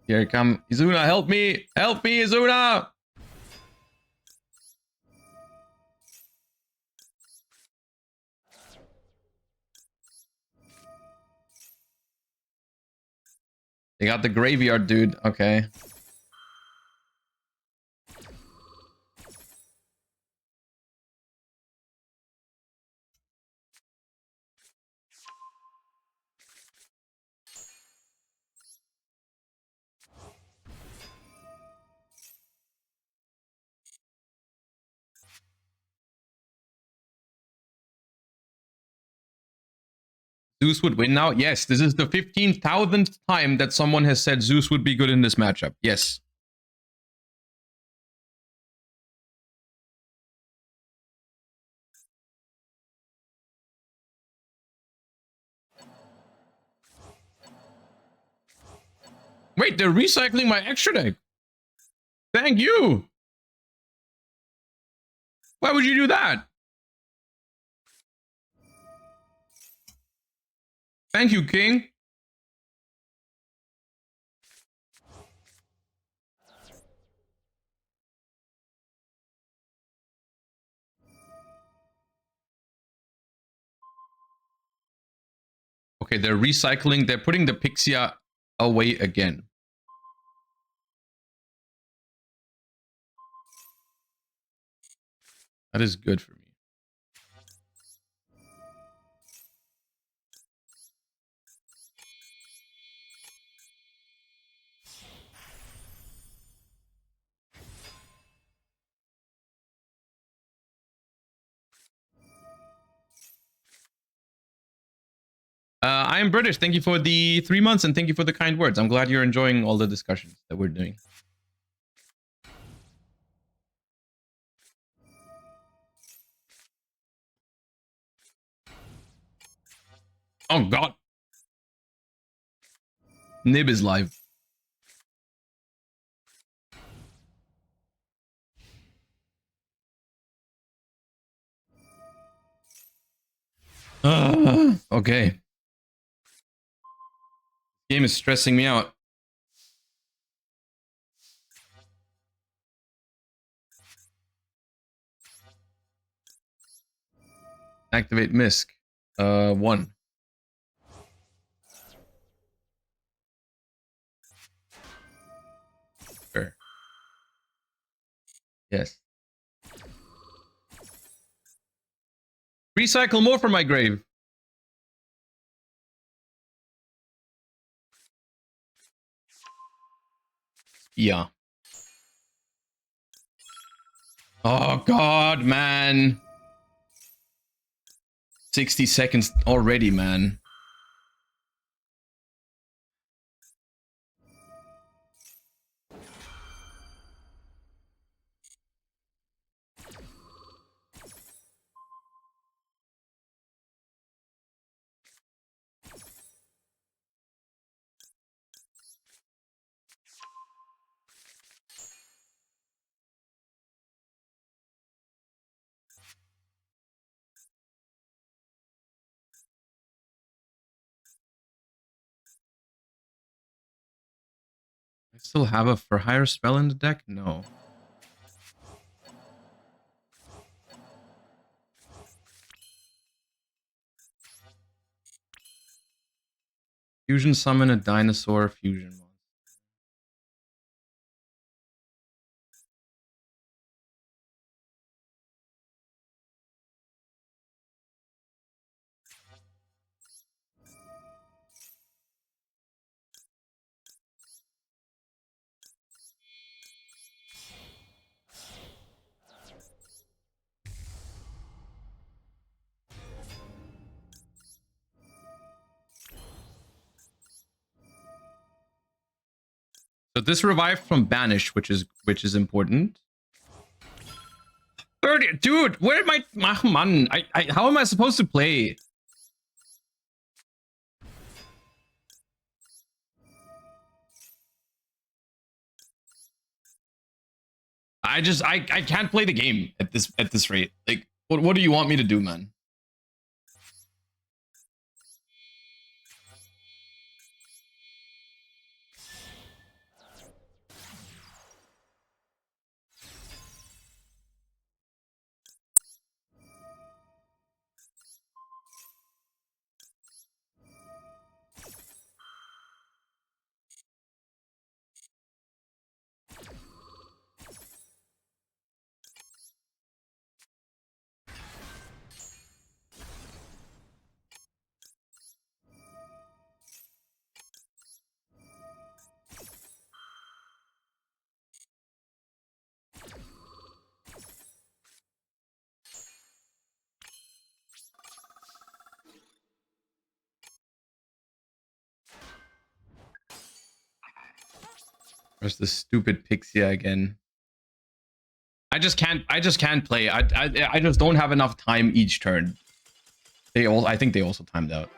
Here I come. Izuna, help me! Help me, Izuna! They got the graveyard, dude. Okay. Zeus would win now? Yes, this is the 15,000th time that someone has said Zeus would be good in this matchup. Yes. Wait, they're recycling my extra deck. Thank you. Why would you do that? Thank you, King. Okay, they're recycling. They're putting the Pixia away again. That is good for me. I am British. Thank you for the 3 months and thank you for the kind words. I'm glad you're enjoying all the discussions that we're doing. Oh, God. Nib is live. Okay. Game is stressing me out. Activate Misk. 1. Sure. Yes. Recycle more from my grave. Yeah. Oh, God, man. 60 seconds already, man. I still have a for hire spell in the deck? No. Fusion summon a dinosaur fusion monster. So this revived from banish, which is important. 30, dude, where am I? Man, how am I supposed to play? I can't play the game at this rate. Like, what do you want me to do, man? Where's the stupid Pixia again? I just can't play. I just don't have enough time each turn. I think they also timed out.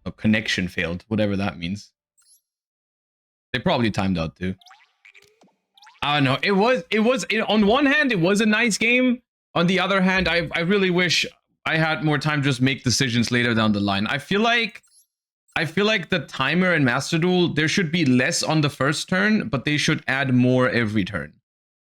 A connection failed, whatever that means. They probably timed out too. I don't know. On one hand, it was a nice game. On the other hand, I really wish I had more time to just make decisions later down the line. I feel like the timer in Master Duel, there should be less on the first turn, but they should add more every turn.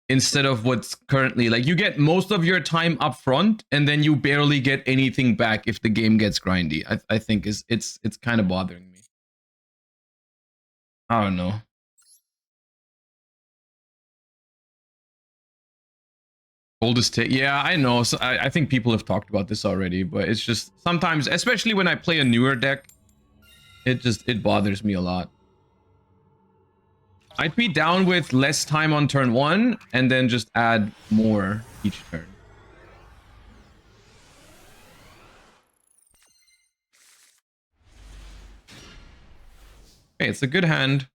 Instead of what's currently, like, you get most of your time up front, and then you barely get anything back if the game gets grindy. I think it's kind of bothering me. I don't know. Oldest take, yeah, I know. So I think people have talked about this already, but it's just sometimes, especially when I play a newer deck, it bothers me a lot. I'd be down with less time on turn 1 and then just add more each turn. Okay, it's a good hand.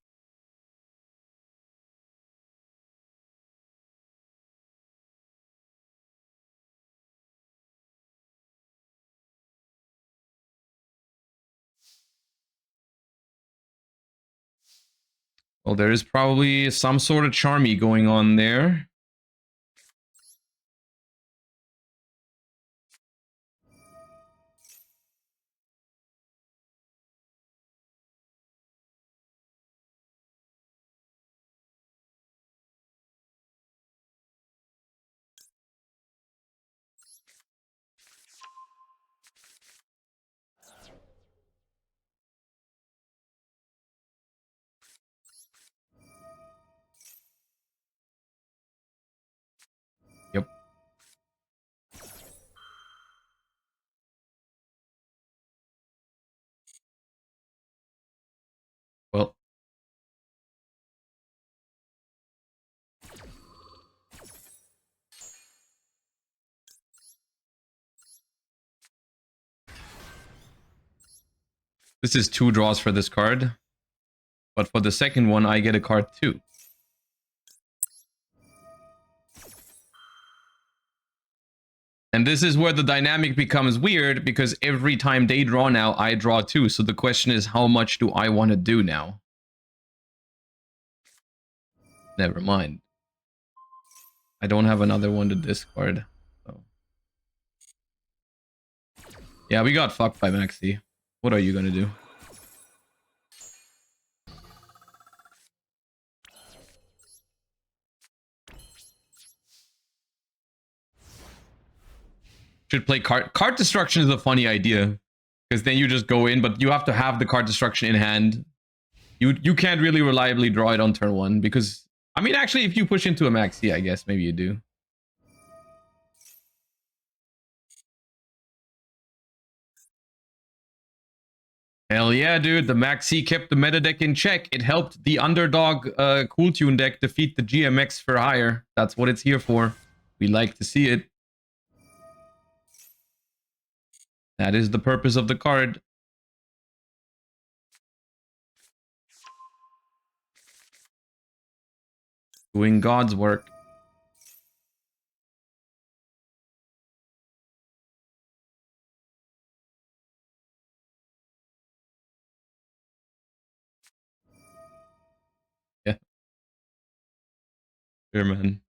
Well, there is probably some sort of charmy going on there. Yep. Well, this is 2 draws for this card. But for the second one, I get a card too. And this is where the dynamic becomes weird, because every time they draw now, I draw too. So the question is, how much do I want to do now? Never mind. I don't have another one to discard. So. Yeah, we got fucked by Maxi. What are you gonna do? Should play card destruction is a funny idea, because then you just go in, but you have to have the card destruction in hand. You can't really reliably draw it on turn 1, because I mean, actually, if you push into a Maxi, I guess maybe you do. Hell yeah, dude. The Maxi kept the meta deck in check. It helped the underdog Cool Tune deck defeat the GMX for hire. That's what it's here for. We like to see it. That is the purpose of the card. Doing God's work. Yeah. Sure, man.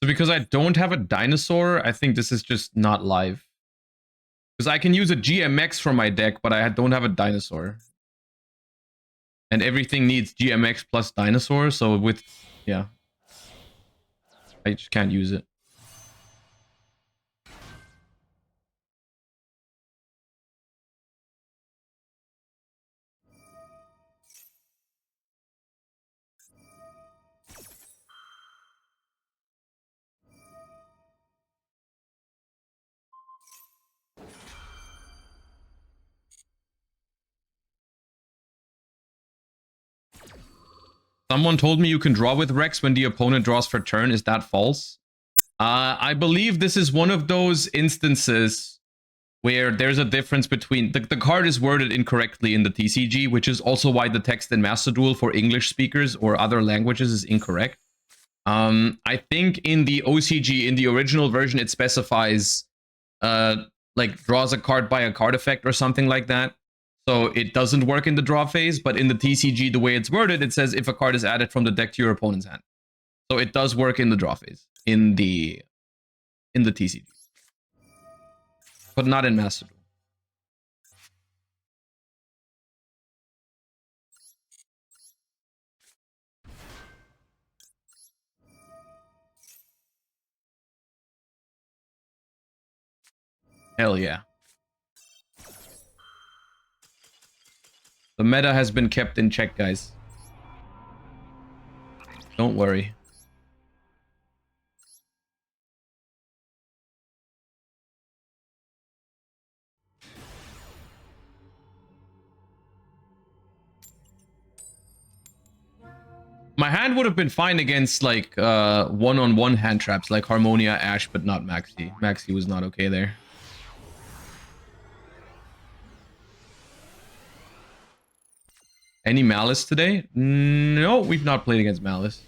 So because I don't have a dinosaur, I think this is just not live. Because I can use a GMX for my deck, but I don't have a dinosaur. And everything needs GMX plus dinosaur, so with... Yeah. I just can't use it. Someone told me you can draw with Rex when the opponent draws for turn. Is that false? I believe this is one of those instances where there's a difference between... The card is worded incorrectly in the TCG, which is also why the text in Master Duel for English speakers or other languages is incorrect. I think in the OCG, in the original version, it specifies like draws a card by a card effect or something like that. So it doesn't work in the draw phase, but in the TCG, the way it's worded, it says if a card is added from the deck to your opponent's hand. So it does work in the draw phase, in the TCG. But not in Master Duel. Hell yeah. The meta has been kept in check, guys. Don't worry. My hand would have been fine against like one-on-one hand traps like Harmonia, Ash, but not Maxi. Maxi was not okay there. Any Malice today? No, we've not played against Malice.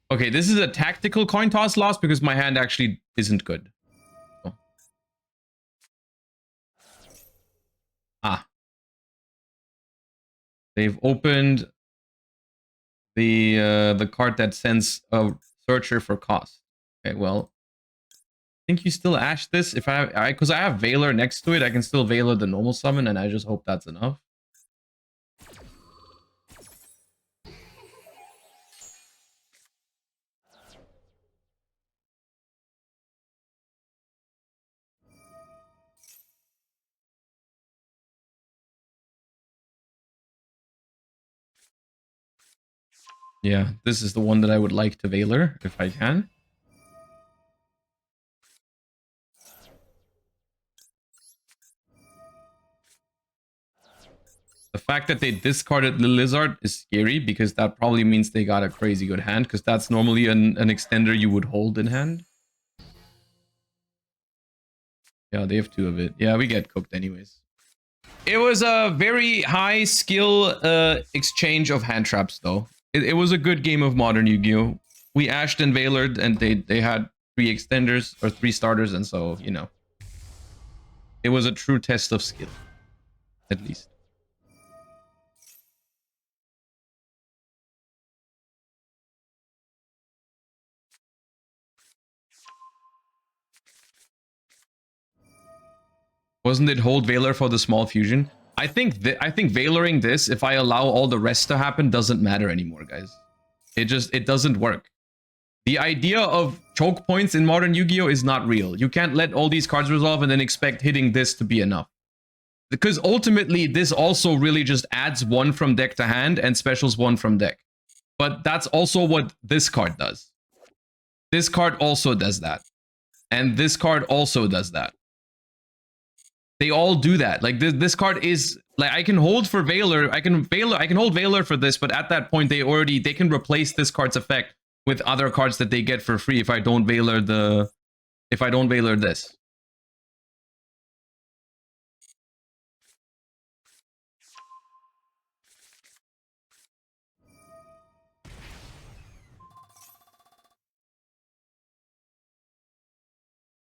Okay, this is a tactical coin toss loss because my hand actually isn't good. Oh. Ah. They've opened the card that sends a searcher for cost. Okay, well, I think you still Ash this. If because I have Valor next to it, I can still Valor the normal summon, and I just hope that's enough. Yeah, this is the one that I would like to Valor, if I can. The fact that they discarded the Lizard is scary, because that probably means they got a crazy good hand, because that's normally an extender you would hold in hand. Yeah, they have two of it. Yeah, we get cooked anyways. It was a very high skill exchange of hand traps, though. It was a good game of Modern Yu-Gi-Oh! We Ashed and Valored, and they had 3 extenders, or 3 starters, and so, you know. It was a true test of skill. At least. Wasn't it hold Valor for the small fusion? I think Valoring this, if I allow all the rest to happen, doesn't matter anymore, guys. It doesn't work. The idea of choke points in Modern Yu-Gi-Oh! Is not real. You can't let all these cards resolve and then expect hitting this to be enough. Because ultimately, this also really just adds 1 from deck to hand and specials 1 from deck. But that's also what this card does. This card also does that. And this card also does that. They all do that. Like this card is like, I can hold for Valor. I can hold Valor for this, but at that point they can replace this card's effect with other cards that they get for free if I don't Valor this.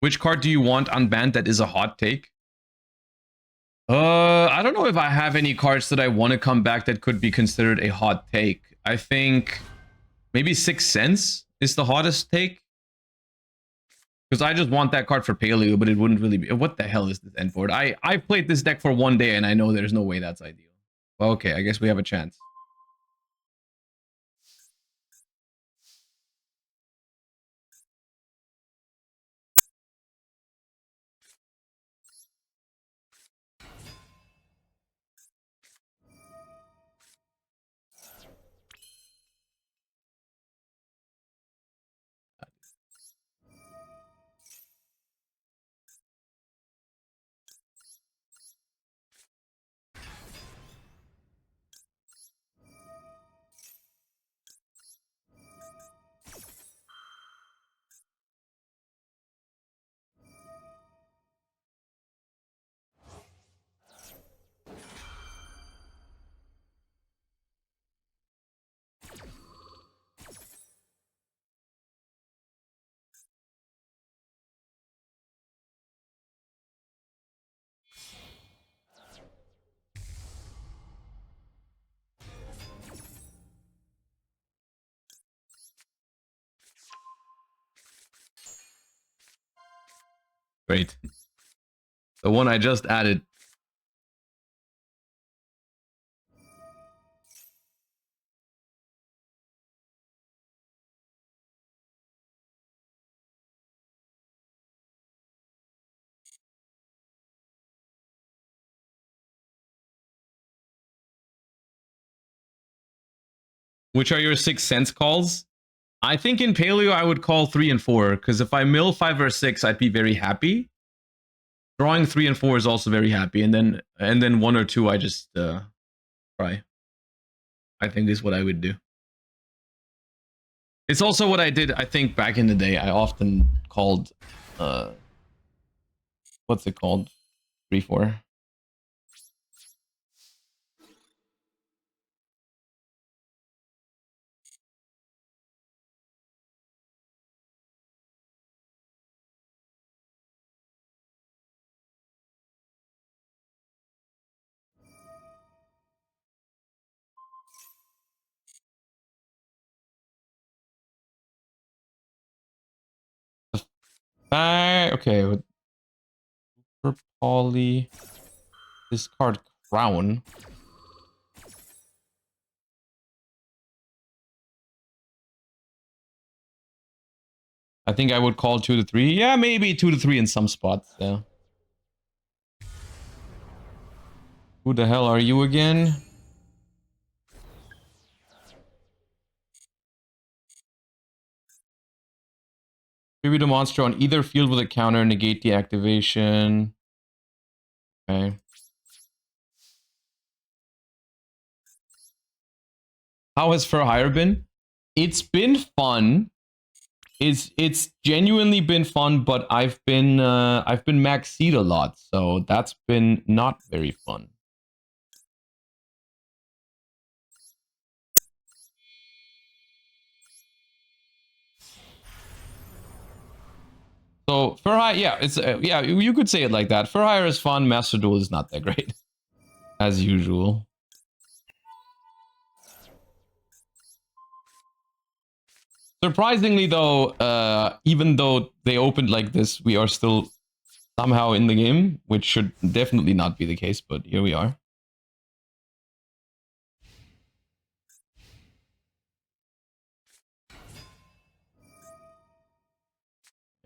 Which card do you want unbanned that is a hot take? I don't know if I have any cards that I want to come back that could be considered a hot take. I think maybe 6 Sense is the hottest take. Because I just want that card for Paleo, but it wouldn't really be. What the hell is this end board? I played this deck for 1 day and I know there's no way that's ideal. Well, okay, I guess we have a chance. Great. The one I just added. Which are your 6 cents calls? I think in Paleo I would call 3 and 4, because if I mill 5 or 6, I'd be very happy. Drawing 3 and 4 is also very happy, and then 1 or 2 I just try. I think is what I would do. It's also what I did, I think, back in the day. I often called what's it called? 3-4. Okay. For Poly, discard Crown. I think I would call 2 to 3. Yeah, maybe 2 to 3 in some spots. Yeah. Who the hell are you again? Tribute a monster on either field with a counter, negate the activation. Okay. How has For Hire been? It's been fun. It's genuinely been fun, but I've been max seed a lot, so that's been not very fun. So For Hire, yeah, it's yeah, you could say it like that. For Hire is fun. Master Duel is not that great, as usual. Surprisingly, though, even though they opened like this, we are still somehow in the game, which should definitely not be the case, but here we are.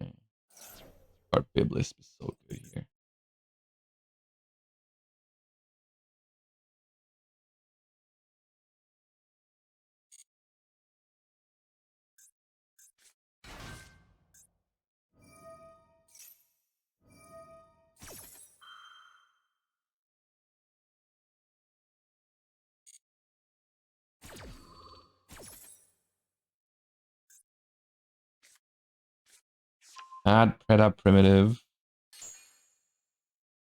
Okay. Card Biblis is so good here. Add Preda Primitive.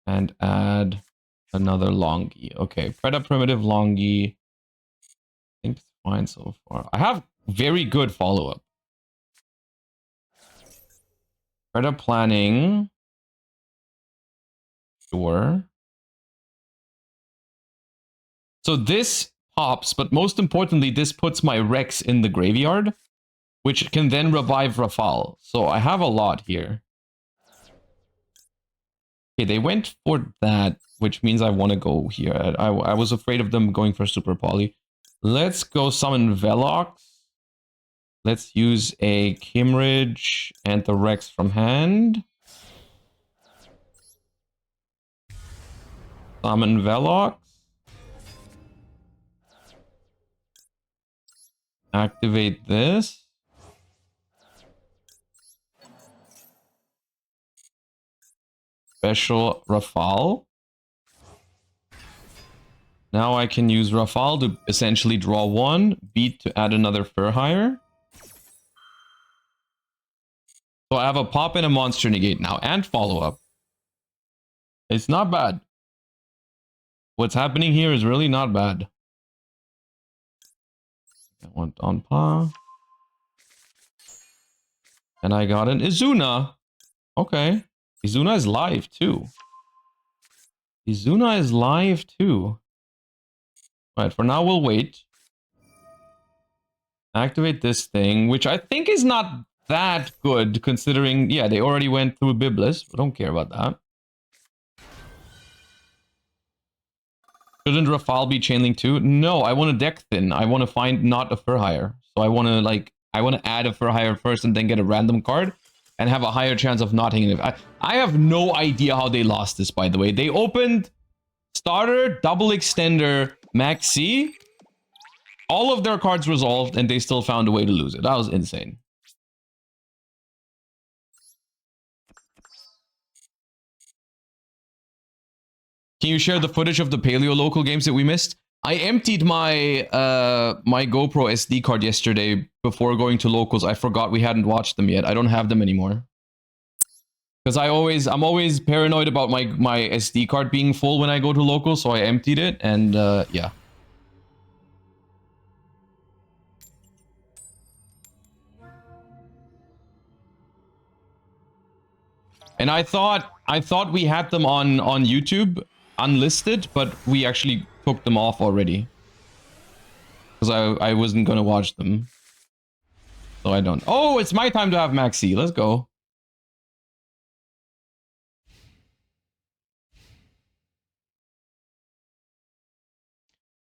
And add another Longi. Okay, Preda Primitive Longi. I think it's fine so far. I have very good follow-up. Preda Planning. Sure. So this pops, but most importantly, this puts my Rex in the graveyard, which can then revive Rafal. So I have a lot here. Okay, they went for that, which means I want to go here. I was afraid of them going for Super Poly. Let's go summon Velox. Let's use a Kimridge and the Rex from hand. Summon Velox. Activate this. Special Rafale. Now I can use Rafale to essentially draw one, beat to add another Furhire. So I have a pop and a monster negate now, and follow-up. It's not bad. What's happening here is really not bad. I want on Pa. And I got an Izuna. Okay. Izuna is live too. Izuna is live too. Alright, for now we'll wait. Activate this thing, which I think is not that good considering, yeah, they already went through Biblis. I don't care about that. Shouldn't Rafale be chainlink too? No, I want to deck thin. I want to find not a Furhire. So I want to add a Furhire first and then get a random card and have a higher chance of not hitting it. I have no idea how they lost this, by the way. They opened starter, double extender, maxi. All of their cards resolved and they still found a way to lose it. That was insane. Can you share the footage of the Paleo local games that we missed? I emptied my my GoPro SD card yesterday before going to locals. I forgot we hadn't watched them yet. I don't have them anymore. Because I'm always paranoid about my SD card being full when I go to locals, so I emptied it and yeah. And I thought we had them on YouTube unlisted, but we actually took them off already. Because I wasn't gonna watch them. So I don't. Oh, it's my time to have Maxi. Let's go.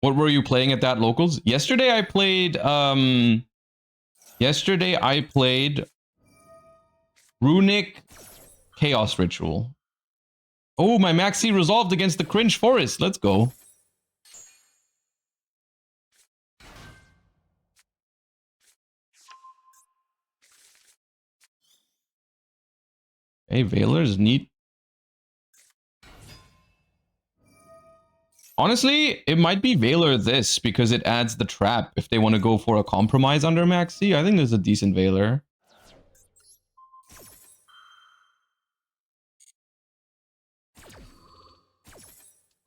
What were you playing at that locals? Yesterday I played Runic Chaos Ritual. Oh, my Maxi resolved against the Cringe Forest. Let's go. Hey, Veiler's neat. Honestly, it might be Veiler this because it adds the trap if they want to go for a compromise under Maxi. I think there's a decent Veiler.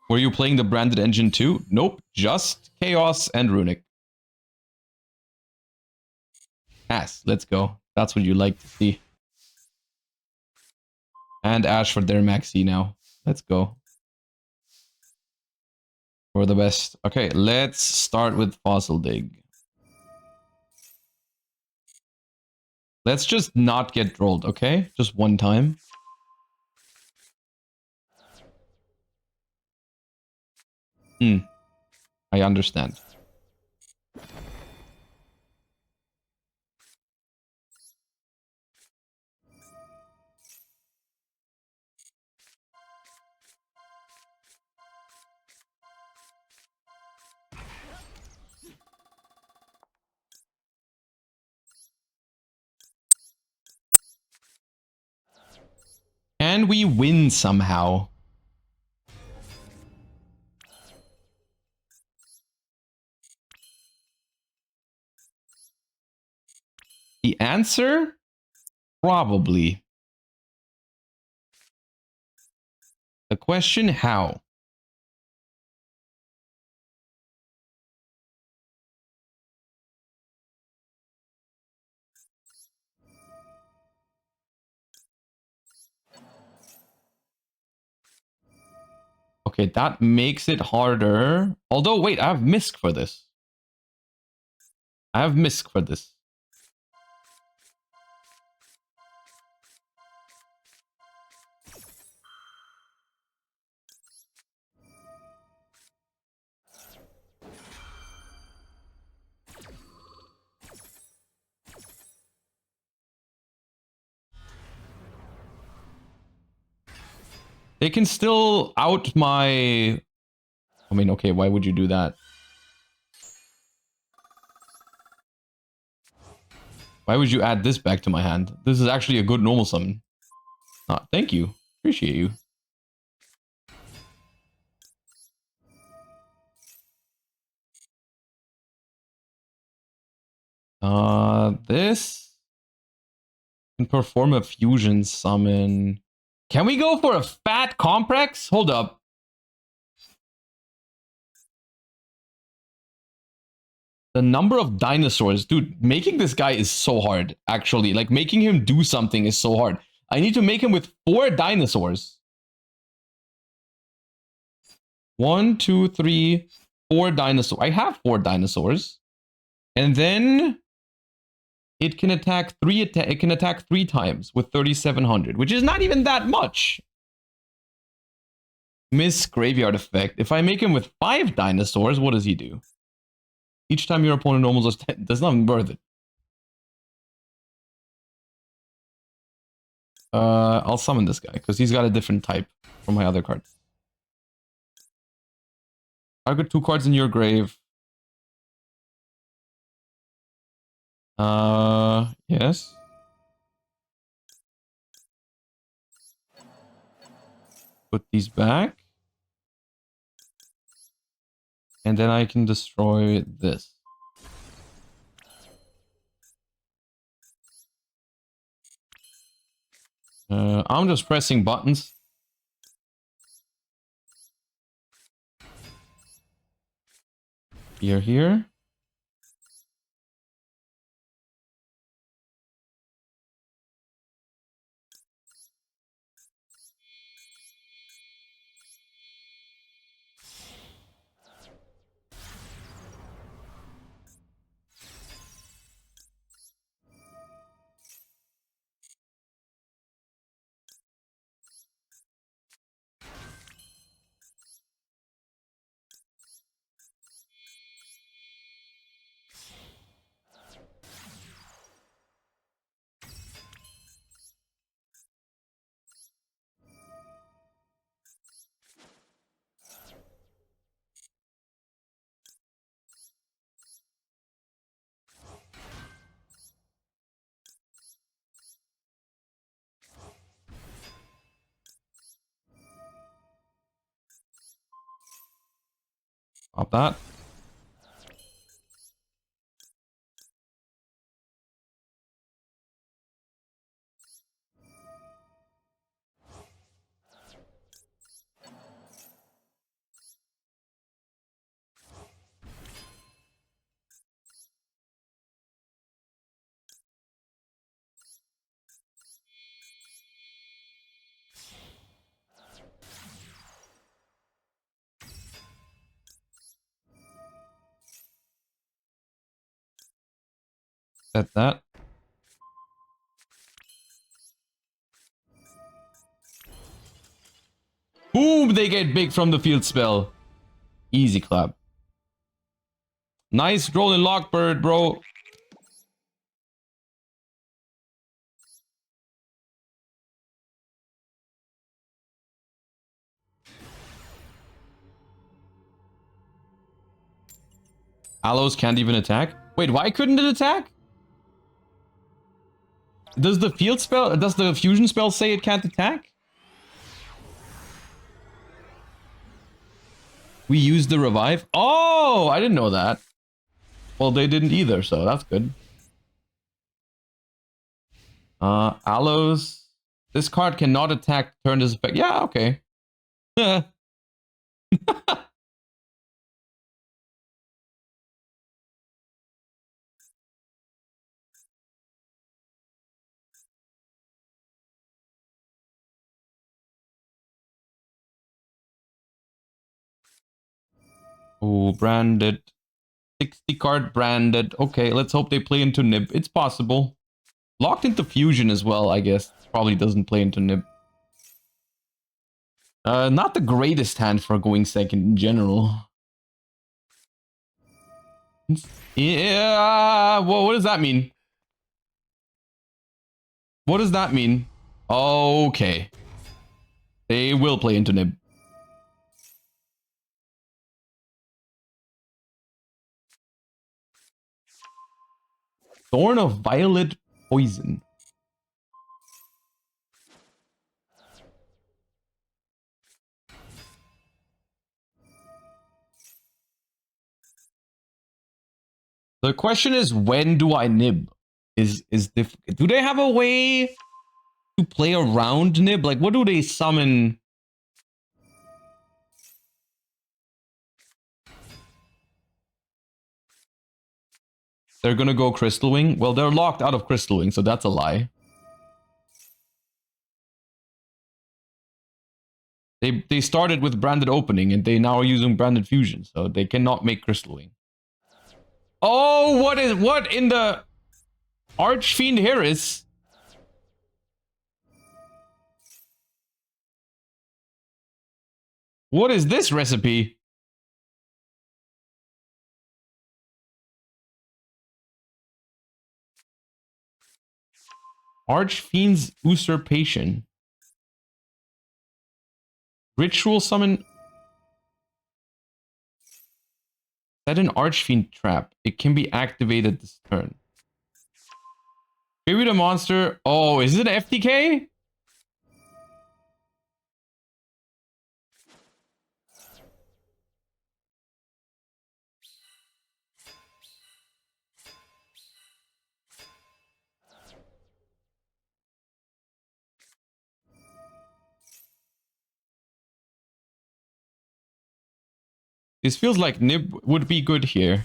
Were you playing the branded engine too? Nope, just Chaos and Runic. Ass, let's go. That's what you like to see. And Ash for their Maxi now. Let's go. For the best. Okay, let's start with Fossil Dig. Let's just not get trolled, okay? Just one time. I understand. Can we win somehow? The answer? Probably. The question, how? Okay, that makes it harder. Although, wait, I have Misk for this. I have Misk for this. They can still out my... I mean, okay, why would you do that? Why would you add this back to my hand? This is actually a good normal summon. Thank you. Appreciate you. This can perform a fusion summon. Can we go for a fat complex? Hold up. The number of dinosaurs. Dude, making this guy is so hard, actually. Like, making him do something is so hard. I need to make him with 4 dinosaurs. 1, 2, 3, 4 dinosaurs. I have 4 dinosaurs. And then it can attack 3 times with 3700, which is not even that much. Miss Graveyard Effect. If I make him with 5 dinosaurs, what does he do? Each time your opponent normals does 10. That's not even worth it. I'll summon this guy because he's got a different type from my other card. I've got 2 cards in your grave. Yes. Put these back. And then I can destroy this. I'm just pressing buttons. Here. Pop that. Set that. Boom! They get big from the field spell. Easy clap. Nice rolling Lockbird, bro. Aloes can't even attack? Wait, why couldn't it attack? Does the fusion spell say it can't attack? We used the revive? Oh, I didn't know that. Well, they didn't either, so that's good. Aloes. This card cannot attack turn this effect. Yeah, okay. Oh, branded. 60 card branded. Okay, let's hope they play into Nib. It's possible. Locked into Fusion as well, I guess. Probably doesn't play into Nib. Not the greatest hand for going second in general. Yeah, well, what does that mean? What does that mean? Okay. They will play into Nib. Thorn of Violet Poison. The question is, when do I Nib? Do they have a way to play around Nib? Like, what do they summon? They're gonna go Crystal Wing. Well, they're locked out of Crystal Wing, so that's a lie. They started with Branded Opening, and they now are using Branded Fusion, so they cannot make Crystal Wing. Oh, what in the Archfiend Harris? What is this recipe? Archfiend's Usurpation. Ritual summon. Set an Archfiend trap. It can be activated this turn. Tribute a monster. Oh, is it an FTK? This feels like Nib would be good here.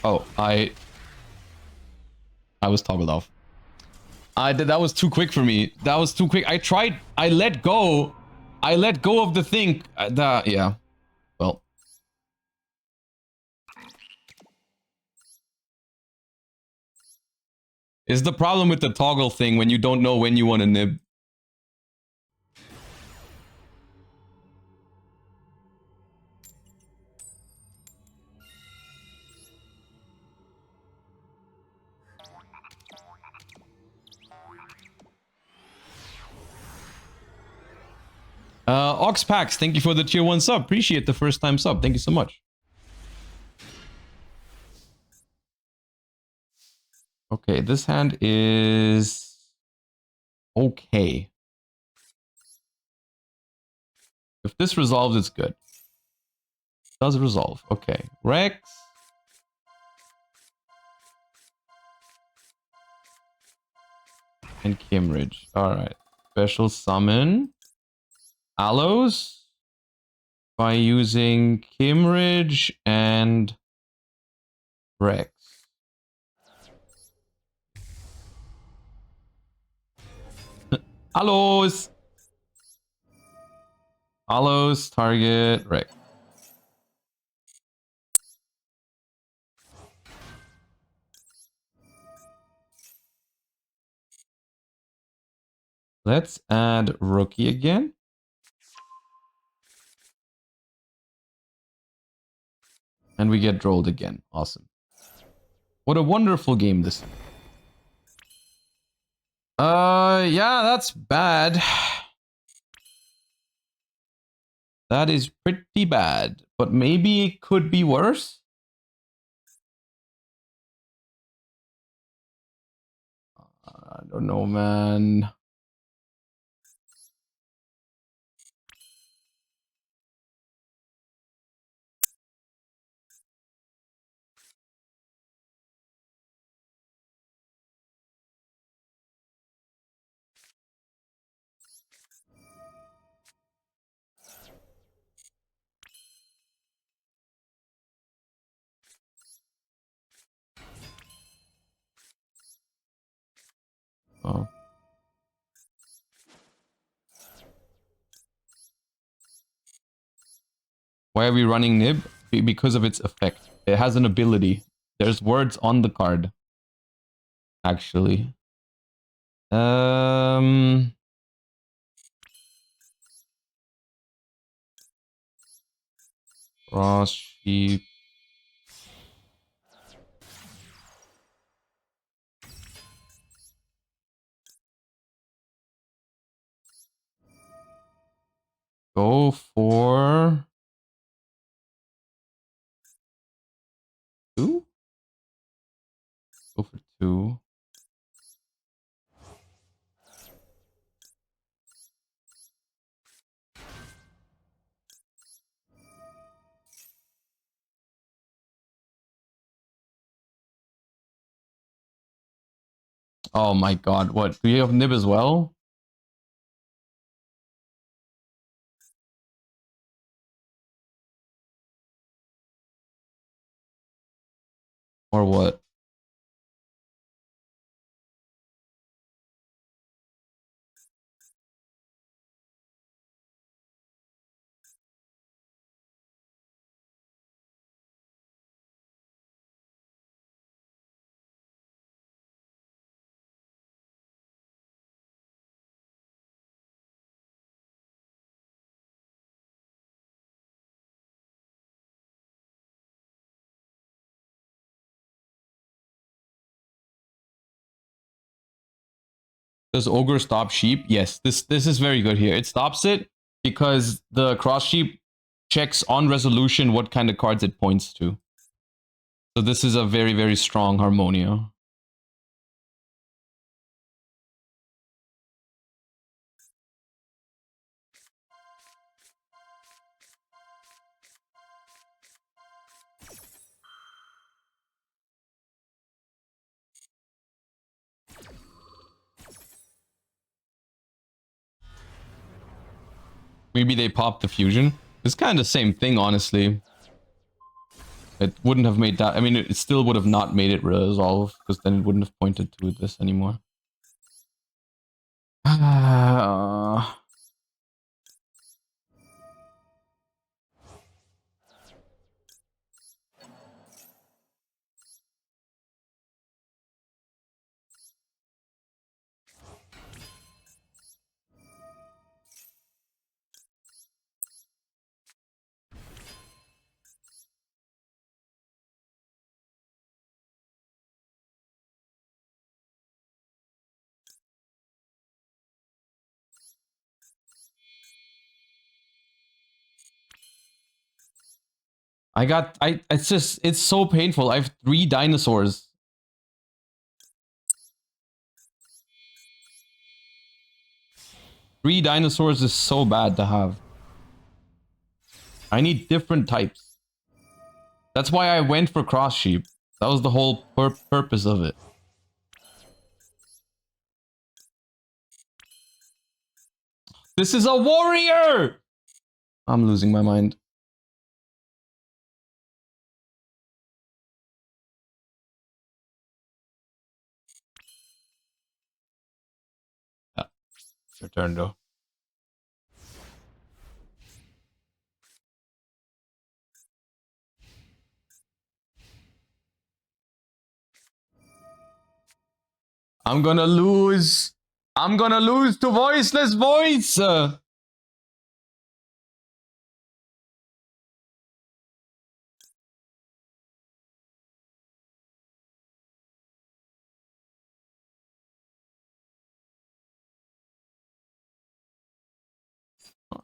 Oh, I was toggled off. That was too quick for me. That was too quick. I let go. I let go of the thing. Yeah. Well. Is the problem with the toggle thing when you don't know when you want to nib? Oxpax, thank you for the tier 1 sub. Appreciate the first time sub. Thank you so much. Okay, this hand is okay. If this resolves, it's good. Does resolve. Okay. Rex. And Kimridge. Alright. Special summon Aloes by using Kimridge and Rex. Aloes! Aloes, target, Rex. Let's add Rookie again. And we get drolled again. Awesome. What a wonderful game this is. Yeah, that's bad. That is pretty bad. But maybe it could be worse? I don't know, man. Oh. Why are we running Nib? Because of its effect. It has an ability. There's words on the card. Actually. Cross sheep. Go for 2? Go for 2. Oh my god, what? Do you have nib as well? Or what? Does ogre stop sheep? Yes, this is very good here. It stops it because the cross sheep checks on resolution what kind of cards it points to. So this is a very, very strong Harmonia. Maybe they popped the fusion. It's kind of the same thing, honestly. It wouldn't have made that. I mean, it still would have not made it resolve because then it wouldn't have pointed to this anymore. it's so painful. I have 3 dinosaurs. 3 dinosaurs is so bad to have. I need different types. That's why I went for cross sheep. That was the whole purpose of it. This is a warrior! I'm losing my mind. Yeah. It's your turn, though. I'm gonna lose. I'm gonna lose to Voiceless Voice. I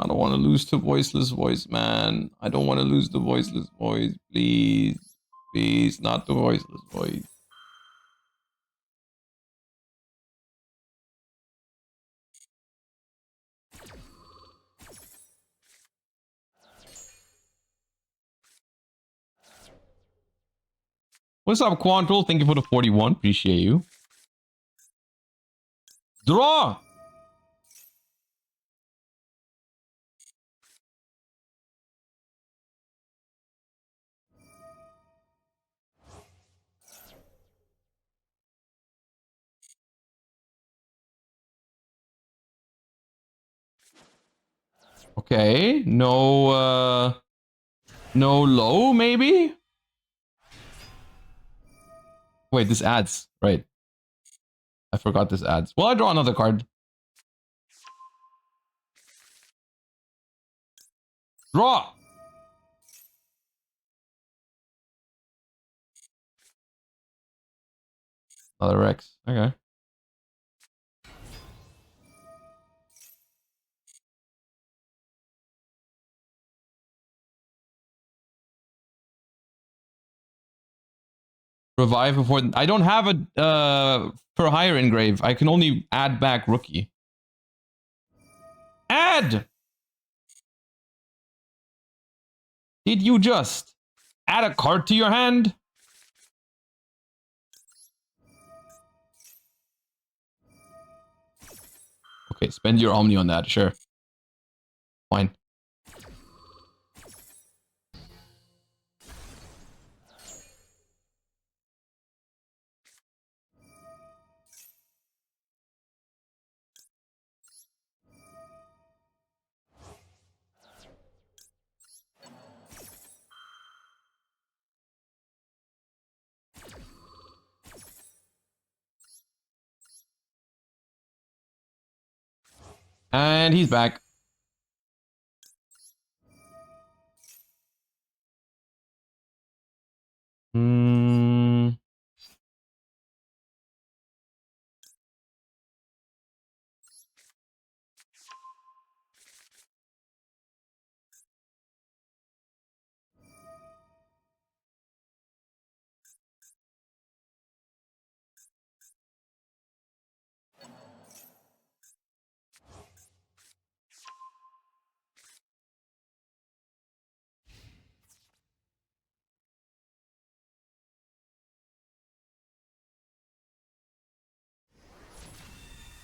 don't want to lose to Voiceless Voice, man. I don't want to lose to Voiceless Voice. Please. Please, not the Voiceless Voice. What's up, Quantrell? Thank you for the 41. Appreciate you. Draw! Okay. No, no low, maybe? Wait, this adds. Right. I forgot this adds. Well, I draw another card. Draw! Another Rex. Okay. Revive before... I don't have a for hire engrave. I can only add back rookie. Add! Did you just add a card to your hand? Okay, spend your Omni on that, sure. Fine. And he's back.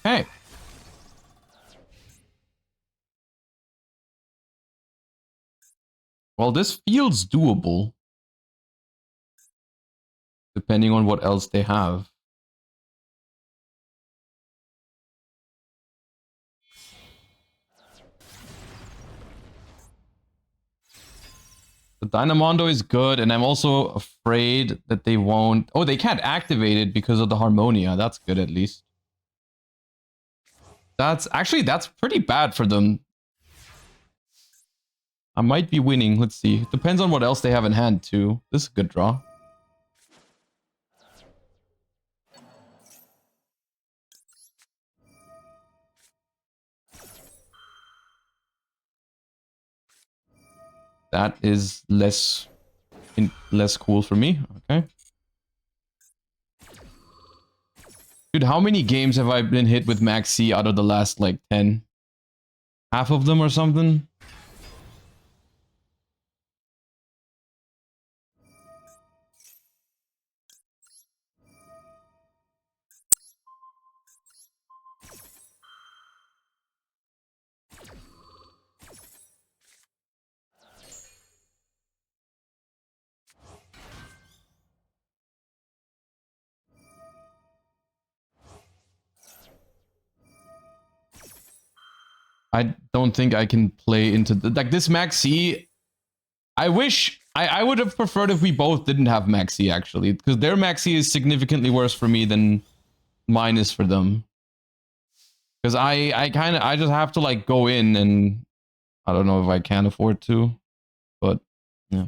Hey. Well, this feels doable. Depending on what else they have. The Dynamondo is good, and I'm also afraid that they won't... Oh, they can't activate it because of the Harmonia. That's good, at least. That's pretty bad for them. I might be winning. Let's see. It depends on what else they have in hand, too. This is a good draw. That is less cool for me. Okay. Dude, how many games have I been hit with Max C out of the last, like, 10? Half of them or something? I don't think I can play into the, like, this Max C. I wish I would have preferred if we both didn't have Max C, actually, because their Max C is significantly worse for me than mine is for them. Because I just have to, like, go in, and I don't know if I can afford to, but yeah.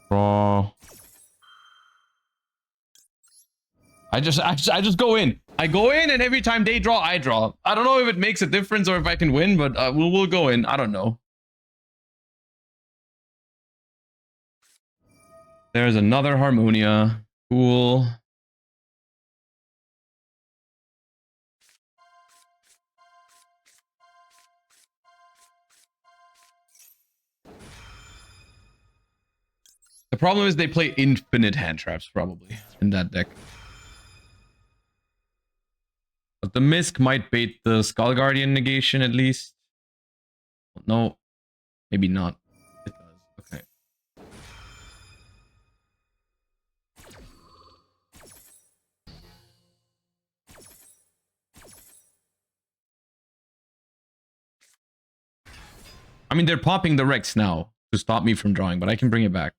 Draw. I just go in. I go in, and every time they draw, I draw. I don't know if it makes a difference or if I can win, but we'll go in. I don't know. There's another Harmonia. Cool. The problem is they play infinite hand traps, probably, in that deck. But the Misk might bait the Skull Guardian negation, at least. No, maybe not. It does. I mean, they're popping the Rex now to stop me from drawing, but I can bring it back.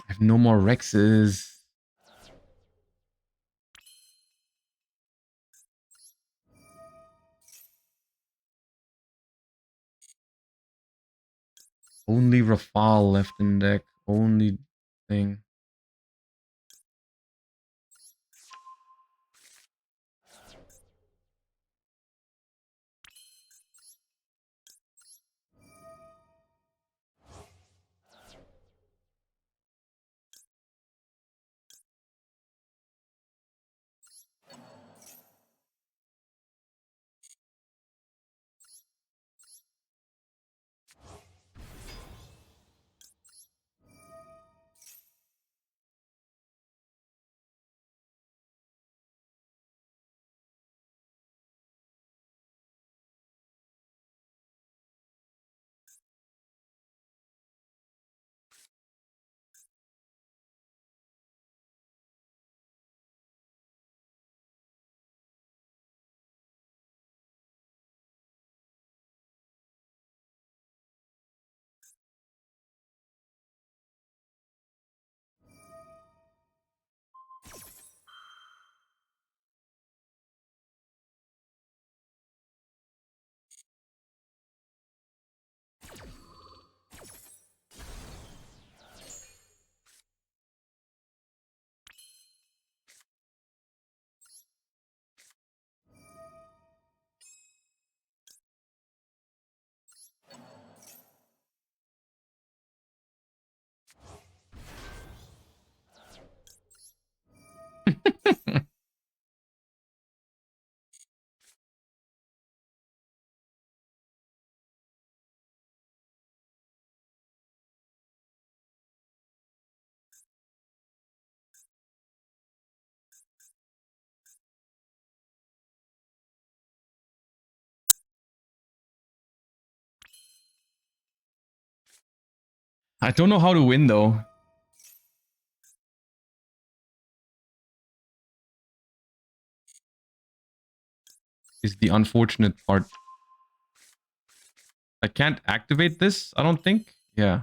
I have no more Rexes. Only Rafale left in deck. Only thing. I don't know how to win though. Is the unfortunate part. I can't activate this, I don't think. Yeah.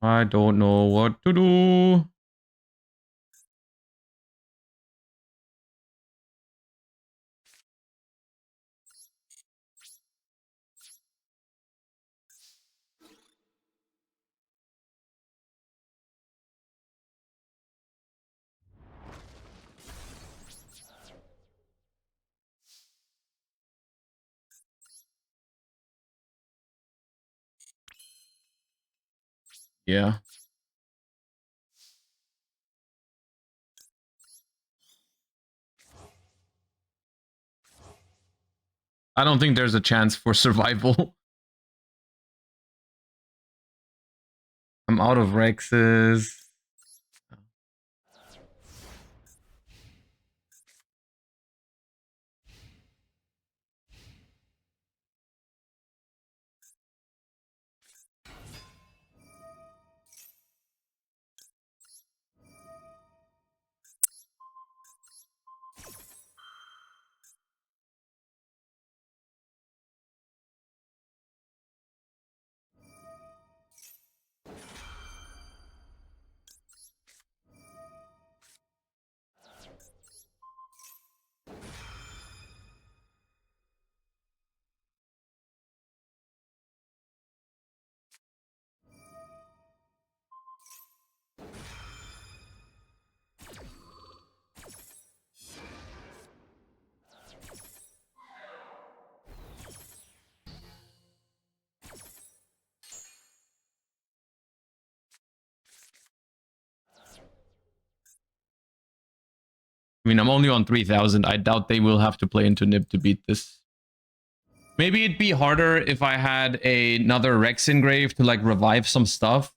I don't know what to do. Yeah. I don't think there's a chance for survival. I'm out of Rexes. I mean, I'm only on 3,000. I doubt they will have to play into Nib to beat this. Maybe it'd be harder if I had another Rex engrave to like revive some stuff.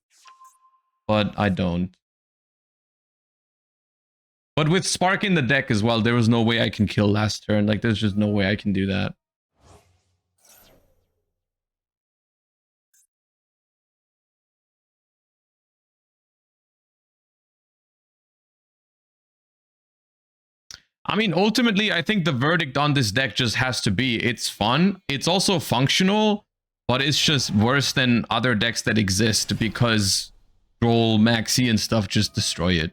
But I don't. But with Spark in the deck as well, there was no way I can kill last turn. Like, there's just no way I can do that. I mean, ultimately, I think the verdict on this deck just has to be it's fun. It's also functional, but it's just worse than other decks that exist because Droll, Maxi, and stuff just destroy it.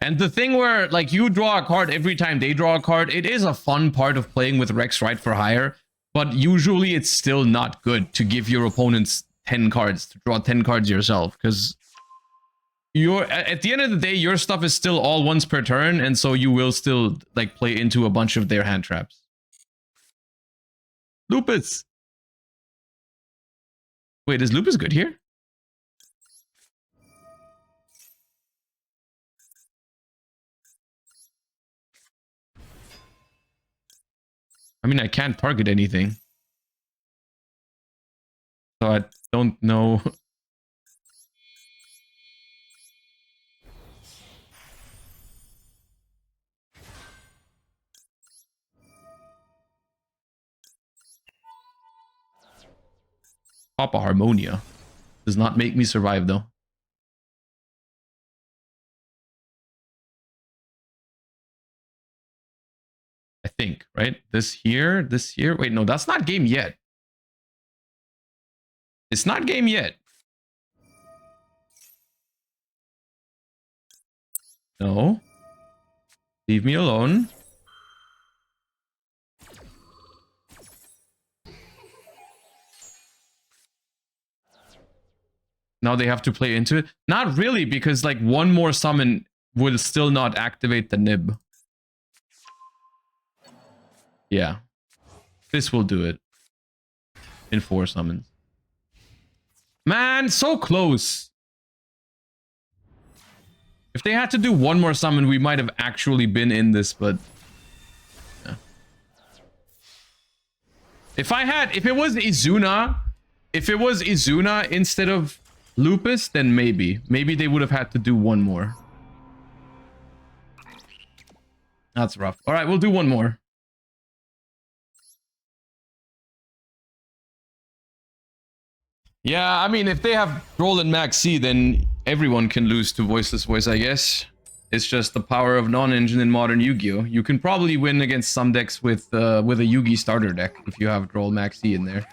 And the thing where, like, you draw a card every time they draw a card, it is a fun part of playing with Rex Right for Hire, but usually it's still not good to give your opponents 10 cards, to draw 10 cards yourself, because you're at the end of the day, your stuff is still all once per turn, and so you will still like play into a bunch of their hand traps. Lupus. Wait, is Lupus good here? I mean, I can't target anything. So I don't know. Papa Harmonia does not make me survive, though. I think, right? This here. Wait, no, that's not game yet. It's not game yet. No. Leave me alone. Now they have to play into it. Not really, because like one more summon will still not activate the nib. Yeah. This will do it. In 4 summons. Man, so close. If they had to do one more summon, we might have actually been in this, but... yeah. If it was Izuna instead of Lupus, then maybe. Maybe they would have had to do one more. That's rough. All right, we'll do one more. Yeah, I mean, if they have Droll and Maxi, then everyone can lose to Voiceless Voice, I guess. It's just the power of non-engine in modern Yu-Gi-Oh! You can probably win against some decks with a Yugi starter deck if you have Droll Maxi in there.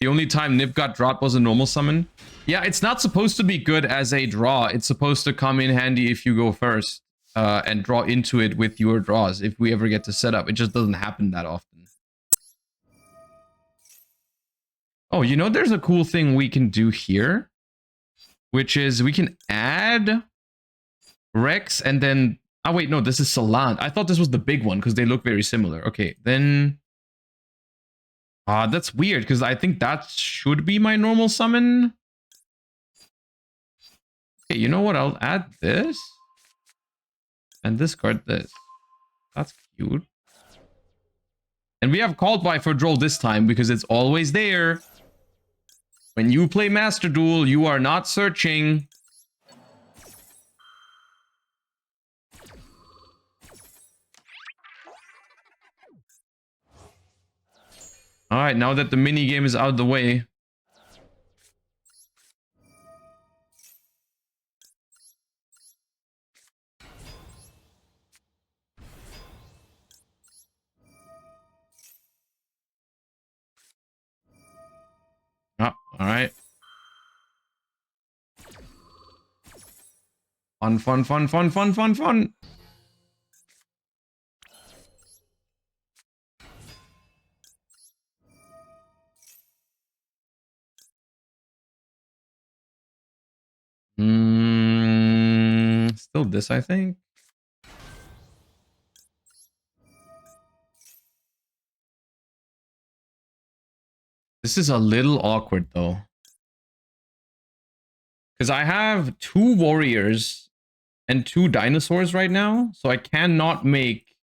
The only time Nip got dropped was a normal summon. Yeah, it's not supposed to be good as a draw. It's supposed to come in handy if you go first and draw into it with your draws. If we ever get to set up, it just doesn't happen that often. Oh, you know, there's a cool thing we can do here, which is we can add Rex and then... Oh, wait, no, this is Salant. I thought this was the big one because they look very similar. Okay, then... that's weird because I think that should be my normal summon. Okay, you know what? I'll add this and discard this. That's cute. And we have Called by for Droll this time because it's always there. When you play Master Duel, you are not searching. All right, now that the mini game is out of the way. Oh, all right. Fun, fun, fun, fun, fun, fun, fun. Still this, I think. This is a little awkward, though. Because I have 2 warriors and 2 dinosaurs right now, so I cannot make...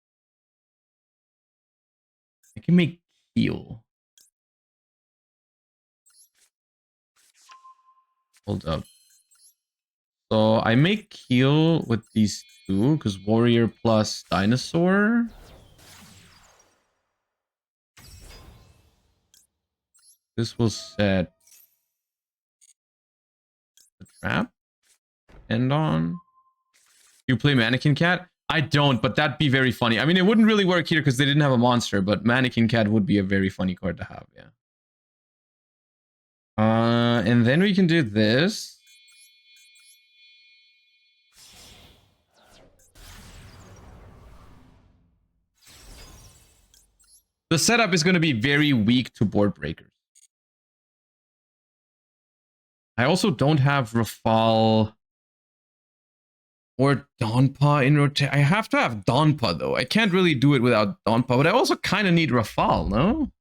I can make heal. Hold up. So I make heal with these 2, because warrior plus dinosaur. This will set the trap. End on. You play Mannequin Cat? I don't, but that'd be very funny. I mean, it wouldn't really work here because they didn't have a monster, but Mannequin Cat would be a very funny card to have, yeah. And then we can do this. The setup is going to be very weak to board breakers. I also don't have Rafal or Donpa in rotation. I have to have Donpa, though. I can't really do it without Donpa, but I also kind of need Rafal, no?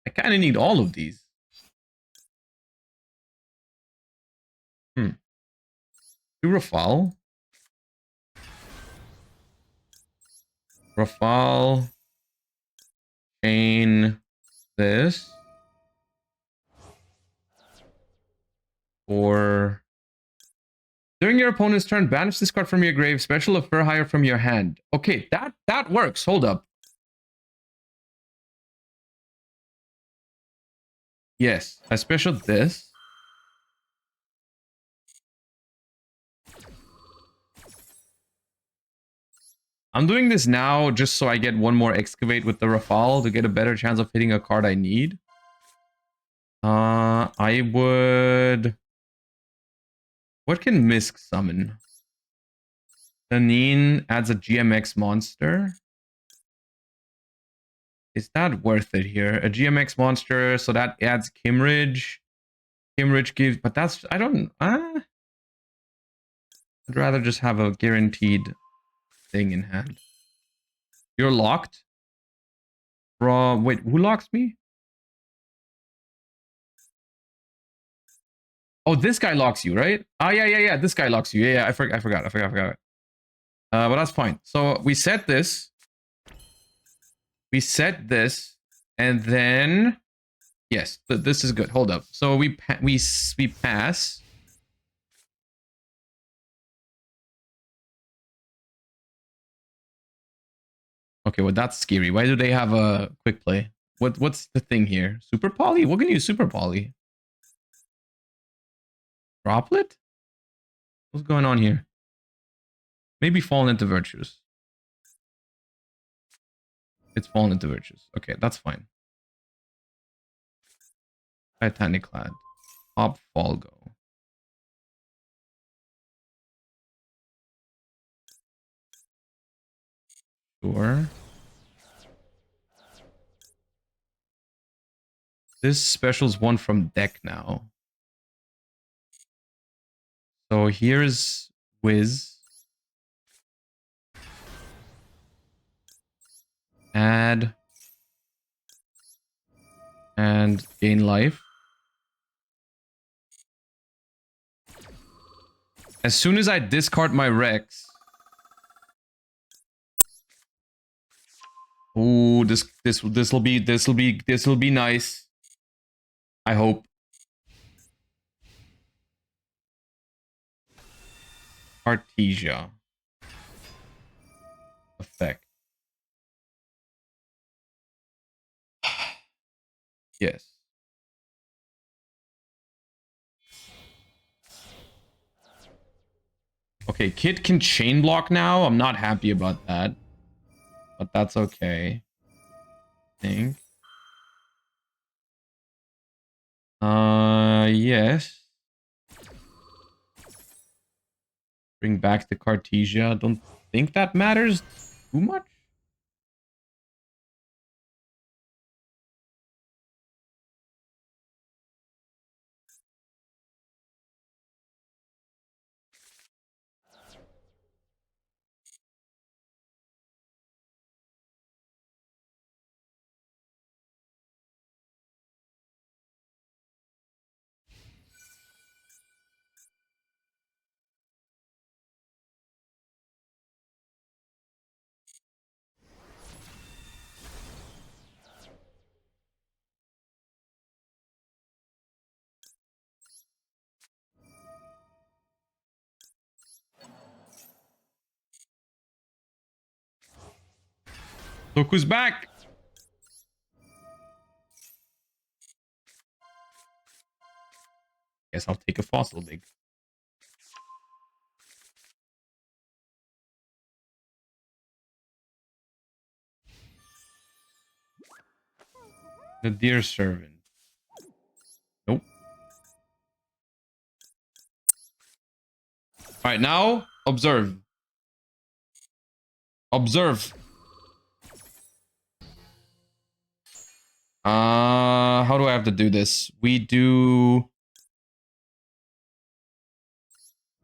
I kind of need all of these. Do Rafal. Rafal. Chain this. Or... During your opponent's turn, banish this card from your grave, special a Fur Hire from your hand. Okay, that works. Hold up. Yes, I special this. I'm doing this now just so I get one more Excavate with the Rafal to get a better chance of hitting a card I need. I would... What can Misk summon? Danine adds a GMX monster. Is that worth it here? A GMX monster, so that adds Kimridge. Kimridge gives... But that's... I don't... I'd rather just have a guaranteed thing in hand. You're locked? Bro, wait, who locks me? Oh, this guy locks you, right? Oh, yeah. This guy locks you. Yeah, I forgot. But that's fine. So we set this. We set this. And then... Yes, this is good. Hold up. So we pass. Okay, well, that's scary. Why do they have a quick play? What's the thing here? Super Poly? What can you Super Poly? Droplet? What's going on here? Maybe Fallen into Virtues. It's Fallen into Virtues. Okay, that's fine. Titanic Clad. Pop Falgo. Sure. This special's one from deck now. So here's Wiz. Add. And gain life. As soon as I discard my Rex. Ooh, this'll be nice. I hope. Artesia. Effect. Yes. Okay, Kit can chain block now. I'm not happy about that. But that's okay. I think. Yes. Bring back the Cartesia. Don't think that matters too much. Look who's back. Guess I'll take a fossil dig. The dear servant. Nope. All right, now observe. Observe. How do I have to do this? We do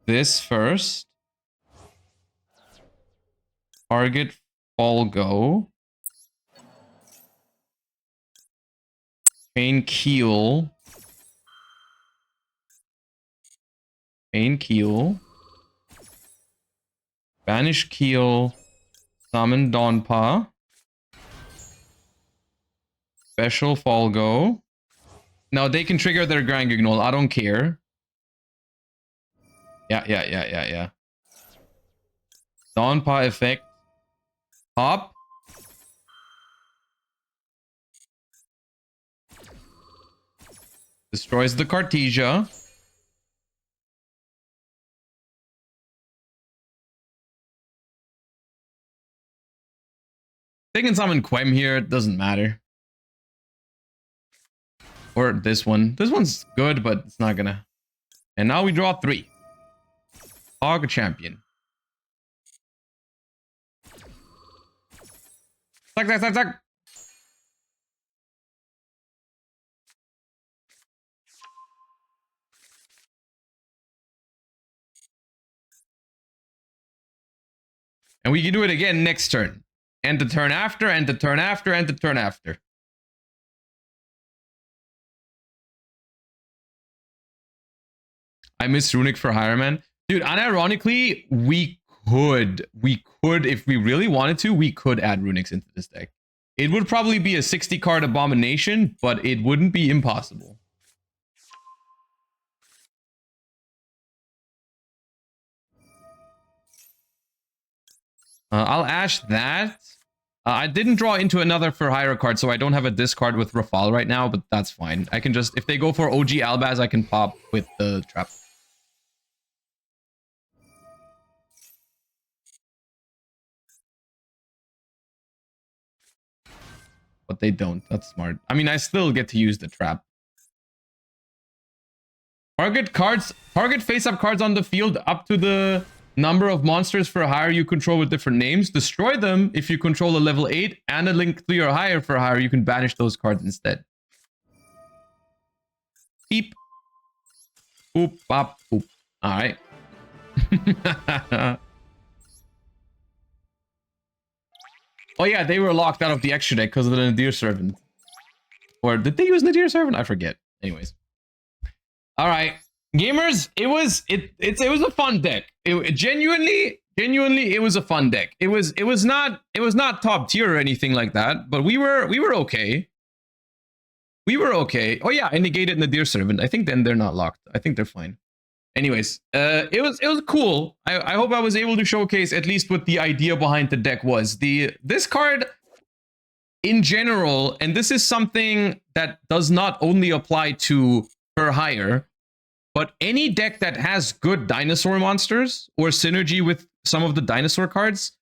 this first. Target Falgo. Chain Keel. Chain Keel. Banish Keel. Summon Donpa. Special Falgo. Now they can trigger their Grand Guignol. I don't care. Yeah. Donpa effect. Pop. Destroys the Cartesia. They can summon Quem here. It doesn't matter. Or this one. This one's good, but it's not gonna. And now we draw 3. Hog champion. Suck. And we can do it again next turn. And the turn after, and the turn after, and the turn after. I miss Runic for Hire Man. Dude, unironically, we could, if we really wanted to, we could add Runics into this deck. It would probably be a 60 card abomination, but it wouldn't be impossible. I'll ash that. I didn't draw into another for hire card, so I don't have a discard with Rafal right now, but that's fine. I can just, if they go for OG Albaz, I can pop with the trap. But they don't. That's smart. I mean, I still get to use the trap. Target face-up cards on the field up to the number of monsters for higher you control with different names. Destroy them if you control a level 8 and a link 3 or higher for higher. You can banish those cards instead. Beep. Boop, bop, boop. Alright. Oh yeah, they were locked out of the extra deck because of the Nadir Servant. Or did they use Nadir Servant? I forget. Anyways. Alright. Gamers, it was a fun deck. Genuinely it was a fun deck. It was not top tier or anything like that, but we were okay. We were okay. Oh yeah, I negated Nadir Servant. I think then they're not locked. I think they're fine. Anyways, it was cool. I hope I was able to showcase at least what the idea behind the deck was. This card in general, and this is something that does not only apply to per hire, but any deck that has good dinosaur monsters or synergy with some of the dinosaur cards,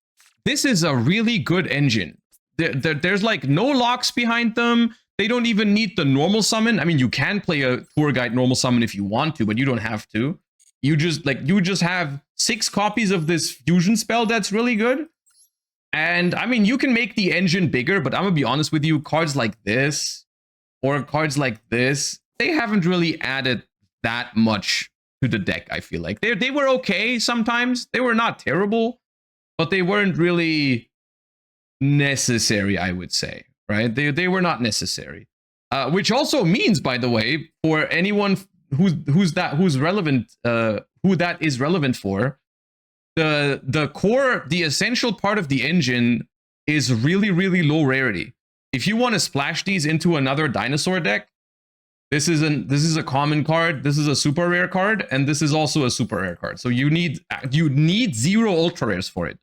this is a really good engine. There's like no locks behind them. They don't even need the normal summon. I mean, you can play a tour guide normal summon if you want to, but you don't have to. You just have 6 copies of this fusion spell that's really good. And I mean, you can make the engine bigger, but I'm gonna be honest with you, cards like this or cards like this, they haven't really added that much to the deck. I feel like they were okay sometimes. They were not terrible, but they weren't really necessary, I would say. Right? They were not necessary. Which also means, by the way, for anyone who's relevant, who that is relevant for, the core, the essential part of the engine is really, really low rarity. If you want to splash these into another dinosaur deck, this is a common card, this is a super rare card, and this is also a super rare card. So you need 0 ultra rares for it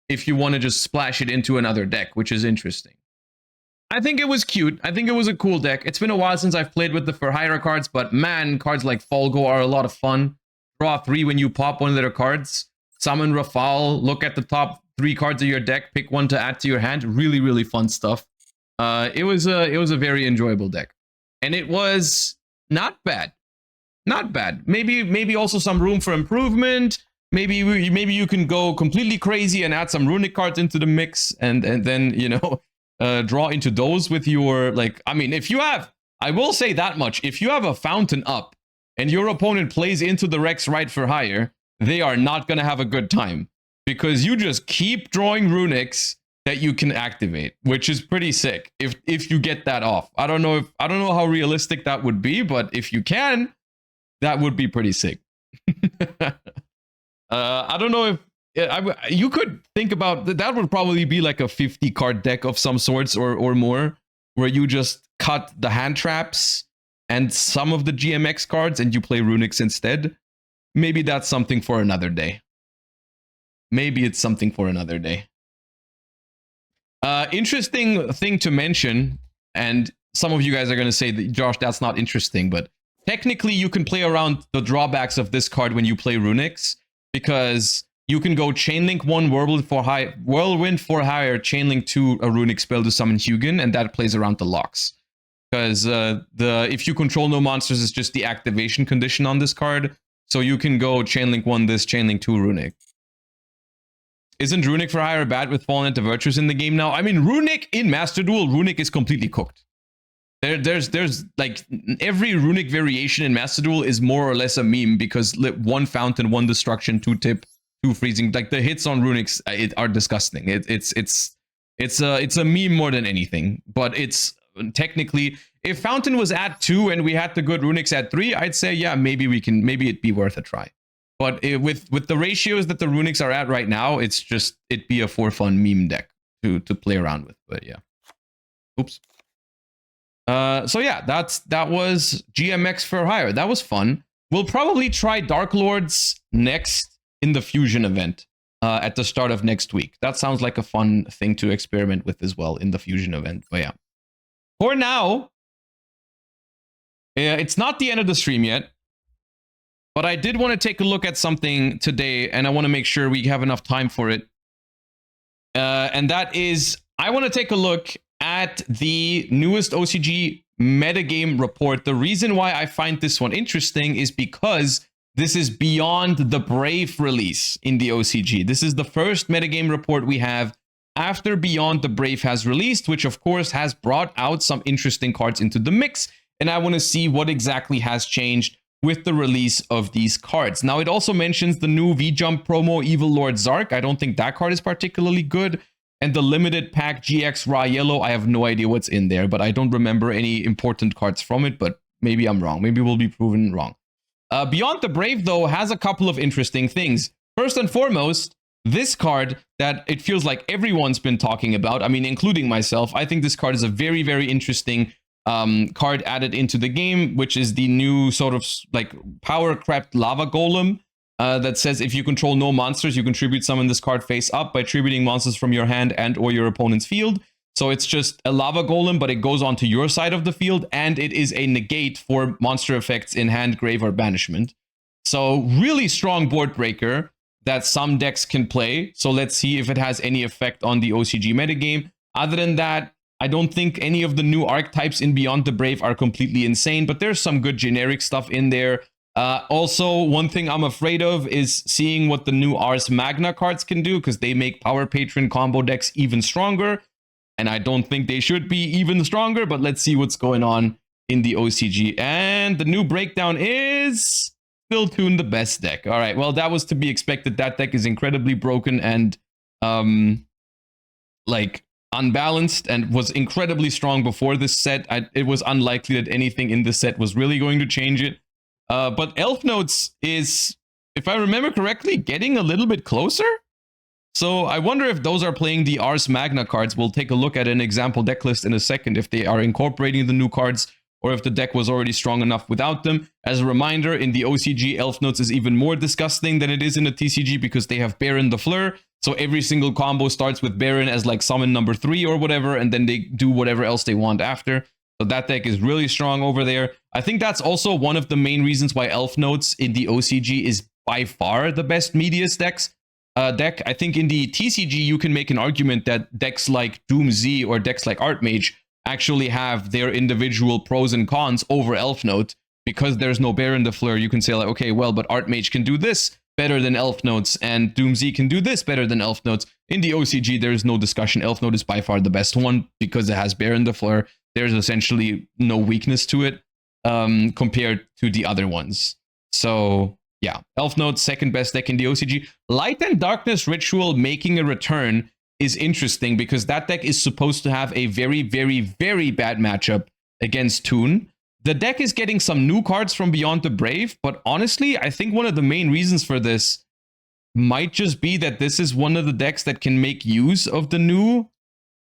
if you want to just splash it into another deck, which is interesting. I think it was cute. I think it was a cool deck. It's been a while since I've played with the for hire cards, but man, cards like Folgo are a lot of fun. Draw 3 when you pop one of their cards. Summon Rafal. Look at the top 3 cards of your deck. Pick one to add to your hand. Really, really fun stuff. It was a very enjoyable deck, and it was not bad. Not bad. Maybe also some room for improvement. Maybe you can go completely crazy and add some runic cards into the mix, and then you know. Draw into those with your, like, I mean, if you have, I will say that much, if you have a fountain up and your opponent plays into the Rex right for hire, they are not going to have a good time because you just keep drawing runics that you can activate, which is pretty sick if you get that off. I don't know how realistic that would be, but if you can, that would be pretty sick. I don't know if you could think about that would probably be like a 50 card deck of some sorts or more, where you just cut the hand traps and some of the GMX cards and you play runics instead. Maybe that's something for another day. Maybe it's something for another day. Interesting thing to mention, and some of you guys are going to say that, Josh, that's not interesting, but technically you can play around the drawbacks of this card when you play runics, because you can go Chainlink 1 Whirlwind for higher, Chainlink 2 a runic spell to summon Hugin, and that plays around the locks. Because if you control no monsters, it's just the activation condition on this card. So you can go Chainlink 1 this, Chainlink 2 runic. Isn't runic for higher bad with Fallen into Virtues in the game now? I mean, runic in Master Duel, runic is completely cooked. There's like every runic variation in Master Duel is more or less a meme, because 1 fountain, 1 destruction, 2 tip, 2 freezing. Like the hits on runics are disgusting. It's a meme more than anything. But it's technically, if fountain was at 2 and we had the good runics at 3, I'd say yeah, maybe it'd be worth a try. But with the ratios that the runics are at right now, it'd be a for fun meme deck to play around with. But yeah, oops. So yeah, that was GMX for hire. That was fun. We'll probably try Dark Lords next in the fusion event at the start of next week. That sounds like a fun thing to experiment with as well in the fusion event. But yeah, for now, it's not the end of the stream yet, but I did want to take a look at something today, and I want to make sure we have enough time for it. And that is, I want to take a look at the newest OCG Metagame Report. The reason why I find this one interesting is because this is beyond the Brave release in the OCG. This is the first metagame report we have after Beyond the Brave has released, which of course has brought out some interesting cards into the mix. And I want to see what exactly has changed with the release of these cards. Now, it also mentions the new V-Jump promo Evil Lord Zark. I don't think that card is particularly good. And the limited pack GX Raw Yellow, I have no idea what's in there, but I don't remember any important cards from it, but maybe I'm wrong. Maybe we'll be proven wrong. Beyond the Brave, though, has a couple of interesting things. First and foremost, this card that it feels like everyone's been talking about, I mean, including myself, I think this card is a very, very interesting card added into the game, which is the new sort of like power-crept Lava Golem that says if you control no monsters, you contribute summon this card face up by attributing monsters from your hand and or your opponent's field. So it's just a Lava Golem, but it goes onto your side of the field, and it is a negate for monster effects in hand, grave, or banishment. So really strong board breaker that some decks can play. So let's see if it has any effect on the OCG metagame. Other than that, I don't think any of the new archetypes in Beyond the Brave are completely insane, but there's some good generic stuff in there. Also, one thing I'm afraid of is seeing what the new Ars Magna cards can do, because they make Power Patron combo decks even stronger. And I don't think they should be even stronger, but let's see what's going on in the OCG. And the new breakdown is still Toon the best deck. All right, well, that was to be expected. That deck is incredibly broken and like unbalanced, and was incredibly strong before this set. It was unlikely that anything in this set was really going to change it. But Elf Notes is, if I remember correctly, getting a little bit closer. So I wonder if those are playing the Ars Magna cards. We'll take a look at an example deck list in a second, if they are incorporating the new cards, or if the deck was already strong enough without them. As a reminder, in the OCG, Elf Notes is even more disgusting than it is in the TCG, because they have Baron the Fleur. So every single combo starts with Baron as like summon number 3 or whatever, and then they do whatever else they want after. So that deck is really strong over there. I think that's also one of the main reasons why Elf Notes in the OCG is by far the best Medius deck. I think in the TCG, you can make an argument that decks like Doom Z or decks like Archmage actually have their individual pros and cons over Elf Note, because there's no Baron the Fleur. You can say like, okay, well, but Archmage can do this better than Elf Notes, and Doom Z can do this better than Elf Notes. In the OCG, there's no discussion. Elf Note is by far the best one because it has Baron the Fleur. There's essentially no weakness to it compared to the other ones. So yeah, Elf Note, second best deck in the OCG. Light and Darkness Ritual making a return is interesting, because that deck is supposed to have a very, very, very bad matchup against Toon. The deck is getting some new cards from Beyond the Brave, but honestly, I think one of the main reasons for this might just be that this is one of the decks that can make use of the new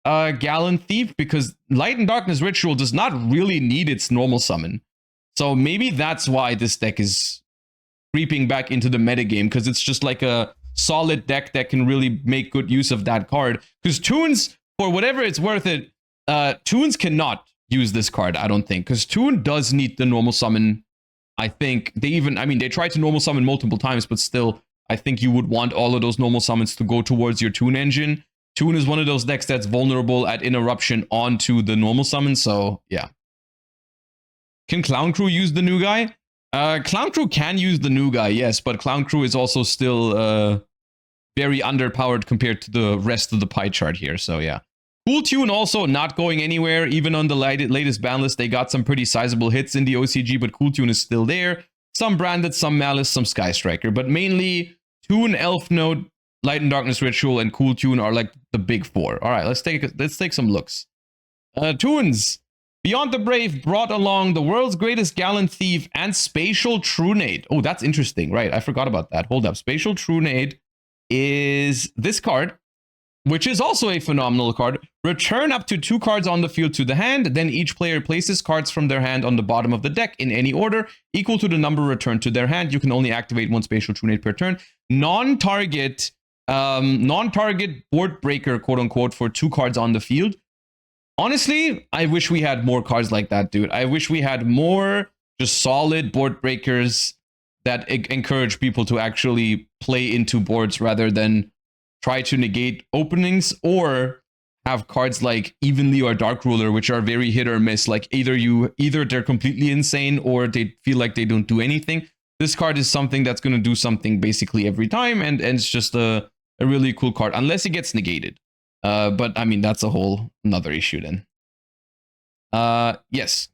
Gallant Thief, because Light and Darkness Ritual does not really need its normal summon. So maybe that's why this deck is creeping back into the metagame, because it's just like a solid deck that can really make good use of that card. Because Toons, for whatever it's worth it, Toons cannot use this card, I don't think, because Toon does need the normal summon. I think they they tried to normal summon multiple times, but still, I think you would want all of those normal summons to go towards your Toon engine. Toon is one of those decks that's vulnerable at interruption onto the normal summon, so yeah. Can Clown Crew use the new guy? Clown Crew can use the new guy, yes, but Clown Crew is also still very underpowered compared to the rest of the pie chart here, so yeah. Cool Tune also not going anywhere. Even on the latest ban list, they got some pretty sizable hits in the OCG, but Cool Tune is still there. Some Branded, some Malice, some Sky Striker, but mainly Toon, Elf Note, Light and Darkness Ritual, and Cool Tune are like the big four. All right, let's take some looks. Toons. Beyond the Brave brought along the world's greatest Gallant Thief and Spatial Trunade. Oh, that's interesting. Right, I forgot about that. Hold up. Spatial Trunade is this card, which is also a phenomenal card. Return up to 2 cards on the field to the hand. Then each player places cards from their hand on the bottom of the deck in any order equal to the number returned to their hand. You can only activate 1 Spatial Trunade per turn. Non-target board breaker, quote unquote, for 2 cards on the field. Honestly, I wish we had more cards like that, dude. I wish we had more just solid board breakers that encourage people to actually play into boards rather than try to negate openings or have cards like Evenly or Dark Ruler, which are very hit or miss. Like either they're completely insane or they feel like they don't do anything. This card is something that's going to do something basically every time, and it's just a really cool card, unless it gets negated. But I mean, that's a whole another issue then. Yes.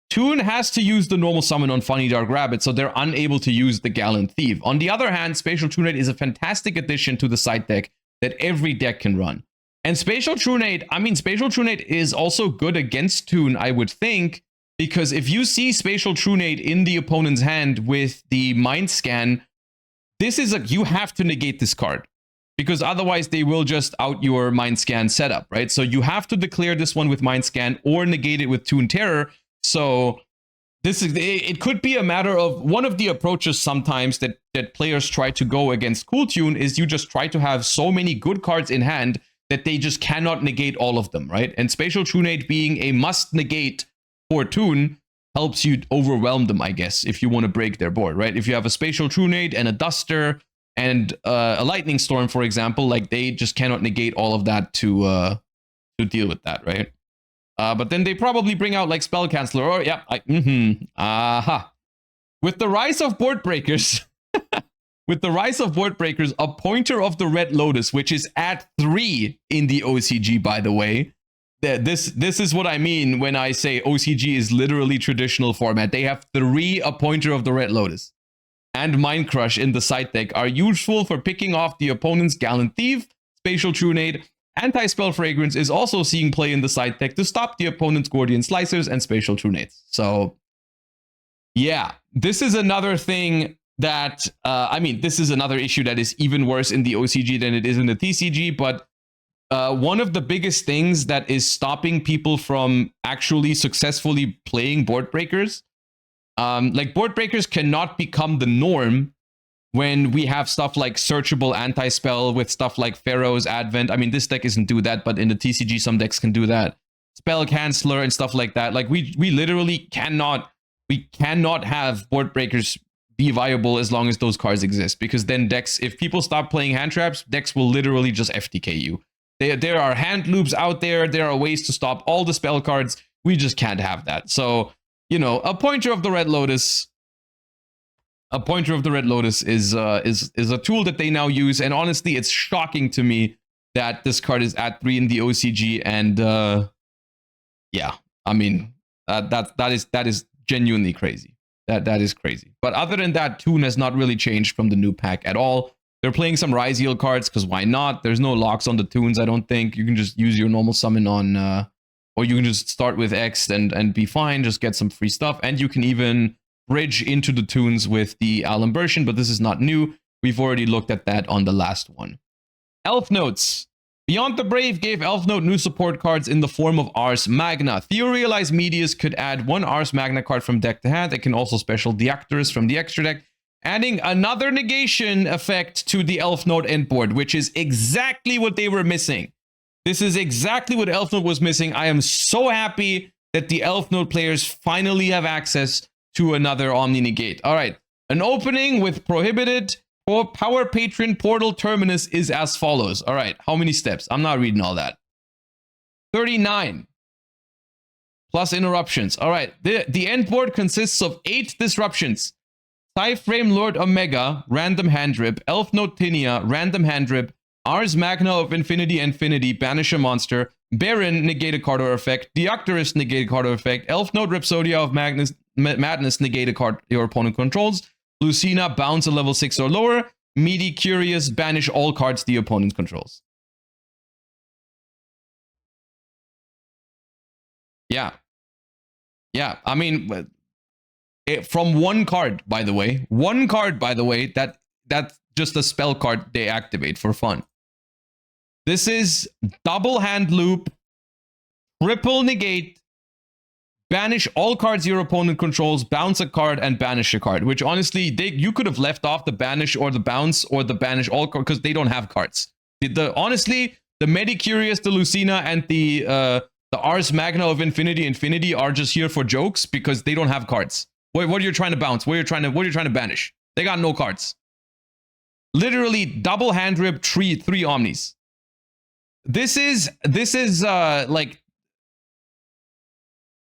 Toon has to use the normal summon on Funny Dark Rabbit, so they're unable to use the Gallant Thief. On the other hand, Spatial Trunade is a fantastic addition to the side deck that every deck can run. And Spatial Trunade is also good against Toon, I would think, because if you see Spatial Trunade in the opponent's hand with the Mind Scan, you have to negate this card, because otherwise they will just out your Mind Scan setup, right? So you have to declare this one with Mind Scan or negate it with Toon Terror. So it could be a matter of one of the approaches sometimes that players try to go against Cool Tune is you just try to have so many good cards in hand that they just cannot negate all of them, right? And Spatial Trunade being a must negate for Toon helps you overwhelm them, I guess, if you want to break their board, right? If you have a Spatial Trunade and a Duster and a Lightning Storm, for example, like they just cannot negate all of that to deal with that, right? But then they probably bring out like Spell Canceller or With the rise of board breakers, a Pointer of the Red Lotus, which is at 3 in the OCG, by the way. This is what I mean when I say OCG is literally traditional format. They have 3 A Pointer of the Red Lotus and Mind Crush in the side deck are useful for picking off the opponent's Gallant Thief. Spatial Trunade Anti-Spell Fragrance is also seeing play in the side deck to stop the opponent's Gordian Slicers and Spatial Trunades. So, yeah, this is another thing that, this is another issue that is even worse in the OCG than it is in the TCG, but one of the biggest things that is stopping people from actually successfully playing board breakers, board breakers cannot become the norm when we have stuff like searchable anti-spell with stuff like Pharaoh's Advent. I mean, this deck isn't do that, but in the TCG, some decks can do that. Spell Canceller and stuff like that. Like we literally cannot have board breakers be viable as long as those cards exist, because then decks, if people stop playing hand traps, decks will literally just FTK you. There are hand loops out there. There are ways to stop all the spell cards. We just can't have that. So, you know, a Pointer of the Red Lotus. A Pointer of the Red Lotus is a tool that they now use, and honestly, it's shocking to me that this card is at 3 in the OCG. And yeah, I mean that is genuinely crazy. That is crazy. But other than that, Toon has not really changed from the new pack at all. They're playing some Ryziel cards because why not? There's no locks on the Toons, I don't think. You can just use your normal summon on, or you can just start with X and be fine. Just get some free stuff, and you can even bridge into the Toons with the Alimbertion, but this is not new. We've already looked at that on the last one. Elf Notes. Beyond the Brave gave Elf Note new support cards in the form of Ars Magna. Theorealized Medius could add 1 Ars Magna card from deck to hand. It can also special Deactorus from the extra deck, adding another negation effect to the Elf Note endboard, which is exactly what they were missing. This is exactly what Elf Note was missing. I am so happy that the Elf Note players finally have access to another Omni Negate. All right, an opening with prohibited or Power Patron Portal Terminus is as follows. All right, how many steps? I'm not reading all that. 39 plus interruptions. All right, the end board consists of 8 disruptions. Frame Lord Omega, random hand rip. Elf Note Tinia, random hand rip. Ars Magna of Infinity, banish a monster. Baron, negate a card or effect. Deactorus, negate a card or effect. Elf Note Rhapsodia of Madness, negate a card your opponent controls. Lucina, bounce a level 6 or lower. Meaty Curious, banish all cards the opponent controls. Yeah. Yeah, I mean, from one card, by the way, that's just a spell card they activate for fun. This is double hand loop, triple negate, banish all cards your opponent controls, bounce a card, and banish a card. Which honestly, you could have left off the banish or the bounce or the banish all cards because they don't have cards. Honestly, the Medicurious, the Lucina, and the Ars Magna of Infinity are just here for jokes because they don't have cards. What are you trying to bounce? What are you trying to banish? They got no cards. Literally double hand rip, three omnis. this is like,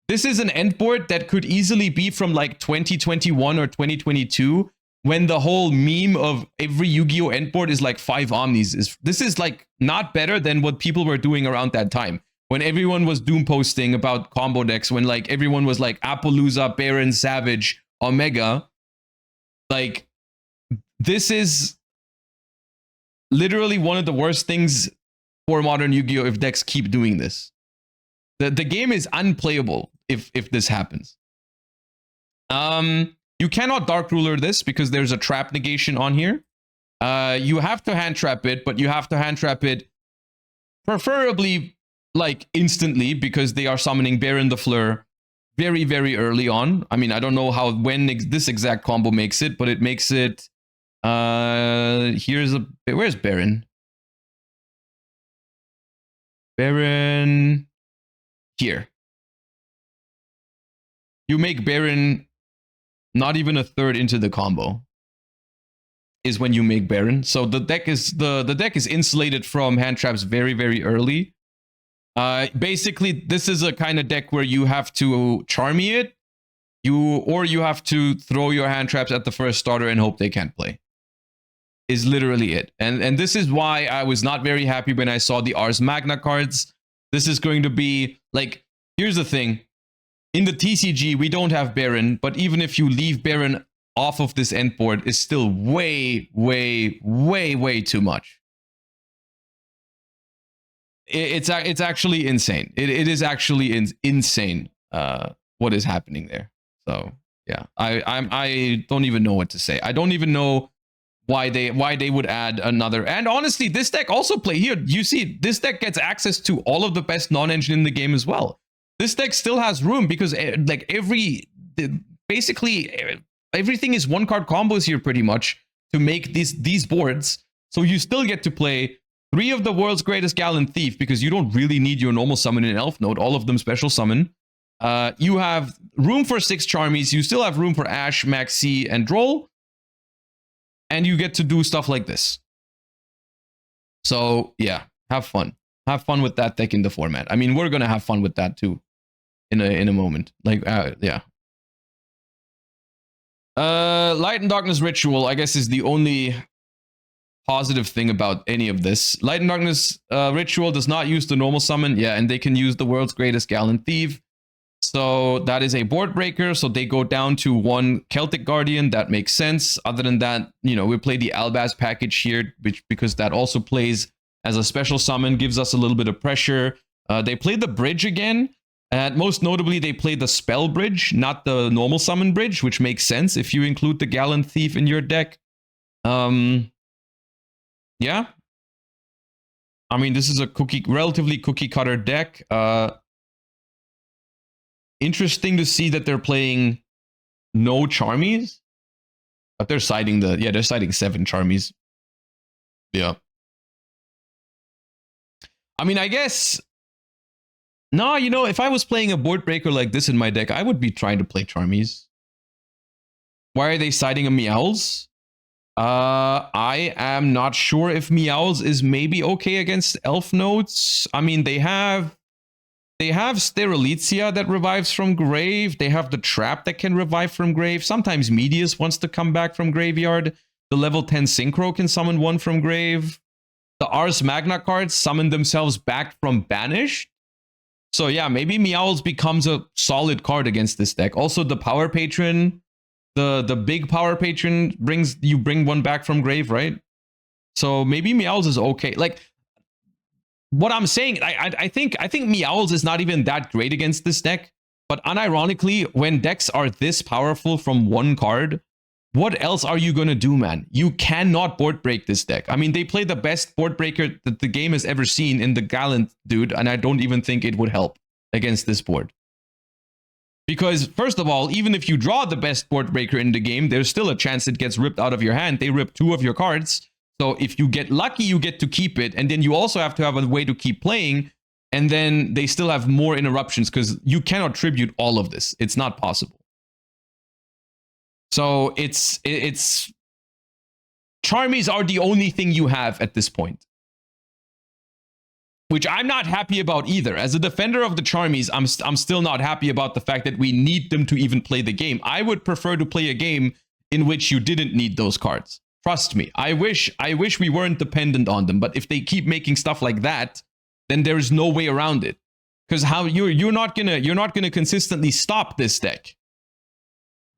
this is an endboard that could easily be from like 2021 or 2022, when the whole meme of every Yu-Gi-Oh endboard is like 5 Omnis. This is like not better than what people were doing around that time, when everyone was doom posting about combo decks, when like everyone was like Appaloosa, Baron, Savage, Omega. Like, this is literally one of the worst things for modern Yu-Gi-Oh if decks keep doing this. The game is unplayable if this happens. You cannot Dark Ruler this because there's a trap negation on here. You have to hand trap it, but you have to hand trap it preferably like instantly, because they are summoning Baron the Fleur very, very early on. I mean, I don't know when this exact combo makes it, but it makes it. Where's Baron? Baron here. You make Baron not even a third into the combo is when you make Baron. So the deck is the deck is insulated from hand traps very, very early. Basically, this is a kind of deck where you have to Charmy it, or you have to throw your hand traps at the first starter and hope they can't play. Is literally it. And this is why I was not very happy when I saw the Ars Magna cards. This is going to be like, here's the thing. In the TCG, we don't have Baron, but even if you leave Baron off of this endboard, it's still way, way, way, way too much. It's actually insane. It is actually insane what is happening there. So yeah, I don't even know what to say. I don't even know why they would add another. And honestly, this deck also play here. You see, this deck gets access to all of the best non-engine in the game as well. This deck still has room because like basically everything is 1-card combos here pretty much to make these boards. So you still get to play 3 of the world's greatest Gallant Thief, because you don't really need your normal summon in Elf Node, all of them special summon. You have room for 6 Charmies. You still have room for Ash, Maxi, and Droll. And you get to do stuff like this. So yeah, have fun. Have fun with that deck in the format. I mean, we're going to have fun with that too in a moment. Like, yeah. Light and Darkness Ritual, I guess, is the only positive thing about any of this. Light and Darkness Ritual does not use the normal summon. Yeah, and they can use the world's greatest Gallant Thief. So that is a board breaker. So they go down to 1 Celtic Guardian. That makes sense. Other than that, you know, we play the Albaz package here, because that also plays as a special summon, gives us a little bit of pressure. They play the bridge again. And most notably, they play the spell bridge, not the normal summon bridge, which makes sense if you include the Gallant Thief in your deck. Yeah. I mean, this is a relatively cookie cutter deck. Interesting to see that they're playing no Charmies. But they're siding they're siding 7 Charmies. Yeah. I mean, I guess... No, you know, if I was playing a board breaker like this in my deck, I would be trying to play Charmies. Why are they siding a Meowls? I am not sure if Meowls is maybe okay against Elf Nodes. I mean, they have Sterilitzia that revives from grave. They have the Trap that can revive from grave. Sometimes Medius wants to come back from graveyard. The level 10 Synchro can summon 1 from grave. The Ars Magna cards summon themselves back from banished. So yeah, maybe Meowls becomes a solid card against this deck. Also, the Power Patron, the big Power Patron bring 1 back from grave, right? So maybe Meowls is okay. Like, what I'm saying, I think Meowls is not even that great against this deck. But unironically, when decks are this powerful from 1 card, what else are you gonna do, man? You cannot board break this deck. I mean, they play the best board breaker that the game has ever seen in the Gallant dude, and I don't even think it would help against this board. Because, first of all, even if you draw the best board breaker in the game, there's still a chance it gets ripped out of your hand. They rip 2 of your cards. So if you get lucky, you get to keep it. And then you also have to have a way to keep playing. And then they still have more interruptions because you cannot tribute all of this. It's not possible. So it's Charmies are the only thing you have at this point. which I'm not happy about either. As a defender of the Charmies, I'm still not happy about the fact that we need them to even play the game. I would prefer to play a game in which you didn't need those cards. Trust me. I wish we weren't dependent on them, but if they keep making stuff like that, then there is no way around it. Because how you're not gonna consistently stop this deck.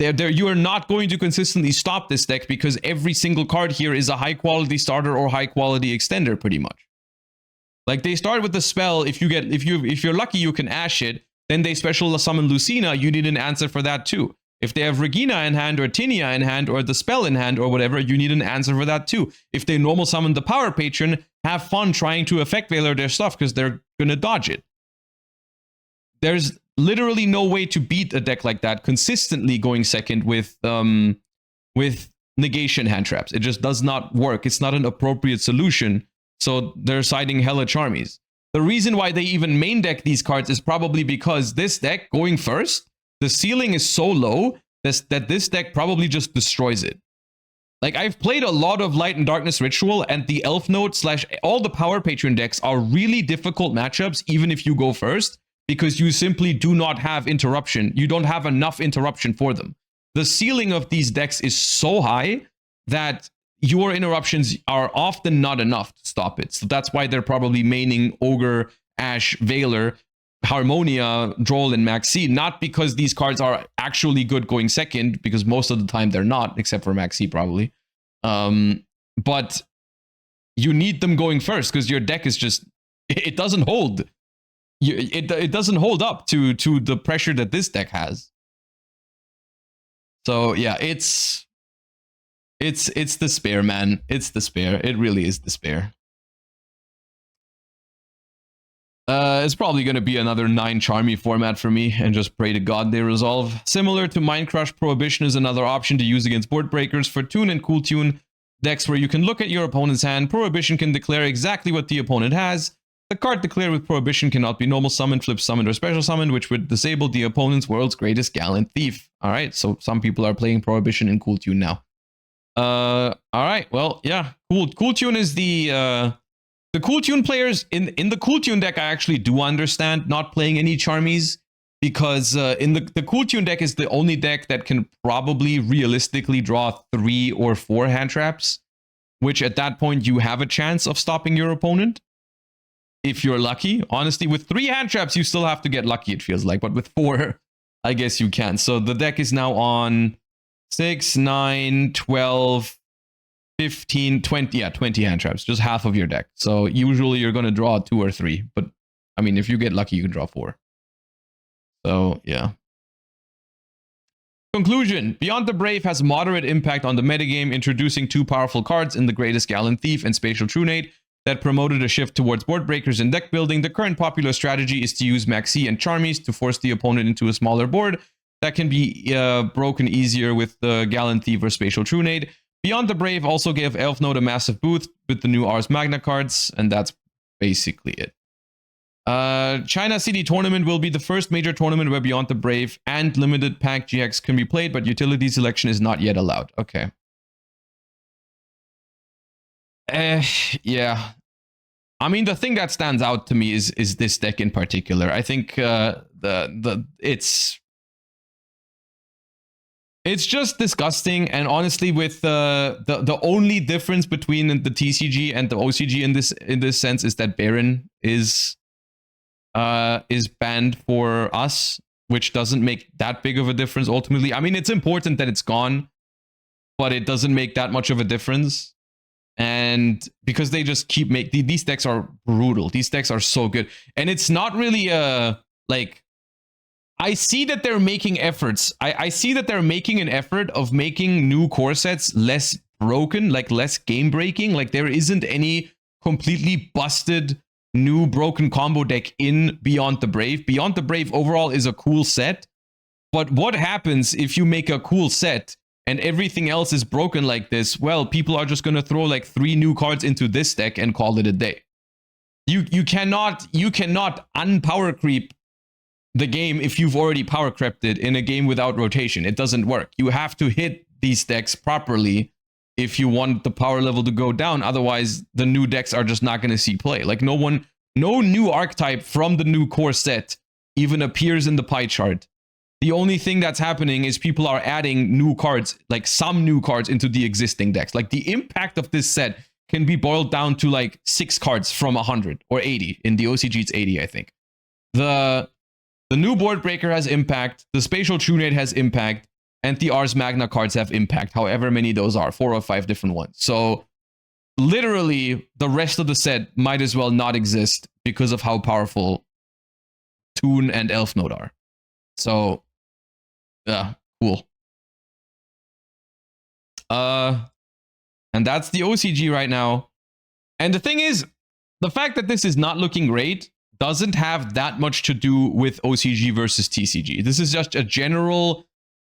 You are not going to consistently stop this deck because every single card here is a high quality starter or high quality extender, pretty much. Like they start with the spell. If you're lucky, you can Ash it. Then they special summon Lucina. You need an answer for that too. If they have Regina in hand or Tinia in hand or the spell in hand or whatever, you need an answer for that too. If they normal summon the Power Patron, have fun trying to Effect Veiler their stuff because they're gonna dodge it. There's literally no way to beat a deck like that consistently going second with negation hand traps. It just does not work. It's not an appropriate solution. So they're siding hella Charmies. The reason why they even main deck these cards is probably because this deck going first, the ceiling is so low that this deck probably just destroys it. Like I've played a lot of Light and Darkness Ritual, and the Elf Note / all the Power Patron decks are really difficult matchups even if you go first, because you simply do not have interruption. You don't have enough interruption for them. The ceiling of these decks is so high that your interruptions are often not enough to stop it. So that's why they're probably maining Ogre, Ash, Veiler, Harmonia, Droll, and Maxi. Not because these cards are actually good going second, because most of the time they're not, except for Maxi probably. But you need them going first because your deck is just, it doesn't hold. It doesn't hold up to the pressure that this deck has. So yeah, it's despair, man. It's despair. It really is despair. It's probably going to be another 9 Charmy format for me, and just pray to God they resolve. Similar to Mind Crush, Prohibition is another option to use against board breakers for Tune and Cool Tune decks where you can look at your opponent's hand. Prohibition can declare exactly what the opponent has. The card declared with Prohibition cannot be normal summoned, flip summoned, or special summoned, which would disable the opponent's world's greatest gallant thief. Alright, so some people are playing Prohibition in Cool Tune now. Alright, well, yeah. Cool Tune is the Cool Tune players in the Cool Tune deck. I actually do understand not playing any Charmies, because in the Cool Tune deck is the only deck that can probably realistically draw 3 or 4 hand traps, which at that point you have a chance of stopping your opponent. If you're lucky. Honestly, with 3 hand traps, you still have to get lucky, it feels like. But with 4, I guess you can. So the deck is now on 6, 9, 12, 15, 20. Yeah, 20 hand traps. Just half of your deck. So usually you're going to draw 2 or 3. But, I mean, if you get lucky, you can draw 4. So, yeah. Conclusion. Beyond the Brave has moderate impact on the metagame, introducing 2 powerful cards in the Greatest Gallant Thief and Spatial Trunade that promoted a shift towards board breakers and deck building. The current popular strategy is to use Maxi and Charmies to force the opponent into a smaller board that can be broken easier with the Gallant Thief or Spatial Trunade. Beyond the Brave also gave Elf Note a massive boost with the new Ars Magna cards, and that's basically it. China City Tournament will be the first major tournament where Beyond the Brave and Limited Pack GX can be played, but utility selection is not yet allowed. Okay. Yeah. I mean, the thing that stands out to me is this deck in particular. I think it's just disgusting, and honestly, with the only difference between the TCG and the OCG in this sense is that Baron is banned for us, which doesn't make that big of a difference ultimately. I mean, it's important that it's gone, but it doesn't make that much of a difference. And because they just keep these decks are brutal. These decks are so good. And it's not really like, I see that they're making efforts. I see that they're making an effort of making new core sets less broken, like less game breaking. Like there isn't any completely busted new broken combo deck in Beyond the Brave. Beyond the Brave overall is a cool set. But what happens if you make a cool set and everything else is broken like this? Well, people are just going to throw like 3 new cards into this deck and call it a day. You cannot unpower creep the game if you've already power crept it in a game without rotation. It doesn't work. You have to hit these decks properly if you want the power level to go down. Otherwise, the new decks are just not going to see play. Like no one No new archetype from the new core set even appears in the pie chart. The only thing that's happening is people are adding new cards, like some new cards into the existing decks. Like the impact of this set can be boiled down to like 6 cards from 100 or 80. In the OCG, it's 80, I think. The new Board Breaker has impact, the Spatial Trunade has impact, and the Ars Magna cards have impact, however many those are, 4 or 5 different ones. So literally, the rest of the set might as well not exist because of how powerful Toon and Elf Node are. So, yeah, cool. And that's the OCG right now. And the thing is, the fact that this is not looking great doesn't have that much to do with OCG versus TCG. This is just a general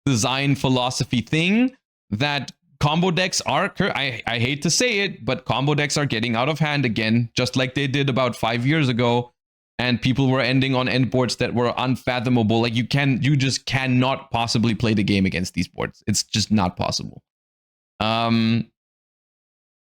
design philosophy thing that combo decks are, I hate to say it, but combo decks are getting out of hand again, just like they did about 5 years ago. And people were ending on end boards that were unfathomable. Like you just cannot possibly play the game against these boards. It's just not possible.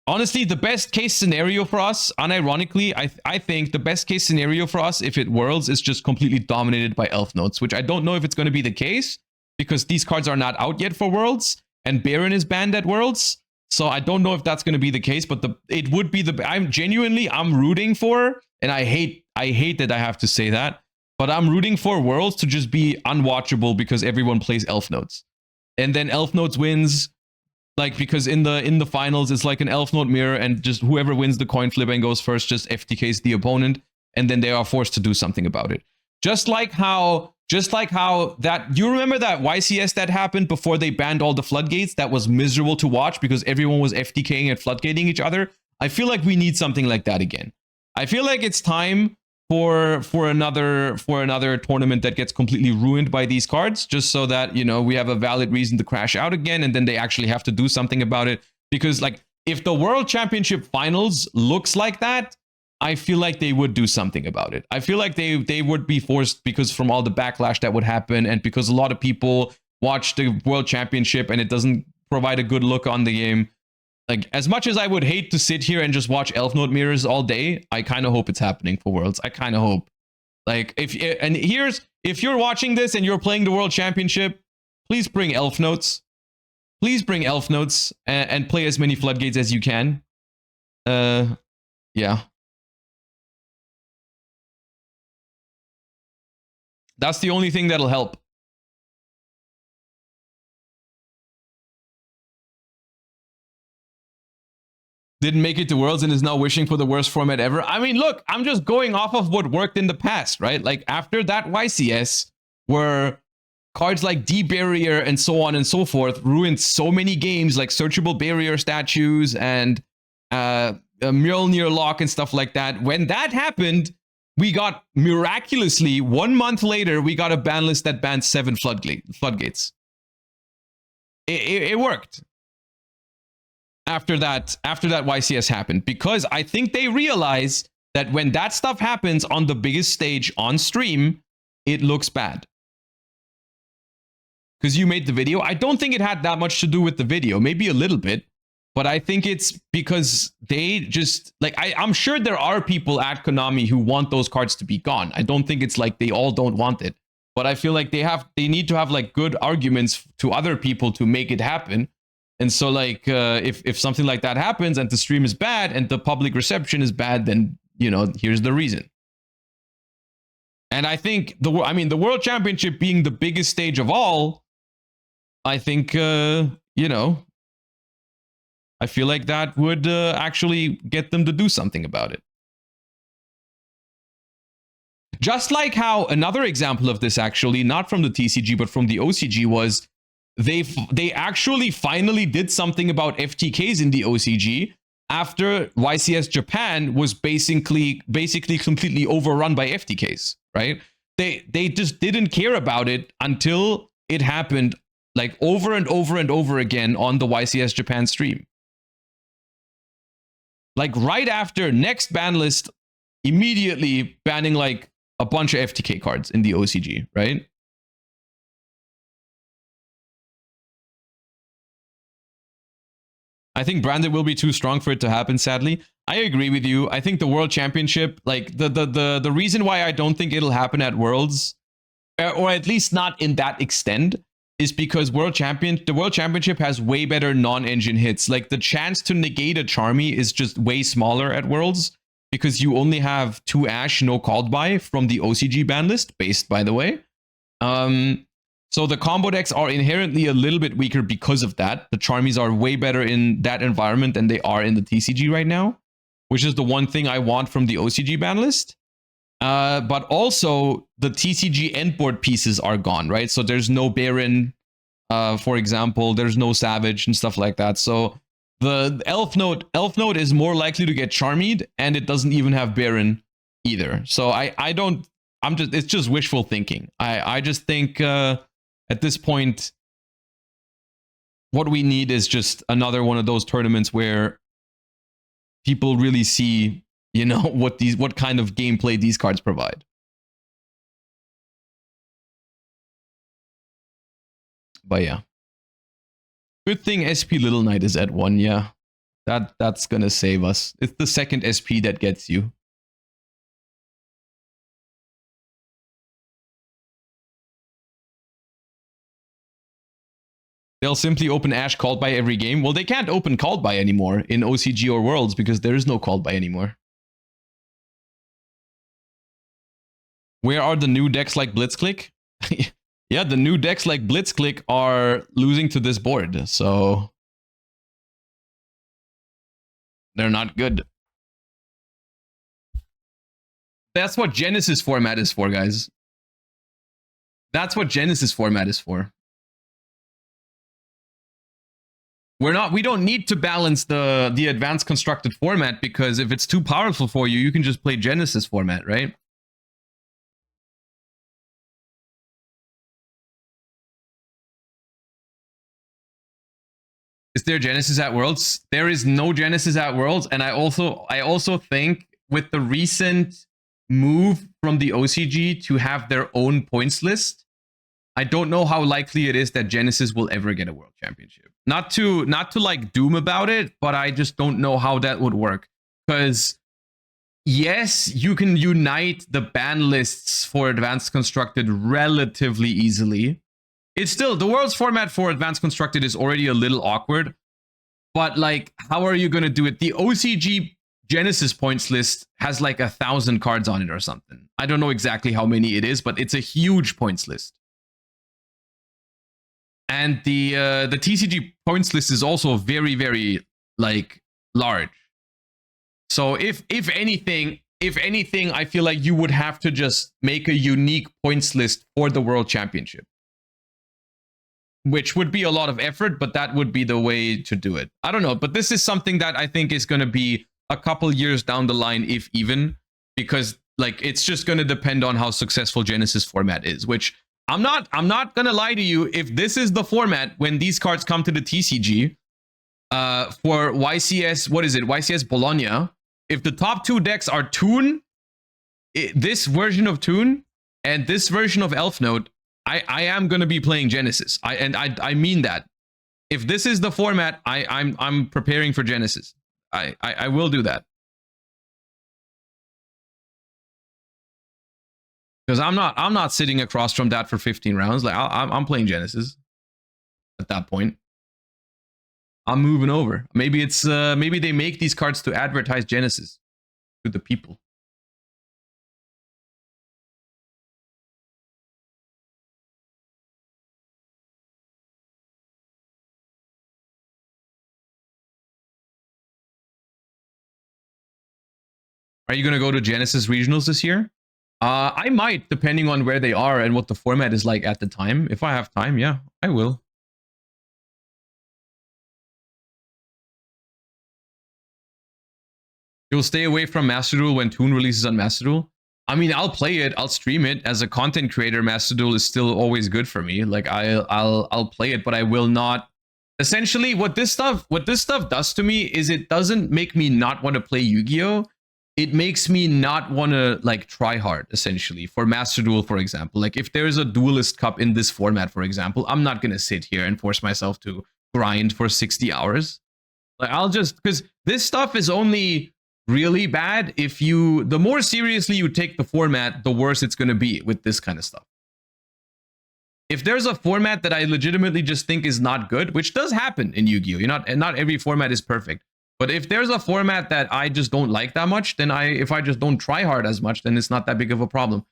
Honestly, the best case scenario for us, unironically, I think the best case scenario for us, if it worlds, is just completely dominated by Elf Nodes, which I don't know if it's going to be the case because these cards are not out yet for worlds and Baron is banned at worlds. So I don't know if that's going to be the case, but it would be I'm rooting for, and I hate that I have to say that, but I'm rooting for worlds to just be unwatchable because everyone plays Elf Nodes. And then Elf Nodes wins. Like, because in the finals, it's like an Elf Node mirror, and just whoever wins the coin flip and goes first just FTKs the opponent, and then they are forced to do something about it. Just like how that, you remember that YCS that happened before they banned all the floodgates? That was miserable to watch because everyone was FTKing and floodgating each other. I feel like we need something like that again. I feel like it's time for another tournament that gets completely ruined by these cards, just so that, you know, we have a valid reason to crash out again, and then they actually have to do something about it. Because, like, if the World Championship Finals looks like that, I feel like they would do something about it. I feel like they would be forced, because from all the backlash that would happen, and because a lot of people watch the World Championship and it doesn't provide a good look on the game. Like, as much as I would hate to sit here and just watch Elf Node mirrors all day, I kind of hope it's happening for Worlds. I kind of hope. Like, if you're watching this and you're playing the World Championship, please bring Elf Nodes. Please bring Elf Nodes and play as many floodgates as you can. Yeah. That's the only thing that'll help. Didn't make it to Worlds and is now wishing for the worst format ever. I mean, look, I'm just going off of what worked in the past, right? Like, after that YCS, where cards like D-Barrier and so on and so forth ruined so many games, like searchable barrier statues and Mjolnir Lock and stuff like that. When that happened, we got, miraculously, 1 month later, we got a ban list that banned 7 floodgates. It worked. After that YCS happened, because I think they realize that when that stuff happens on the biggest stage on stream, it looks bad. Because you made the video. I don't think it had that much to do with the video, maybe a little bit, but I think it's because they just, like, I'm sure there are people at Konami who want those cards to be gone. I don't think it's like they all don't want it, but I feel like they need to have like good arguments to other people to make it happen. And so, like, if something like that happens and the stream is bad and the public reception is bad, then, you know, here's the reason. And I think the World Championship being the biggest stage of all, I think, you know, I feel like that would actually get them to do something about it. Just like how another example of this, actually, not from the TCG, but from the OCG, was they actually finally did something about FTKs in the OCG after YCS Japan was basically completely overrun by FTKs, right? They just didn't care about it until it happened, like, over and over and over again on the YCS Japan stream. Like, right after next ban list, immediately banning like a bunch of FTK cards in the OCG, right? I think Branded will be too strong for it to happen, sadly. I agree with you. I think the World Championship, like the reason why I don't think it'll happen at Worlds, or at least not in that extent, is because the World Championship has way better non-engine hits. Like the chance to negate a Charmy is just way smaller at Worlds because you only have 2 Ash, no called by from the OCG ban list, based by the way. So the combo decks are inherently a little bit weaker because of that. The Charmies are way better in that environment than they are in the TCG right now, which is the one thing I want from the OCG ban list. But also the TCG endboard pieces are gone, right? So there's no Baron, for example, there's no Savage and stuff like that. So the Elf Note is more likely to get Charmied, and it doesn't even have Baron either. So it's just wishful thinking. I just think at this point, what we need is just another one of those tournaments where people really see, you know, what kind of gameplay these cards provide. But yeah. Good thing SP Little Knight is at 1, yeah. That's gonna save us. It's the second SP that gets you. They'll simply open Ash called by every game. Well, they can't open called by anymore in OCG or Worlds because there is no called by anymore. Where are the new decks like Blitzclick? Yeah, the new decks like Blitzclick are losing to this board, so they're not good. That's what Genesis format is for, guys. That's what Genesis format is for. We don't need to balance the advanced constructed format, because if it's too powerful for you, you can just play Genesis format, right? Is there Genesis at Worlds? There is no Genesis at Worlds, and I also think with the recent move from the OCG to have their own points list, I don't know how likely it is that Genesis will ever get a World Championship. Not to like doom about it, but I just don't know how that would work. Because yes, you can unite the ban lists for Advanced Constructed relatively easily. It's still, the World's format for Advanced Constructed is already a little awkward. But like, how are you going to do it? The OCG Genesis points list has like 1,000 cards on it or something. I don't know exactly how many it is, but it's a huge points list. And the TCG points list is also very, very like large. So if anything, I feel like you would have to just make a unique points list for the World Championship, which would be a lot of effort, but that would be the way to do it. I don't know, but this is something that I think is going to be a couple years down the line, if even, because like it's just going to depend on how successful Genesis format is, which I'm not going to lie to you. If this is the format when these cards come to the TCG for YCS, what is it? YCS Bologna. If the top 2 decks are Toon, this version of Toon and this version of Elf Note, I am going to be playing Genesis. I mean that. If this is the format, I'm preparing for Genesis. I will do that. Because I'm not sitting across from that for 15 rounds. Like I'm playing Genesis at that point. I'm moving over. Maybe it's maybe they make these cards to advertise Genesis to the people. Are you going to go to Genesis Regionals this year? I might, depending on where they are and what the format is like at the time. If I have time, yeah, I will. You'll stay away from Master Duel when Toon releases on Master Duel? I mean, I'll play it, I'll stream it. As a content creator, Master Duel is still always good for me. Like I'll play it, but I will not. Essentially, what this stuff does to me is it doesn't make me not want to play Yu-Gi-Oh! It makes me not want to like try hard, essentially, for Master Duel, for example. Like if there's a Duelist Cup in this format, for example, I'm not going to sit here and force myself to grind for 60 hours. Like I'll just, because this stuff is only really bad. If you, the more seriously you take the format, the worse it's going to be with this kind of stuff. If there's a format that I legitimately just think is not good, which does happen in Yu-Gi-Oh, not every format is perfect. But if there's a format that I just don't like that much, then if I just don't try hard as much, then it's not that big of a problem.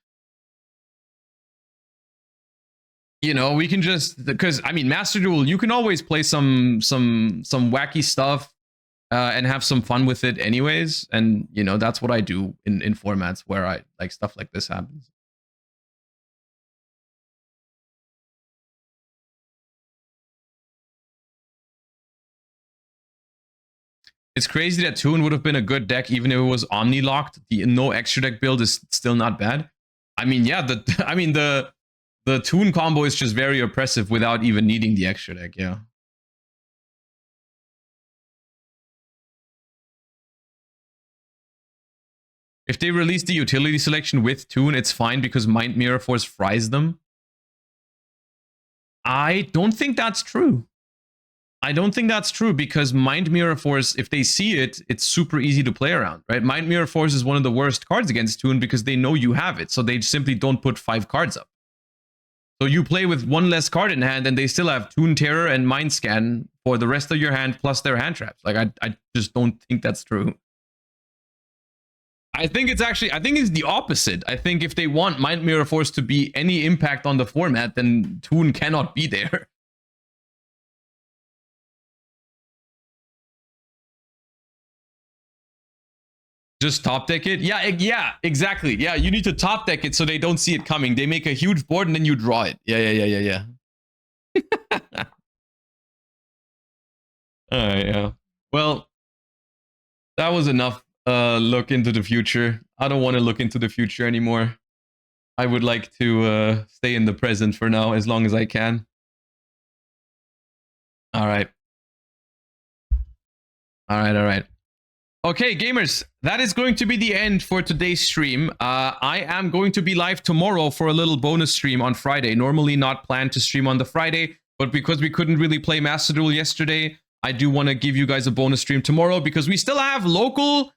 You know, we can just, because I mean, Master Duel, you can always play some wacky stuff and have some fun with it anyways. And you know, that's what I do in formats where I like stuff like this happens. It's crazy that Toon would have been a good deck even if it was Omni locked. The no extra deck build is still not bad. I mean, yeah, the Toon combo is just very oppressive without even needing the extra deck, yeah. If they release the utility selection with Toon, it's fine because Mind Mirror Force fries them. I don't think that's true. I don't think that's true because Mind Mirror Force, if they see it, it's super easy to play around, right? Mind Mirror Force is one of the worst cards against Toon because they know you have it, so they simply don't put 5 cards up. So you play with 1 less card in hand and they still have Toon Terror and Mind Scan for the rest of your hand plus their hand traps. Like, I just don't think that's true. I think it's the opposite. I think if they want Mind Mirror Force to be any impact on the format, then Toon cannot be there. Just top deck it? Yeah, exactly. Yeah, you need to top deck it so they don't see it coming. They make a huge board and then you draw it. Yeah. Alright, yeah. Well, that was enough look into the future. I don't want to look into the future anymore. I would like to stay in the present for now as long as I can. Alright. Okay, gamers, that is going to be the end for today's stream. I am going to be live tomorrow for a little bonus stream on Friday. Normally not planned to stream on the Friday, but because we couldn't really play Master Duel yesterday, I do want to give you guys a bonus stream tomorrow because we still have local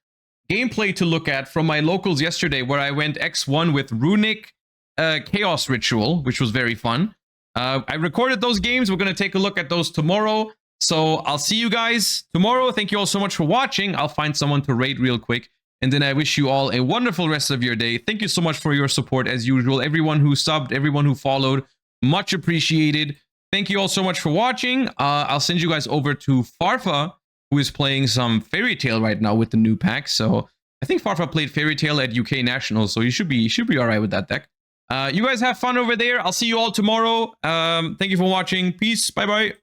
gameplay to look at from my locals yesterday where I went X1 with Runic Chaos Ritual, which was very fun. I recorded those games. We're going to take a look at those tomorrow. So I'll see you guys tomorrow. Thank you all so much for watching. I'll find someone to raid real quick. And then I wish you all a wonderful rest of your day. Thank you so much for your support as usual. Everyone who subbed, everyone who followed, much appreciated. Thank you all so much for watching. I'll send you guys over to Farfa, who is playing some Fairy Tail right now with the new pack. So I think Farfa played Fairy Tail at UK Nationals, so you should be all right with that deck. You guys have fun over there. I'll see you all tomorrow. Thank you for watching. Peace. Bye-bye.